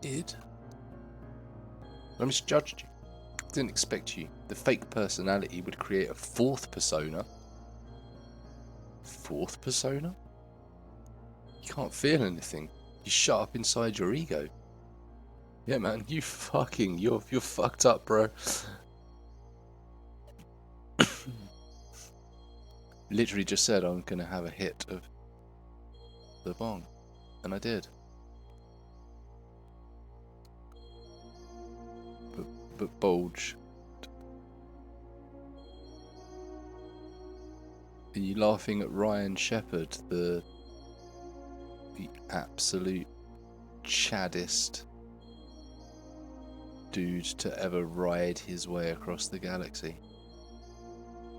id. I misjudged you. Didn't expect you. The fake personality would create a fourth persona. Fourth persona? You can't feel anything. You shut up inside your ego. Yeah, man, you're fucked up, bro. Literally just said I'm gonna have a hit of the bong. And I did. But bulge. Are you laughing at Ryan Shepherd, the absolute chaddest dude to ever ride his way across the galaxy?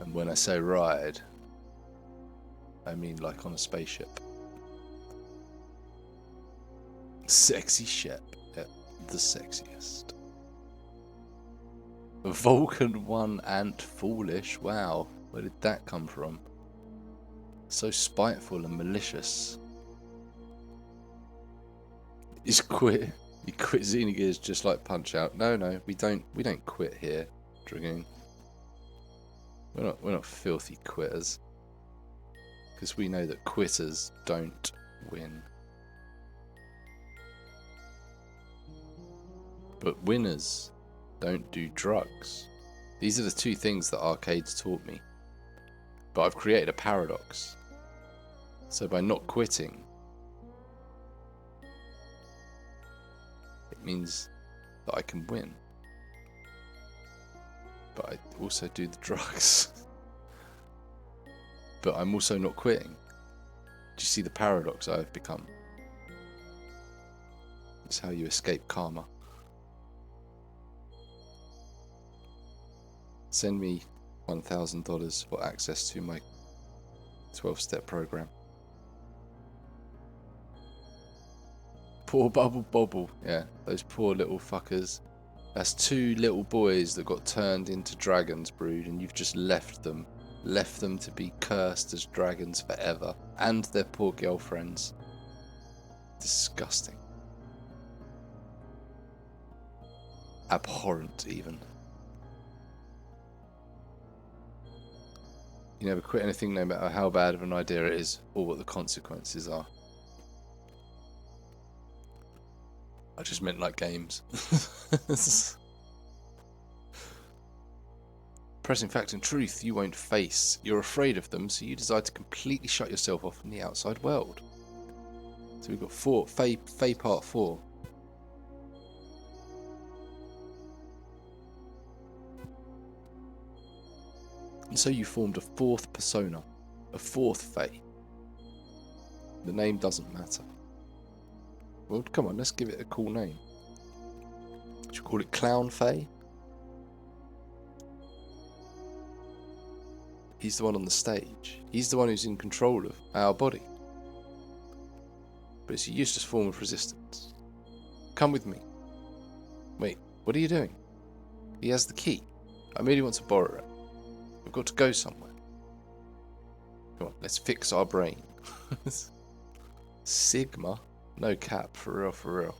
And when I say ride, I mean like on a spaceship. Sexy ship, yeah, the sexiest. Vulcan 1 Ant Foolish, wow, where did that come from? So spiteful and malicious. He quit Xenogears just like Punch Out. No, we don't quit here, Dragoon. We're not filthy quitters. Because we know that quitters don't win. But winners don't do drugs. These are the two things that arcades taught me. But I've created a paradox. So by not quitting, it means that I can win. But I also do the drugs. But I'm also not quitting. Do you see the paradox I have become? It's how you escape karma. Send me $1,000 for access to my 12-step program. Poor Bubble Bobble. Yeah, those poor little fuckers. That's 2 little boys that got turned into dragons, Brood, and you've just left them. Left them to be cursed as dragons forever. And their poor girlfriends. Disgusting. Abhorrent, even. You never quit anything no matter how bad of an idea it is or what the consequences are. I just meant like games. Pressing fact and truth you won't face. You're afraid of them, so you decide to completely shut yourself off from the outside world. So we've got Fae Part 4. And so you formed a fourth persona, a fourth Fae. The name doesn't matter. Well, come on, let's give it a cool name. Should we call it Clown Fae? He's the one on the stage. He's the one who's in control of our body. But it's a useless form of resistance. Come with me. Wait, what are you doing? He has the key. I merely want to borrow it. We've got to go somewhere. Come on, let's fix our brain. Sigma? No cap, for real, for real.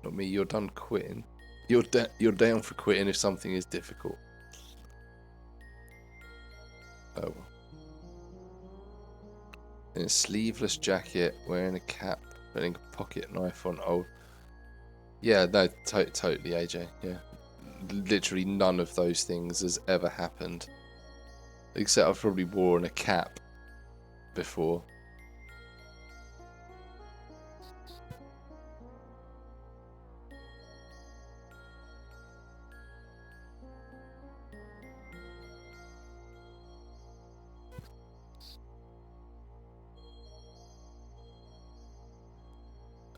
Not me, you're done quitting. You're down for quitting if something is difficult. Oh well. In a sleeveless jacket, wearing a cap, putting a pocket knife on old. Yeah, no, totally, AJ. Yeah, literally none of those things has ever happened, except I've probably worn a cap before.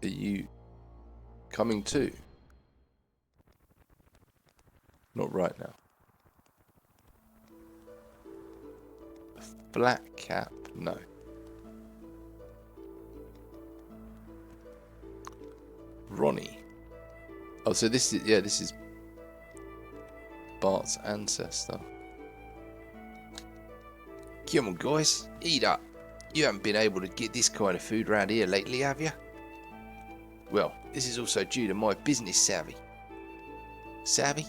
Are you coming too? Not right now. A flat cap? No. Ronnie. Oh, so this is, yeah, this is Bart's ancestor. Come on, guys, eat up. You haven't been able to get this kind of food around here lately, have you? Well, this is also due to my business savvy. Savvy?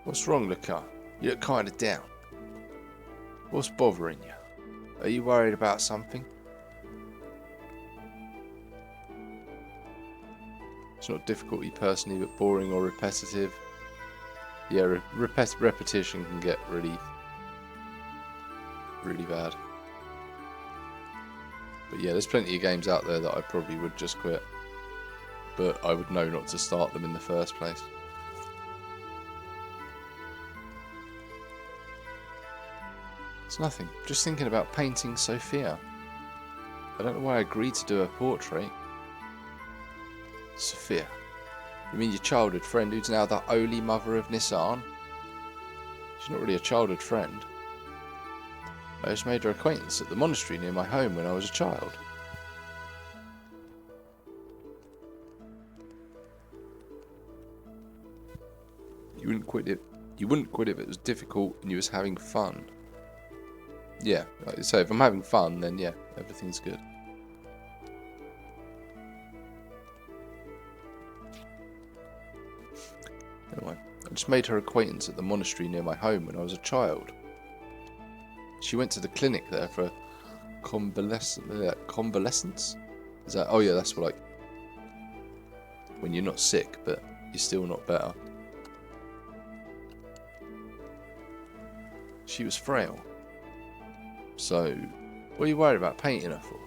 What's wrong, Luca? You look kind of down. What's bothering you? Are you worried about something? It's not difficulty personally, but boring or repetitive. Yeah, repetition can get really bad. But yeah, there's plenty of games out there that I probably would just quit. But I would know not to start them in the first place. It's nothing. Just thinking about painting Sophia. I don't know why I agreed to do her portrait. Sophia. You mean your childhood friend who's now the holy mother of Nissan? She's not really a childhood friend. I just made her acquaintance at the monastery near my home when I was a child. You wouldn't quit it. You wouldn't quit if it was difficult and you was having fun. Yeah, so if I'm having fun, then yeah, everything's good. Anyway, I just made her acquaintance at the monastery near my home when I was a child. She went to the clinic there for convalescence? Is that? Oh yeah, that's what, like, when you're not sick, but you're still not better. She was frail. So, what are you worried about painting her for?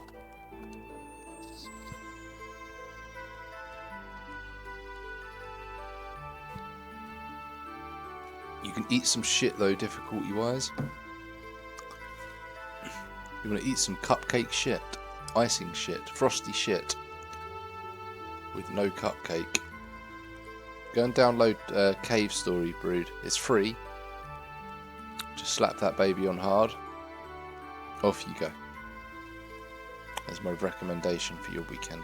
You can eat some shit though, difficulty-wise. You want to eat some cupcake shit, icing shit, frosty shit, with no cupcake. Go and download Cave Story Brood. It's free. Just slap that baby on hard. Off you go. There's my recommendation for your weekend.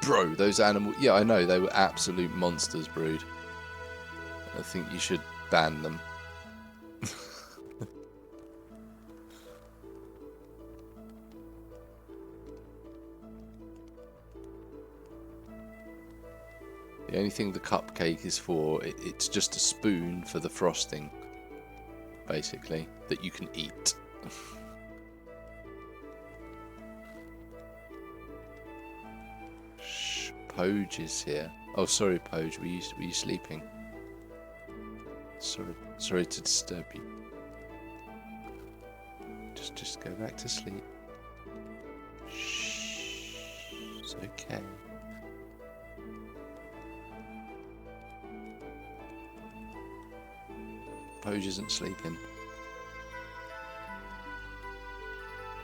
Bro, those animals... Yeah, I know, they were absolute monsters, Brood. I think you should ban them. The only thing the cupcake is for, it's just a spoon for the frosting, basically, that you can eat. Shh, Poge is here. Oh, sorry, Poge, were you sleeping? Sorry to disturb you. Just go back to sleep. Shh. It's okay. Poj isn't sleeping.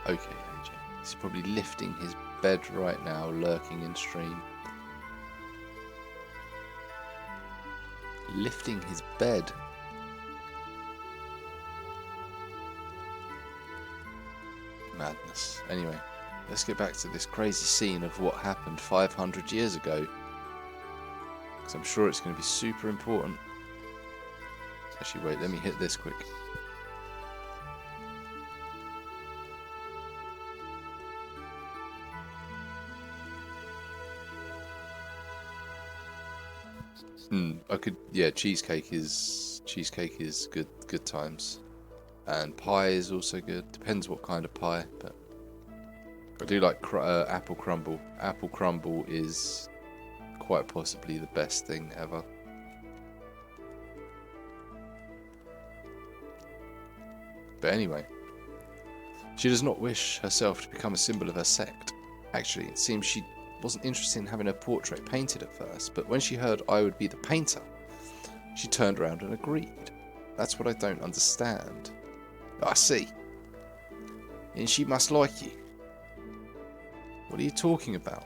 Okay, AJ. He's probably lifting his bed right now, lurking in stream. Lifting his bed. Madness. Anyway, let's get back to this crazy scene of what happened 500 years ago. Because I'm sure it's going to be super important. Actually, wait, let me hit this quick. I could, yeah, cheesecake is good times. And pie is also good. Depends what kind of pie, but I do like apple crumble. Apple crumble is quite possibly the best thing ever. But anyway, she does not wish herself to become a symbol of her sect. Actually, it seems she wasn't interested in having her portrait painted at first, but when she heard I would be the painter, she turned around and agreed. That's what I don't understand. I see. And she must like you. What are you talking about?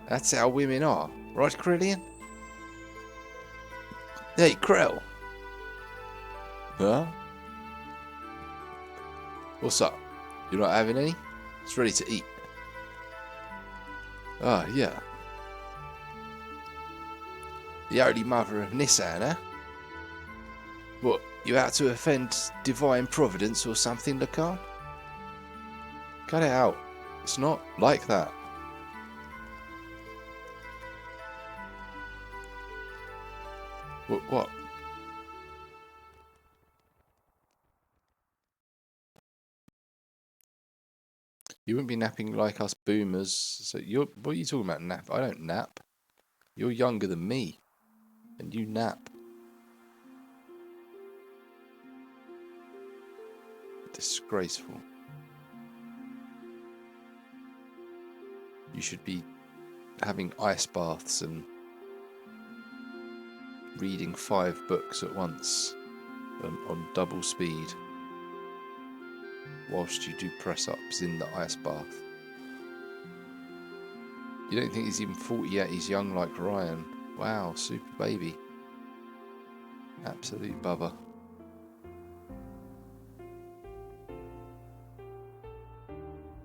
That's how women are, right, Krillian? Hey, Krell. Huh? What's up? You're not having any? It's ready to eat. Ah, yeah. The Holy Mother of Nissan, eh? What, you out to offend divine providence or something, Lacan? Cut it out. It's not like that. What? You wouldn't be napping like us boomers. So what are you talking about, nap? I don't nap. You're younger than me. And you nap. Disgraceful. You should be having ice baths and reading 5 books at once on double speed whilst you do press-ups in the ice bath. You don't think he's even 40 yet? He's young like Ryan. Wow, super baby. Absolute bubba.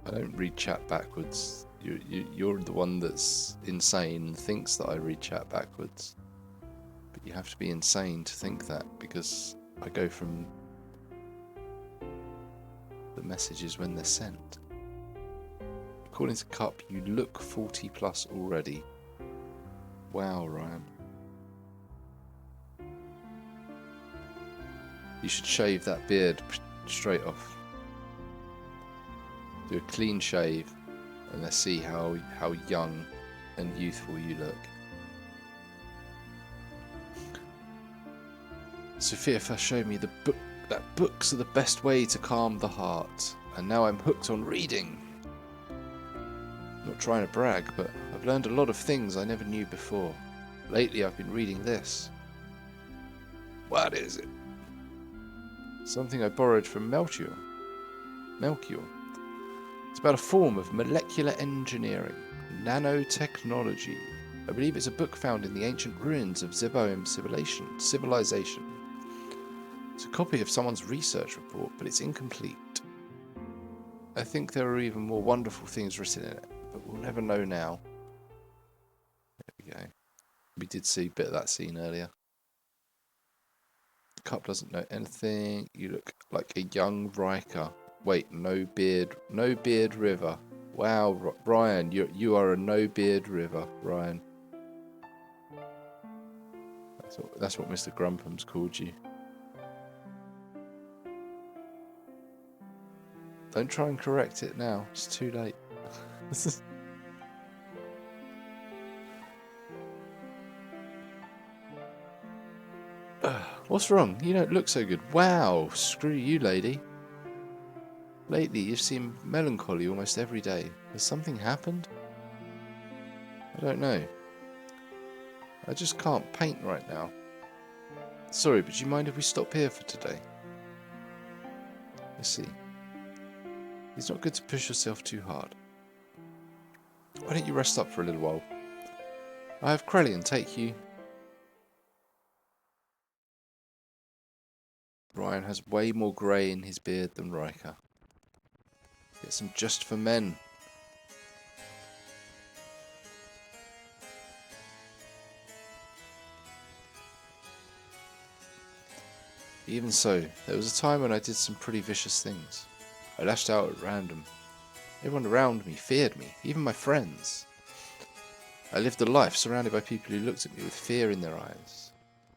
I don't read chat backwards. You're the one that's insane and thinks that I read chat backwards. But you have to be insane to think that, because I go from the messages when they're sent. According to Cup, you look 40 plus already. Wow, Ryan. You should shave that beard straight off. Do a clean shave and let's see how young and youthful you look. Sophia first showed me that books are the best way to calm the heart, and now I'm hooked on reading. Not trying to brag, but I've learned a lot of things I never knew before. Lately I've been reading this. What is it? Something I borrowed from Melchior. It's about a form of molecular engineering, nanotechnology. I believe it's a book found in the ancient ruins of Zeboim civilization. It's a copy of someone's research report, but it's incomplete. I think there are even more wonderful things written in it, but we'll never know now. There we go. We did see a bit of that scene earlier. Cup doesn't know anything. You look like a young Riker. Wait, no beard river. Wow, Ryan, you are a no beard river, Ryan. That's what Mr. Grumpham's called you. Don't try and correct it now. It's too late. What's wrong? You don't look so good. Wow, screw you, lady. Lately, you seem melancholy almost every day. Has something happened? I don't know. I just can't paint right now. Sorry, but do you mind if we stop here for today? I see. It's not good to push yourself too hard. Why don't you rest up for a little while? I have Krellian take you. Ryan has way more grey in his beard than Riker. Get some just for men. Even so, there was a time when I did some pretty vicious things. I lashed out at random. Everyone around me feared me, even my friends. I lived a life surrounded by people who looked at me with fear in their eyes.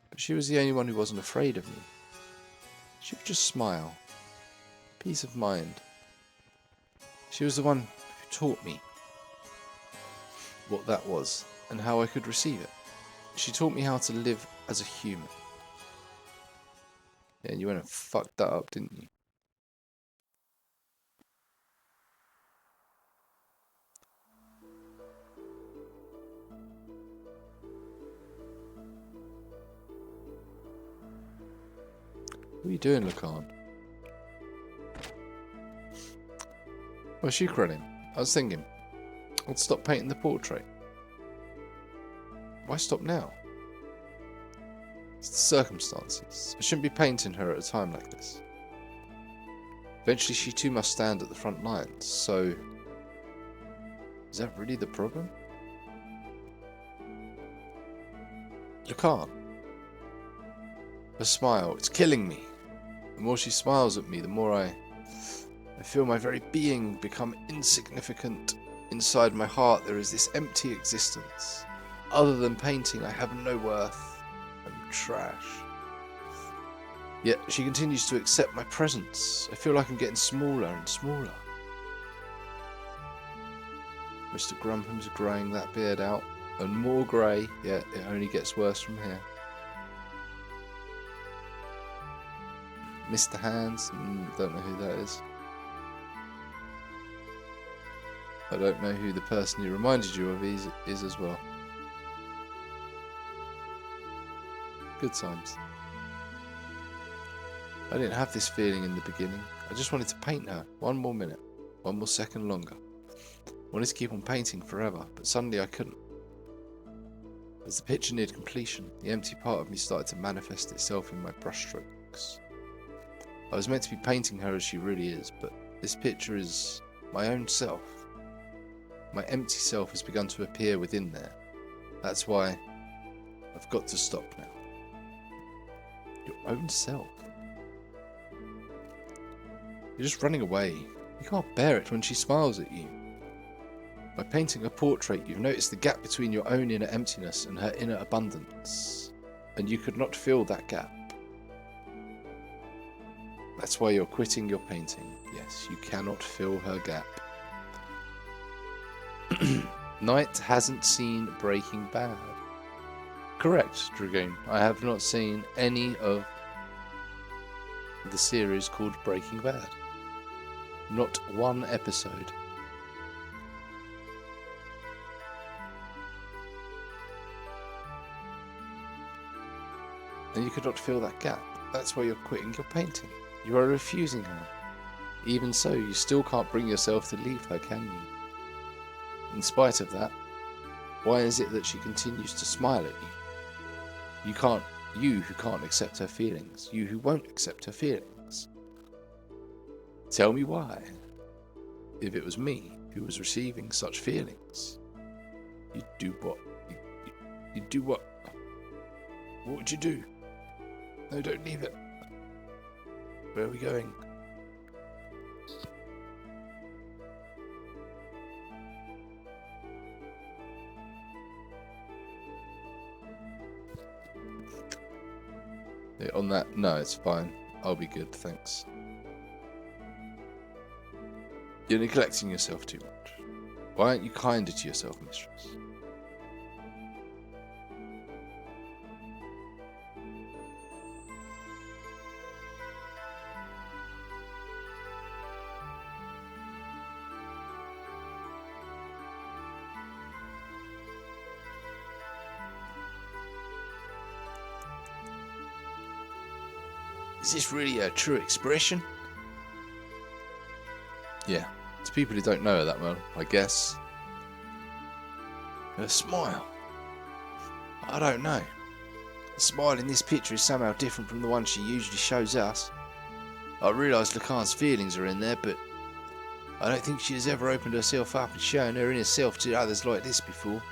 But she was the only one who wasn't afraid of me. She would just smile. Peace of mind. She was the one who taught me what that was and how I could receive it. She taught me how to live as a human. Yeah, and you went and fucked that up, didn't you? What are you doing, Lacan? Where's you, Krellin? I was thinking, let's stop painting the portrait. Why stop now? It's the circumstances. I shouldn't be painting her at a time like this. Eventually she too must stand at the front lines, so... Is that really the problem? Lacan. Her smile, it's killing me. The more she smiles at me, the more I feel my very being become insignificant. Inside my heart there is this empty existence. Other than painting, I have no worth. I'm trash. Yet she continues to accept my presence. I feel like I'm getting smaller and smaller. Mr. Grumpham's greying that beard out. And more grey, yet it only gets worse from here. Mr. Hands, don't know who that is. I don't know who the person who reminded you of is as well. Good times. I didn't have this feeling in the beginning. I just wanted to paint her. One more minute. One more second longer. I wanted to keep on painting forever, but suddenly I couldn't. As the picture neared completion, the empty part of me started to manifest itself in my brushstrokes. I was meant to be painting her as she really is, but this picture is my own self. My empty self has begun to appear within there. That's why I've got to stop now. Your own self? You're just running away. You can't bear it when she smiles at you. By painting a portrait, you've noticed the gap between your own inner emptiness and her inner abundance. And you could not fill that gap. That's why you're quitting your painting. Yes, you cannot fill her gap. Knight hasn't seen Breaking Bad. Correct, Dragoon. I have not seen any of the series called Breaking Bad. Not one episode. And you could not fill that gap. That's why you're quitting your painting. You are refusing her. Even so, you still can't bring yourself to leave her, can you? In spite of that, why is it that she continues to smile at you? You who can't accept her feelings. You who won't accept her feelings. Tell me why. If it was me who was receiving such feelings, you'd do what? You'd do what? What would you do? No, don't leave it. Where are we going? Yeah, on that, no, it's fine. I'll be good, thanks. You're neglecting yourself too much. Why aren't you kinder to yourself, mistress? Is this really her true expression? Yeah, to people who don't know her that well, I guess. Her smile. I don't know. The smile in this picture is somehow different from the one she usually shows us. I realise Lacan's feelings are in there, but I don't think she has ever opened herself up and shown her inner self to others like this before.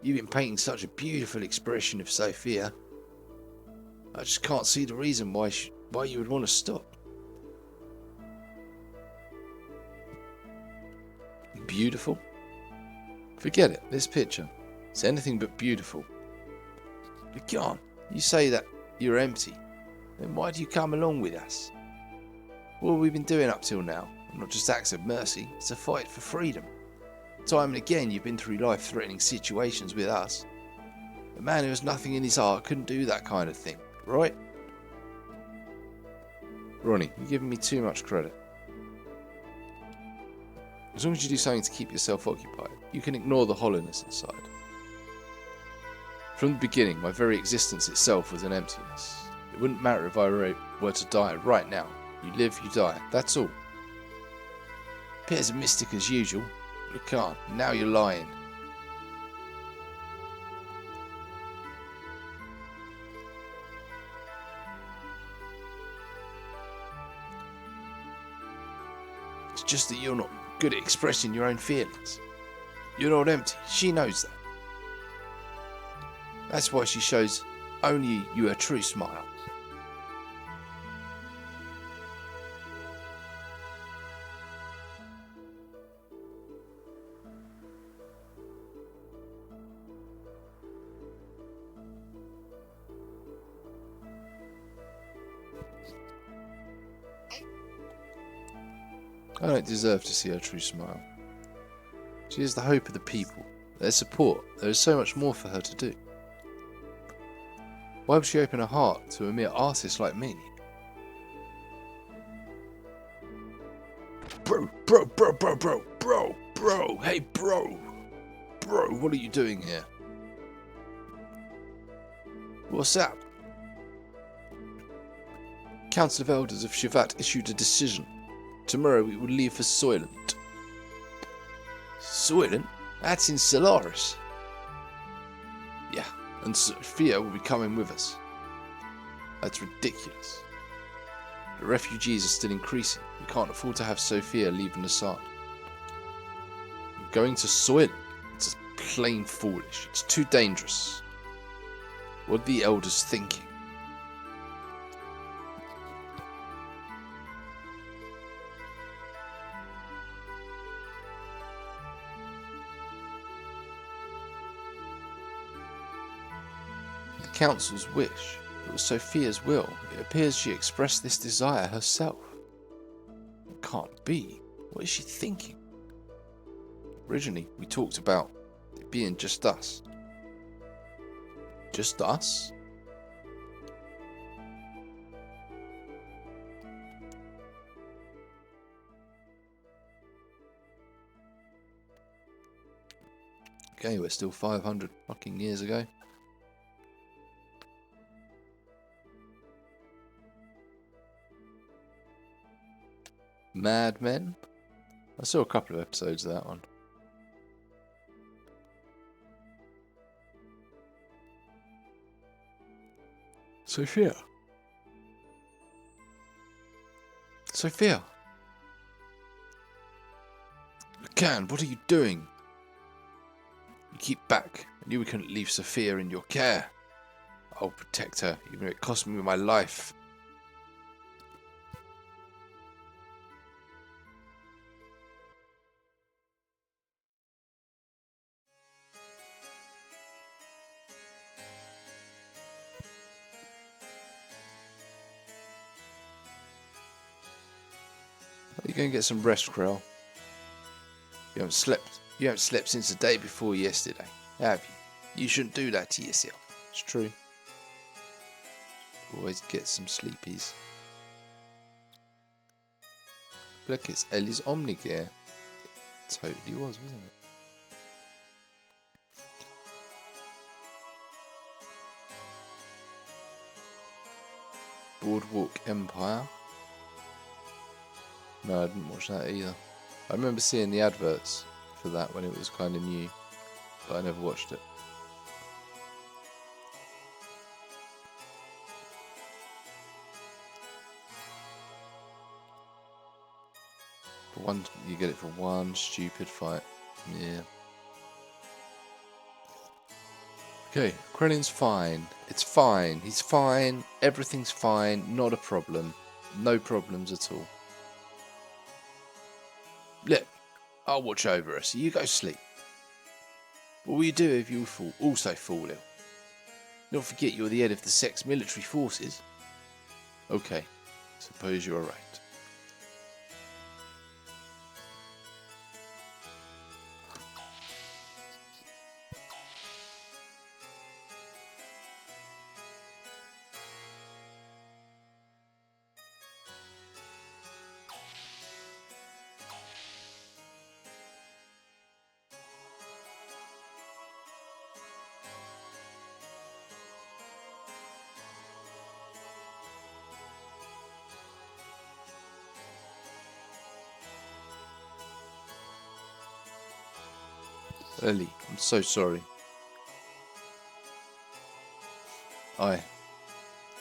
You've been painting such a beautiful expression of Sophia. I just can't see the reason why you would want to stop. Beautiful? Forget it, this picture. It's anything but beautiful. Lacan, you say that you're empty. Then why do you come along with us? What have we been doing up till now? Not just acts of mercy, it's a fight for freedom. Time and again you've been through life-threatening situations with us. A man who has nothing in his heart couldn't do that kind of thing, right? Ronnie, you're giving me too much credit. As long as you do something to keep yourself occupied, you can ignore the hollowness inside. From the beginning, my very existence itself was an emptiness. It wouldn't matter if I were to die right now. You live, you die, that's all. Appears a mystic as usual, but you can't. Now you're lying. It's just that you're not good at expressing your own feelings. You're not empty. She knows that. That's why she shows only you a true smile. I don't deserve to see her true smile. She is the hope of the people, their support. There is so much more for her to do. Why would she open her heart to a mere artist like me? Bro, hey bro, what are you doing here? What's up? Council of Elders of Shivat issued a decision. Tomorrow we will leave for Soylent. Soylent? That's in Solaris. Yeah, and Sophia will be coming with us. That's ridiculous. The refugees are still increasing. We can't afford to have Sophia leaving Assad. Going to Soylent? It's plain foolish. It's too dangerous. What are the elders thinking? The council's wish. It was Sophia's will. It appears she expressed this desire herself. It can't be. What is she thinking? Originally, we talked about it being just us. Just us? Okay, we're still 500 fucking years ago. Mad Men? I saw a couple of episodes of that one. Sophia. Sophia. Lacan, what are you doing? You keep back. I knew we couldn't leave Sophia in your care. I'll protect her, even if it cost me my life. You go and get some rest, Krell. You haven't slept. You haven't slept since the day before yesterday, have you? You shouldn't do that to yourself. It's true. Always get some sleepies. Look, it's Ellie's Omnigear. It totally was, wasn't it? Boardwalk Empire. No, I didn't watch that either. I remember seeing the adverts for that when it was kind of new, but I never watched it. For one, you get it for one stupid fight. Yeah. Okay, Krellin's fine. It's fine. He's fine. Everything's fine. Not a problem. No problems at all. Look, I'll watch over us. You go sleep. What will you do if you also fall ill? Don't forget you're the head of the Sex military forces. Okay, suppose you're right. Ellie, I'm so sorry.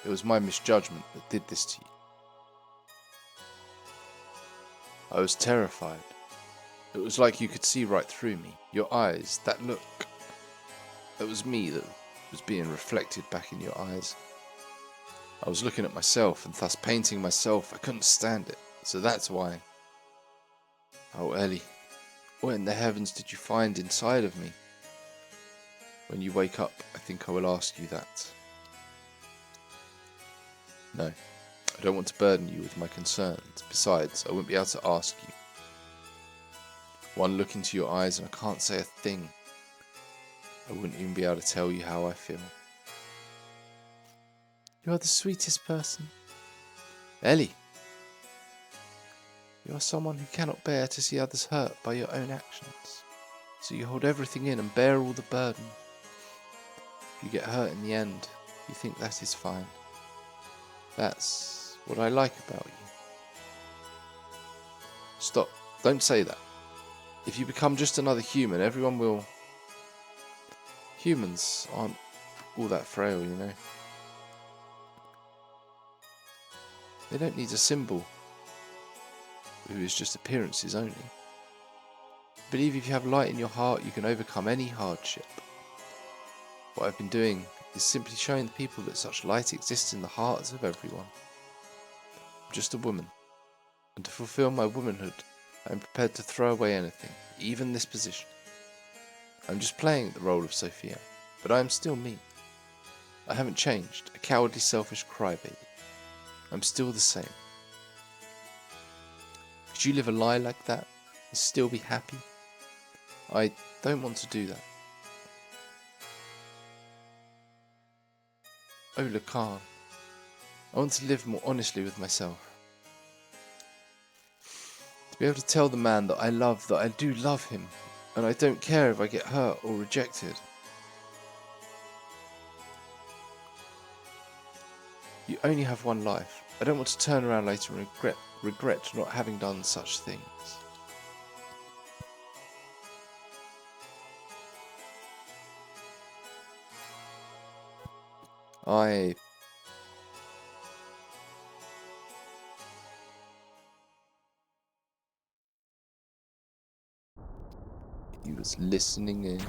It was my misjudgment that did this to you. I was terrified. It was like you could see right through me. Your eyes, that look. It was me that was being reflected back in your eyes. I was looking at myself and thus painting myself. I couldn't stand it. So that's why. Oh, Ellie, what in the heavens did you find inside of me? When you wake up, I think I will ask you that. No, I don't want to burden you with my concerns. Besides, I wouldn't be able to ask you. One look into your eyes and I can't say a thing. I wouldn't even be able to tell you how I feel. You are the sweetest person. Ellie, you are someone who cannot bear to see others hurt by your own actions. So you hold everything in and bear all the burden. If you get hurt in the end, you think that is fine. That's what I like about you. Stop. Don't say that. If you become just another human, everyone will... Humans aren't all that frail, you know. They don't need a symbol who is just appearances only. I believe if you have light in your heart, you can overcome any hardship. What I've been doing is simply showing the people that such light exists in the hearts of everyone. I'm just a woman, and to fulfill my womanhood, I am prepared to throw away anything, even this position. I'm just playing the role of Sophia, but I am still me. I haven't changed, a cowardly, selfish crybaby. I'm still the same. Could you live a lie like that and still be happy? I don't want to do that. Ola Khan, I want to live more honestly with myself. To be able to tell the man that I love that I do love him, and I don't care if I get hurt or rejected. You only have one life. I don't want to turn around later and regret not having done such things. He was listening in. Do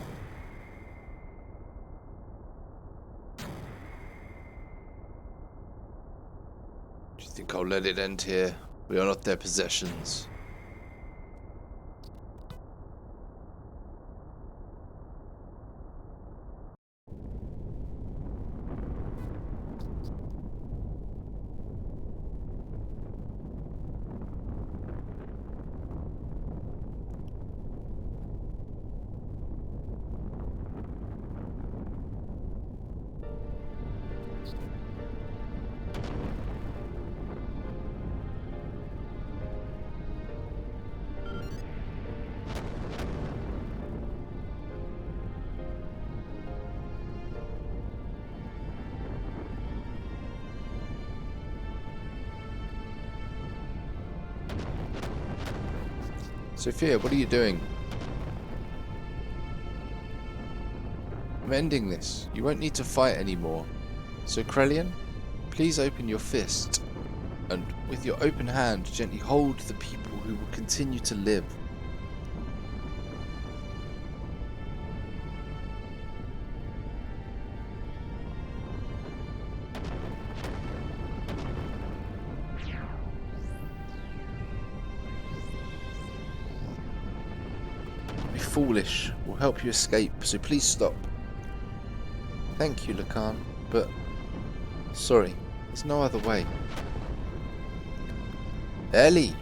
you think I'll let it end here? We are not their possessions. Sophia, what are you doing? I'm ending this. You won't need to fight anymore. So Krelian, please open your fist, and with your open hand, gently hold the people who will continue to live. Be foolish. We'll help you escape, so please stop. Thank you, Lacan, but sorry, there's no other way. Ellie!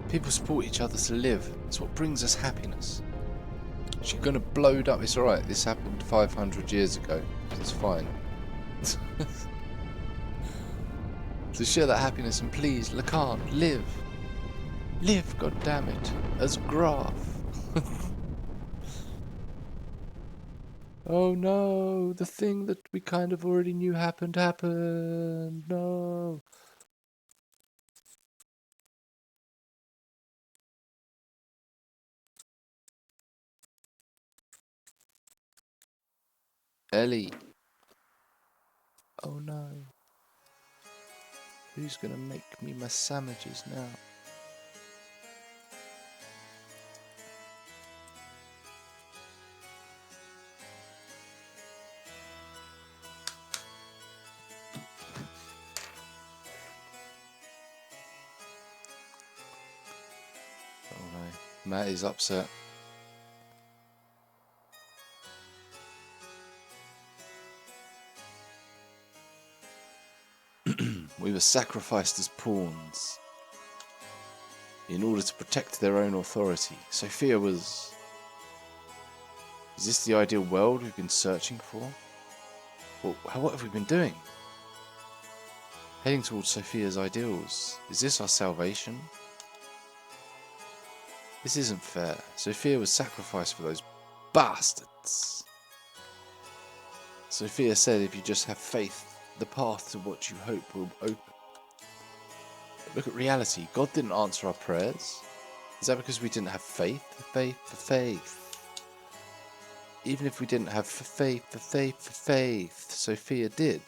People support each other to live. It's what brings us happiness. She's gonna blow it up. It's alright. This happened 500 years ago. It's fine. To share that happiness, and please, Lacan, live. Live, goddammit. As Graf. Oh no, the thing that we kind of already knew happened. No. Ellie. Oh no. Who's gonna make me my sandwiches now? Oh no. Matt is upset. We were sacrificed as pawns in order to protect their own authority. Sophia was... Is this the ideal world we've been searching for? Well, what have we been doing? Heading towards Sophia's ideals. Is this our salvation? This isn't fair. Sophia was sacrificed for those bastards. Sophia said if you just have faith, the path to what you hope will open. Look at reality. God didn't answer our prayers. Is that because we didn't have faith? Faith. Even if we didn't have faith, Sophia did.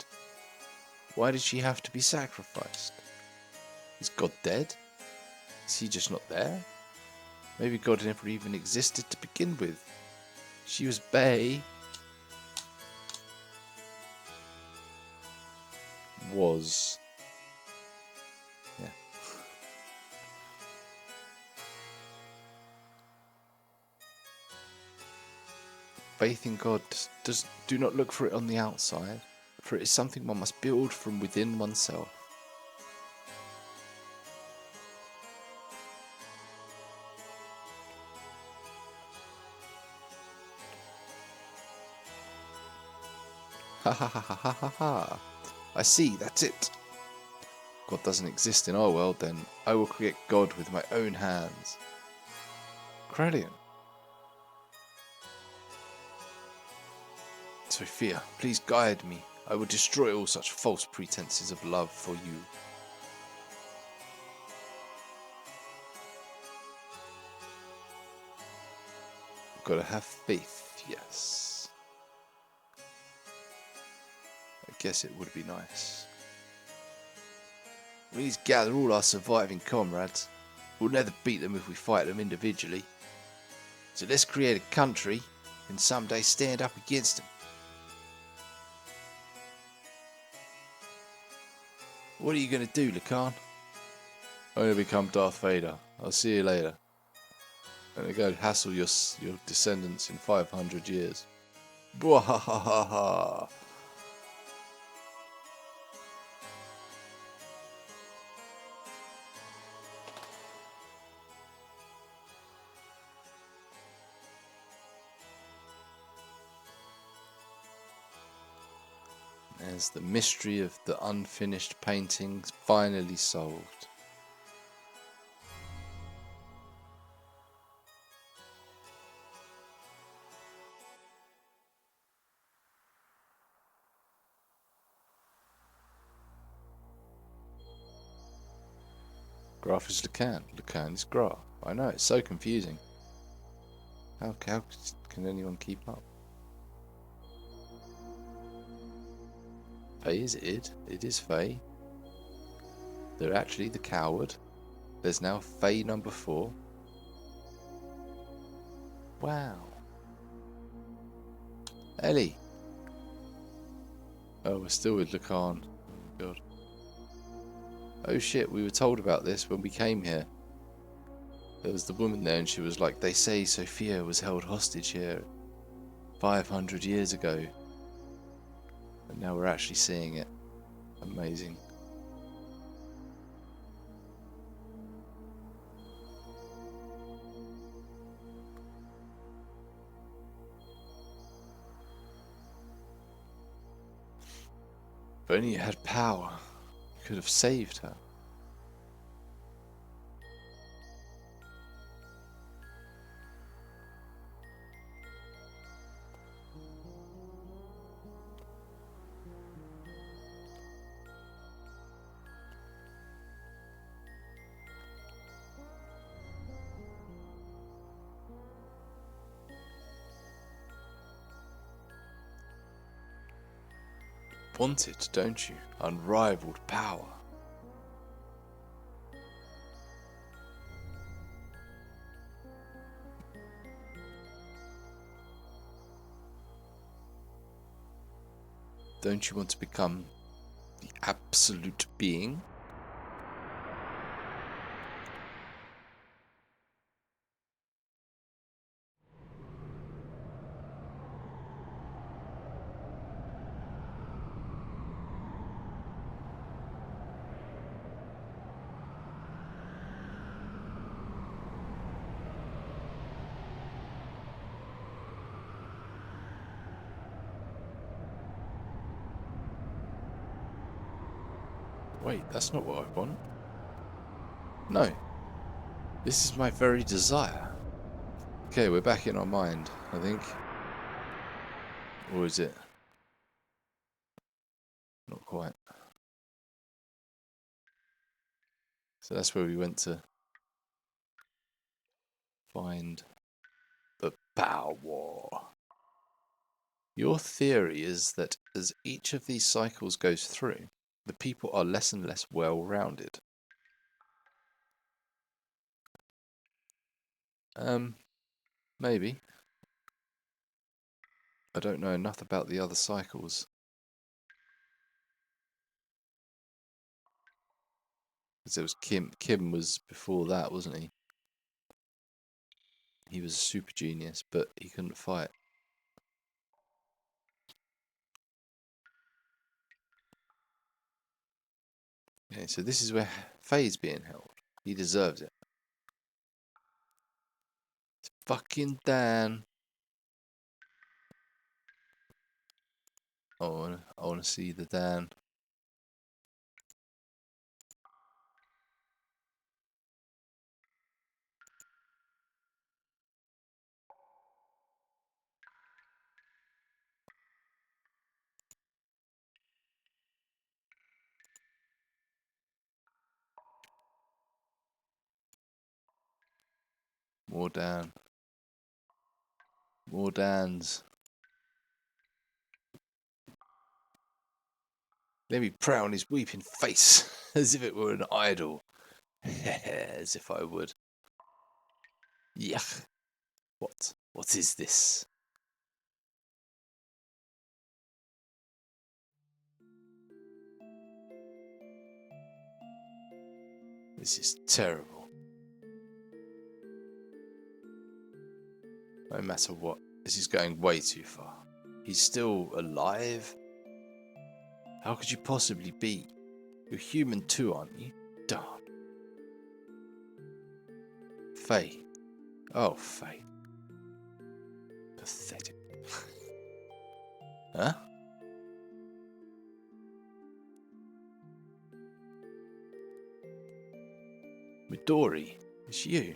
Why did she have to be sacrificed? Is God dead? Is he just not there? Maybe God never even existed to begin with. She was bae. Was. Yeah. Faith in God do not look for it on the outside, for it is something one must build from within oneself. Ha ha ha ha ha ha ha. I see, that's it. God doesn't exist in our world, then I will create God with my own hands. Krelian. Sophia, please guide me. I will destroy all such false pretenses of love for you. I've got to have faith, yes. I guess it would be nice. We need to gather all our surviving comrades. We'll never beat them if we fight them individually. So let's create a country and someday stand up against them. What are you going to do, Lacan? I'm going to become Darth Vader. I'll see you later. And they go hassle your descendants in 500 years. Bwahahaha. There's the mystery of the unfinished paintings finally solved. Graph is Lacan. Lacan is graph. I know, it's so confusing. How can anyone keep up? Faye is id. It is Faye. They're actually the coward. There's now Faye number 4. Wow. Ellie. Oh, we're still with Lacan. Oh, God. Oh shit, we were told about this when we came here. There was the woman there and she was like, they say Sophia was held hostage here 500 years ago. And now we're actually seeing it. Amazing. If only you had power, you could have saved her. Want it, don't you? Unrivaled power. Don't you want to become the absolute being? Wait, that's not what I want. No. This is my very desire. Okay, we're back in our mind, I think. Or is it? Not quite. So that's where we went to find the power. Your theory is that as each of these cycles goes through, the people are less and less well-rounded. Maybe. I don't know enough about the other cycles. Because it was Kim. Kim was before that, wasn't he? He was a super genius, but he couldn't fight. Okay, so this is where Faye's being held. He deserves it. It's fucking Dan. I wanna see the Dan. More Dan. More Dans. Let me pray on his weeping face, as if it were an idol. As if I would. Yuck. What? What is this? This is terrible. No matter what, this is going way too far. He's still alive? How could you possibly be? You're human too, aren't you? Darn. Faye. Oh, Faye. Pathetic. Huh? Midori. It's you.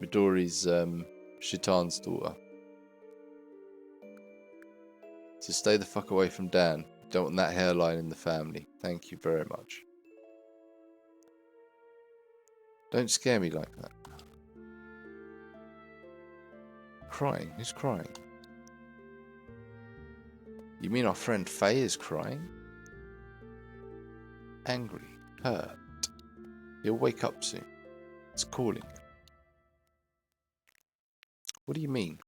Midori's, Shitan's daughter. So stay the fuck away from Dan. Don't want that hairline in the family. Thank you very much. Don't scare me like that. Crying? Who's crying? You mean our friend Faye is crying? Angry. Hurt. He'll wake up soon. It's calling him. What do you mean?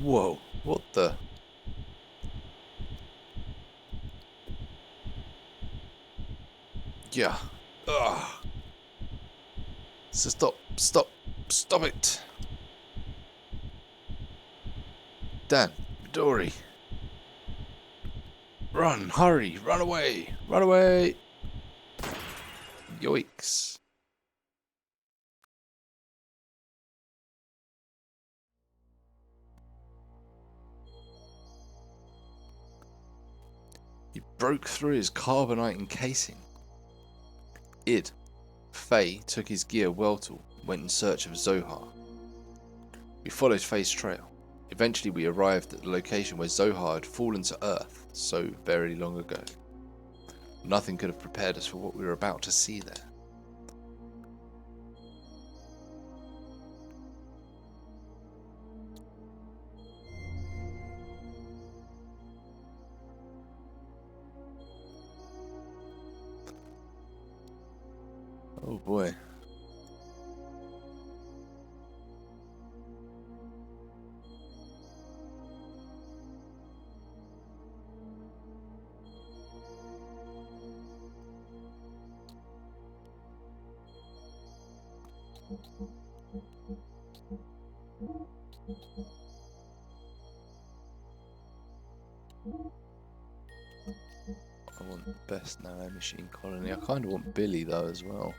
Whoa. What the? Yeah. Ugh. So stop it. Dan, Midori. Run, hurry, run away, run away. Yoicks. He broke through his carbonite encasing. Faye took his gear well tool and went in search of Zohar. We followed Faye's trail. Eventually we arrived at the location where Zohar had fallen to earth so very long ago. Nothing could have prepared us for what we were about to see there. Oh boy. I want the best nanomachine colony. I kind of want Billy though as well.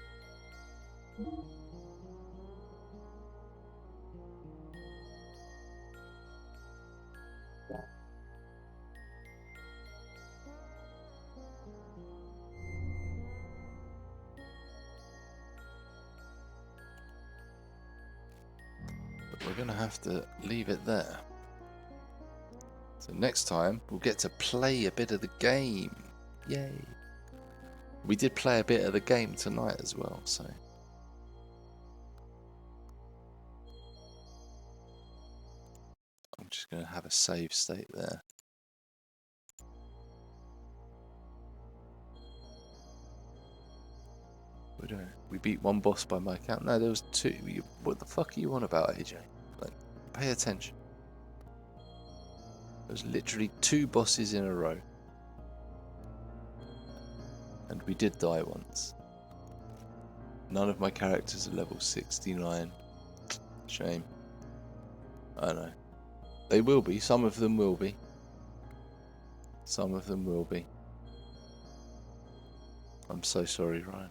But we're gonna have to leave it there. So next time we'll get to play a bit of the game. Yay! We did play a bit of the game tonight as well, so. I'm just going to have a save state there. We beat one boss by my count. No, there was two. What the fuck are you on about, AJ? Like, pay attention. There was literally 2 bosses in a row. And we did die once. None of my characters are level 69. Shame. I know. They will be. Some of them will be. Some of them will be. I'm so sorry, Ryan.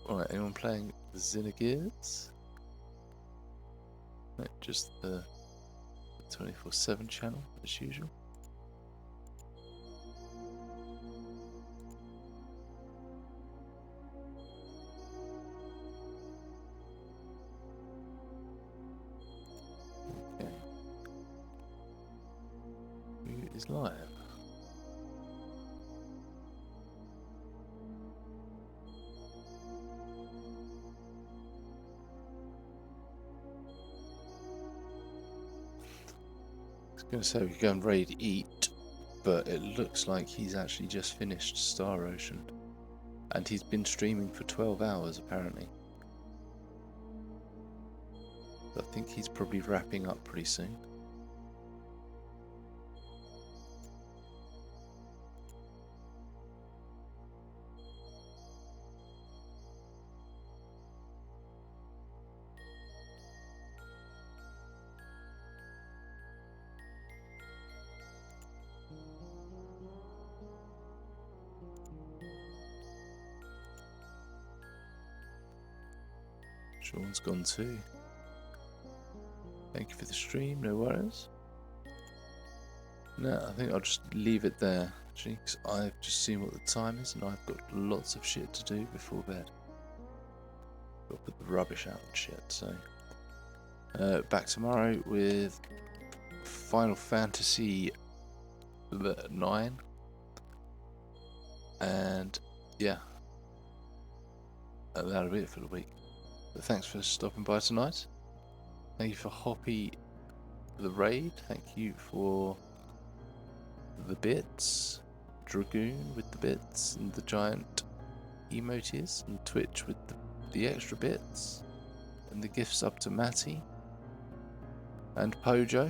Alright, anyone playing the Xenogears? No, just the 24/7 channel, as usual. Okay. Who is live? I was going to say we go and raid Eat, but it looks like he's actually just finished Star Ocean. And he's been streaming for 12 hours apparently. So I think he's probably wrapping up pretty soon. Sean's gone too. Thank you for the stream, no worries. No, I think I'll just leave it there, actually, because I've just seen what the time is and I've got lots of shit to do before bed. Got to put the rubbish out and shit, so. Back tomorrow with Final Fantasy 9. And yeah, that'll be it for the week. But thanks for stopping by tonight. Thank you for Hoppy the raid. Thank you for the bits. Dragoon with the bits and the giant emotes, and Twitch with the extra bits, and the gifts up to Matty and Pojo.